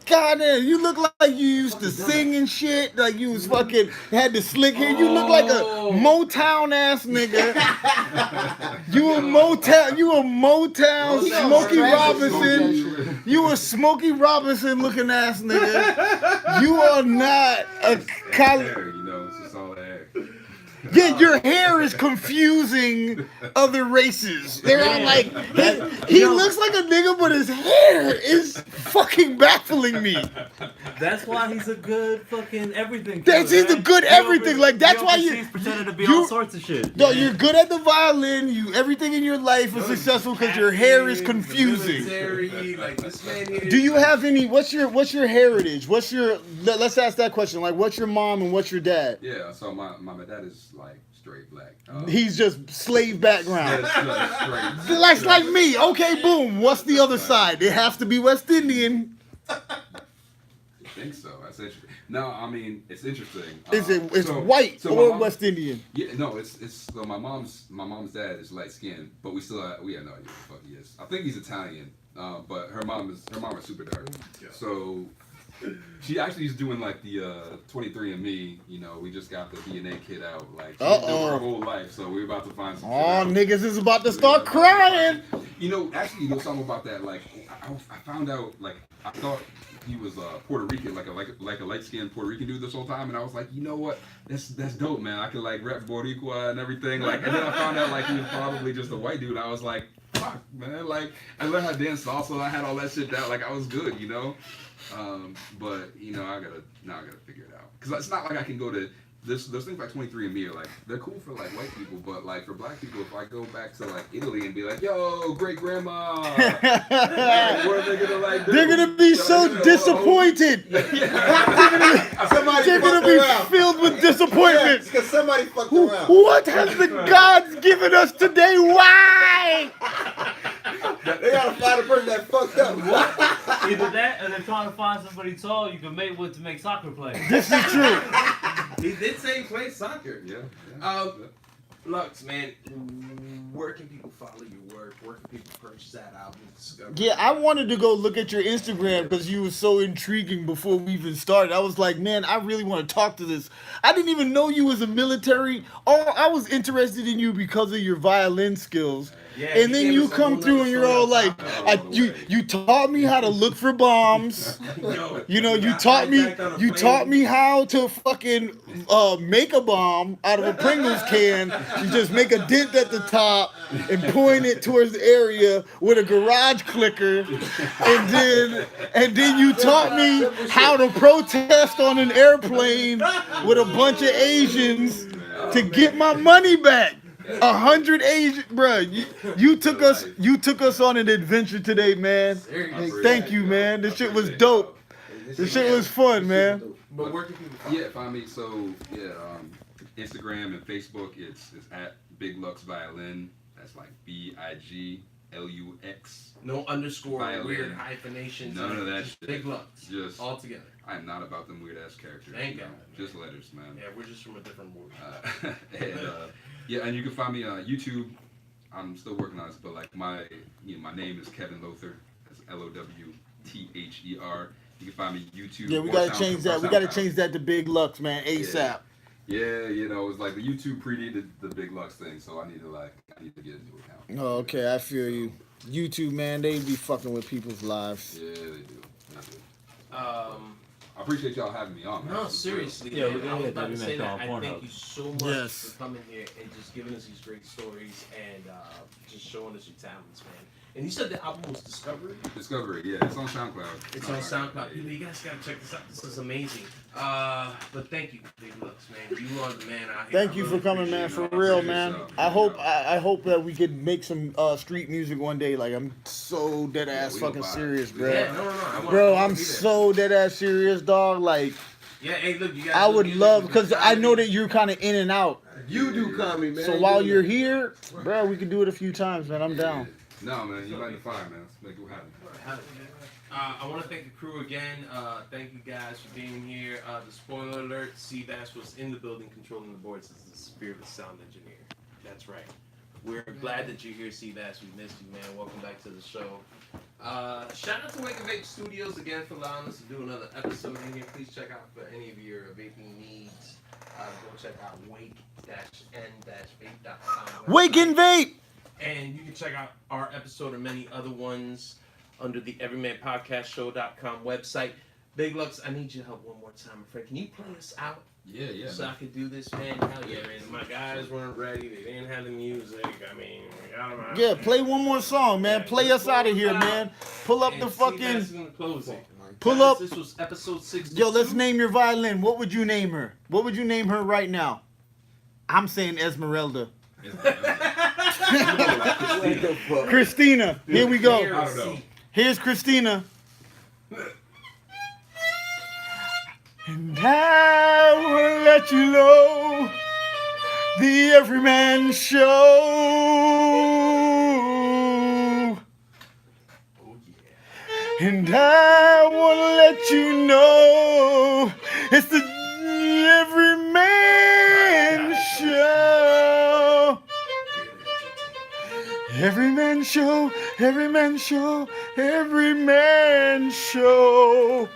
Goddamn, you look like you used to sing and shit. Like you was fucking had the slick hair. You look like a Motown ass nigga. You a Motown Smokey Robinson. You a Smokey Robinson looking ass nigga. You are not a Hair, you know, it's just all hair. Yeah, your hair is confusing other races. They're all like, he looks like a nigga, but his hair is fucking baffling me. That's why he's a good fucking everything. He's a good everything. Like that's why he's pretending to be you- all sorts of shit. No, you're good at the violin. Everything in your life is successful because your hair is confusing. Military, like this man here. Do you have any? What's your heritage? Let's ask that question. Like, what's your mom and what's your dad? Yeah, so my dad is like straight black. He's just slave background. Yeah, straight. Like me. Okay, boom. What's the other side? It has to be West Indian. I think so. That's interesting. No, I mean it's interesting. It's So white my or mom- West Indian? Yeah, no, it's so my mom's dad is light skinned, but we have no idea what the fuck he is. I think he's Italian, but her mom is super dark. So she actually is doing like the 23andMe. You know, we just got the DNA kit out. Like she's doing her whole life, so we're about to find some. Oh, niggas is about to start crying. You know, actually, you know something about that. Like, I found out. Like, I thought he was Puerto Rican, like a light skinned Puerto Rican dude this whole time, and I was like, you know what? That's dope, man. I could like rep Boricua and everything. Like, and then I found out like he was probably just a white dude. I was like, fuck, man. Like, I learned how to dance salsa. I had all that shit down. Like, I was good, you know. But you know, I gotta figure it out because it's not like I can go to those things like 23andMe are like they're cool for like white people, but like for black people, if I go back to like Italy and be like, "Yo, great grandma," like, what are they gonna like do? They're gonna be so disappointed. They're gonna be filled with disappointment. Because somebody fucked around. What has the gods given us today? Why? They gotta find a person that fucked up. Either that, or they're trying to find somebody tall you can mate with to make soccer players. This is true. He did say he plays soccer. Yeah. Lux, man, where can people follow your work? Where can people purchase that album? Discover? Yeah, I wanted to go look at your Instagram because you were so intriguing before we even started. I was like, man, I really want to talk to this. I didn't even know you was a military. Oh, I was interested in you because of your violin skills. Yeah, And then you come through and you're all like, you taught me how to look for bombs. You know, you taught me how to fucking make a bomb out of a Pringles can. You just make a dent at the top and point it towards the area with a garage clicker. And then you taught me how to protest on an airplane with a bunch of Asians to get my money back. 100 Asian, bro. You took us on an adventure today, man. Thank you, man. This shit was dope. This shit was fun, man. But where can people Find me. So Instagram and Facebook. It's at Big Lux Violin. That's like BIGLUX. No underscore, Violin. weird hyphenations. None of that shit. Big Lux. Just all together. I'm not about them weird ass characters. Thank God. Just letters, man. Yeah, we're just from a different world. And you can find me on YouTube. I'm still working on this, but like my name is Kevin Lother. That's LOWTHER. You can find me YouTube. Yeah, we gotta change that. We gotta change that to Big Lux, man, ASAP. Yeah, it's like the YouTube predated the Big Lux thing, so I need to get a new account. Oh, okay, I feel you. YouTube, man, they be fucking with people's lives. Yeah, they do. I appreciate y'all having me on, man. No, seriously. Yeah, man. I was about to say that. I Pornhub. thank you so much for coming here and just giving us these great stories and just showing us your talents, man. And you said the album was Discovery? Discovery, yeah. It's on SoundCloud. It's on SoundCloud. You guys gotta check this out. This is amazing. But thank you, Big Lux, man. You are the man out here. Thank you for coming, man. For real, man. I hope that we could make some street music one day. Like, I'm so dead ass fucking serious, bro. Yeah, no. Bro, I'm so dead ass serious, dog. Like, yeah, hey, look, you guys. I would love, because I know that you're kind of in and out. You do comedy, man. So while you're here, bro, we can do it a few times, man. I'm down. No, man, you light the fire, man. Let's make it happen. I want to thank the crew again. Thank you guys for being here. The spoiler alert: Seabass was in the building controlling the boards as the fearless sound engineer. That's right. We're glad that you're here, Seabass. We missed you, man. Welcome back to the show. Shout out to Wake and Vape Studios again for allowing us to do another episode in here. Please check out for any of your vaping needs. Go check out wake-n-vape.com. Wake and Vape! And you can check out our episode and many other ones under the EverymanPodcastShow.com website. Big Lux, I need your help one more time, my friend. Can you play us out? Yeah. So I could do this, man. Hell yeah, man. My guys weren't ready. They didn't have the music. I mean, yeah, play one more song, man. Play us out of here, man. Pull up the fucking. Pull up. This was episode 62. Yo, let's name your violin. What would you name her? What would you name her right now? I'm saying Esmeralda. Christina. Here we go. I don't know. Here's Christina. And I will let you know the Everyman Show. And I will let you know it's the Everyman Show. Everyman Show, Everyman Show, Everyman Show.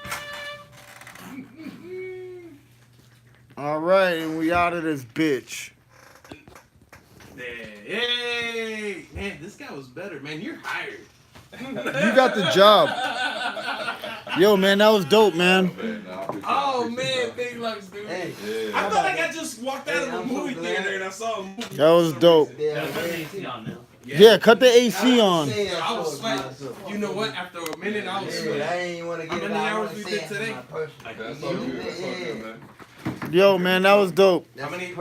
All right, and we out of this bitch. Hey, man, this guy was better, man. You're hired. You got the job. Yo, man, that was dope, man. Oh, man, Big Lux, dude. Hey. I felt like I just walked out of a movie theater and I saw a movie. That was dope. Yeah, cut the AC on. I was sweating. You know what? After a minute, I was sweating. I ain't want to get How many hours we did today? That's all good. That's all good, man. Yo, man, that was dope. How many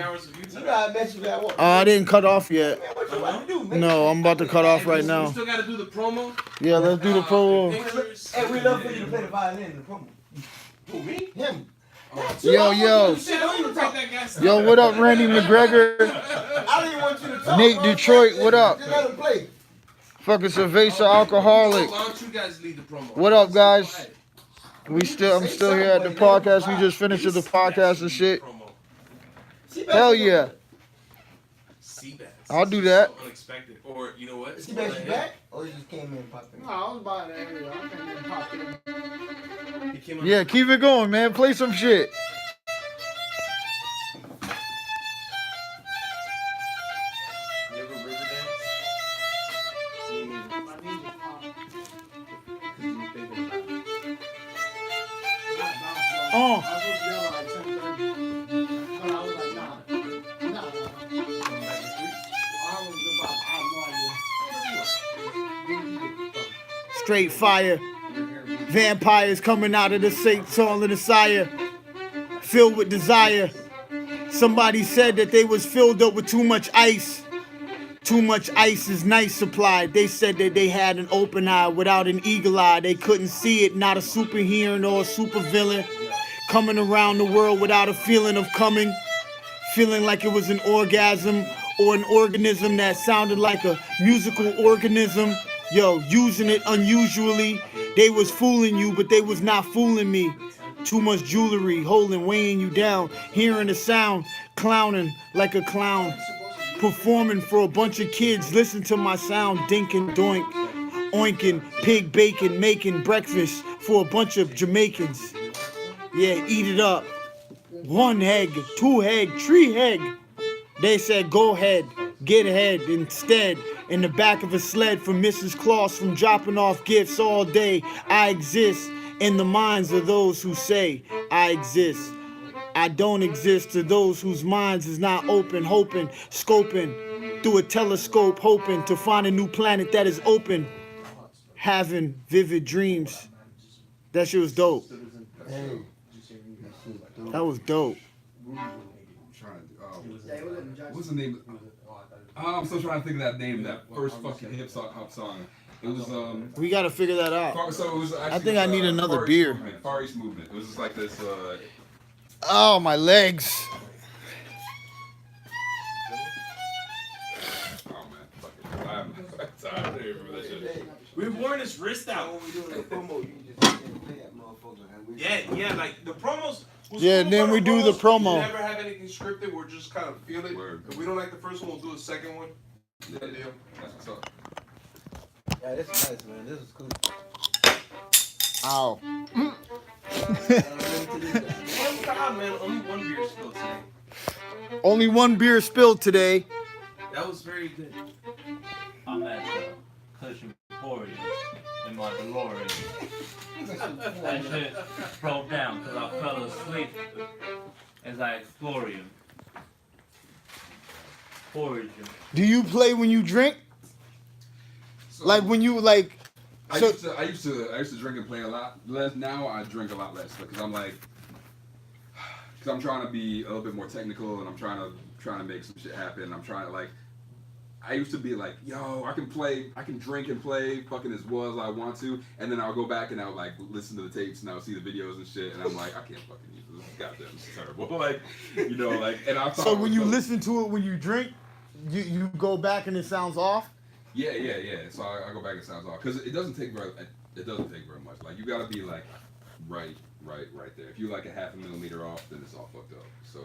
hours have you You done? gotta bet you got what? I didn't cut off yet. Man, what you about to do, man? No, I'm about to cut off right We now. still gotta do the promo. Yeah, let's do the promo. Pictures. Hey, we love for you to play the violin in the promo. Who, me? Him. Yo. Shit, I don't even take that guy's stuff. Yo, what up, Randy McGregor? I don't even want you to talk. Nate bro. Detroit, what up? Just let him play. Fucking Cerveza alcoholic. Why don't you guys lead the promo? What up, guys? I'm still here at the podcast. We just finished with the podcast and shit. Hell yeah. Seabass. I'll do that. So unexpected. Or, you know what? Is he back? Or he just came in and popped in? No, I was by the area. I can't even pop in. He came on. Yeah, keep it going, man. Play some shit. You ever river dance? Me neither. My knees just popped. You thinking about it. Oh. I was supposed to yell at like 10:30. But I was like, nah. Come back to sleep. I have no idea. Straight fire. Vampires coming out of the Saints all in the sire. Filled with desire. Somebody said that they was filled up with too much ice. Too much ice is nice supplied. They said that they had an open eye without an eagle eye. They couldn't see it, not a super hearing or a super villain. Coming around the world without a feeling of coming. Feeling like it was an orgasm or an organism that sounded like a musical organism. Yo, using it unusually. They was fooling you, but they was not fooling me. Too much jewelry, holding, weighing you down. Hearing the sound, clowning like a clown. Performing for a bunch of kids, listen to my sound, dinking, doink, oinking, pig bacon, making breakfast for a bunch of Jamaicans. Yeah, eat it up. 1 egg, 2 egg, 3 egg. They said, go ahead, get ahead instead. In the back of a sled for Mrs. Claus from dropping off gifts all day. I exist in the minds of those who say I exist. I don't exist to those whose minds is not open, hoping, scoping through a telescope, hoping to find a new planet that is open, having vivid dreams. That shit was dope. That was dope. What's the name? I'm still trying to think of that name. That first fucking hip hop song. It was We gotta figure that out. So it was actually, I think I need another Far East beer. Movement, Far East Movement. It was just like this. Oh, my legs. Oh man, fuck it. I'm tired of hearing that shit. We worn his wrist out. When we doing the promo, you just play that motherfucker. And we Yeah, like the promos. what's Yeah, cool then about we do the promo. We never have anything scripted. We're just kind of feel it. Word. If we don't like the first one, we'll do a second one. Yeah, Good deal. that's what's up. Yeah, this is nice, man. This is cool. Ow. Damn God, man. Only one beer spilled today. Only 1 beer spilled today. That was very good. I'm at the Cushing Emporium in my DeLorean. That shit broke down because I fell asleep as I explored him. Foraging. Do you play when you drink? So, Like when you like? I So used to drink and play a lot less. Now I drink a lot less because I'm trying to be a little bit more technical and I'm trying to make some shit happen. I'm trying to like. I used to be like, yo, I can drink and play fucking as well as I want to, and then I'll go back and I'll like listen to the tapes and I'll see the videos and shit, and I'm like, I can't fucking use this. Goddamn, this is terrible. Like, you know, like, and I thought. so when you listen to it when you drink, you go back and it sounds off. Yeah. So I go back and it sounds off because it doesn't take very much. Like you gotta be like right there. If you like a 0.5 millimeter off, then it's all fucked up. So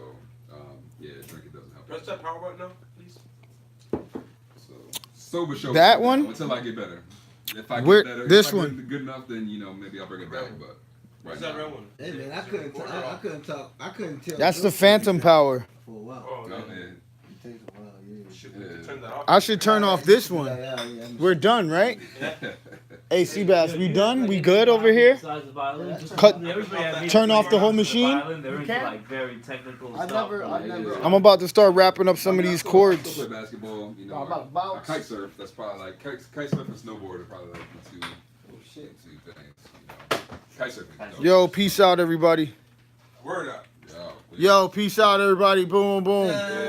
yeah, drinking doesn't help. Press that power button now, please. So sober show. That one? Until I get better. If I get Where- better, this if I one? get good enough, then you know maybe I'll bring it back. But Where's right that now, red one? Hey man, I couldn't talk. I couldn't tell. That's the phantom power. For a while. Oh, no, yeah. man. It takes a while, yeah. Shit, we can turn that off. I should turn off this one. Yeah. We're done, right? Hey, Seabass, we done? We good over here? Besides the violin, Cut- everybody had me turn off the whole with machine? violin, they're into like very technical I stuff. never. I'm about to start wrapping up some of these I still chords. play basketball, you know. Oh, about I bounce. kite surf. That's probably like kite surf and snowboard are probably like the two Shit. things. You know. Kite surfing. Yo, peace out, everybody. Word up. Yo. Yo, peace out, everybody. Boom, boom.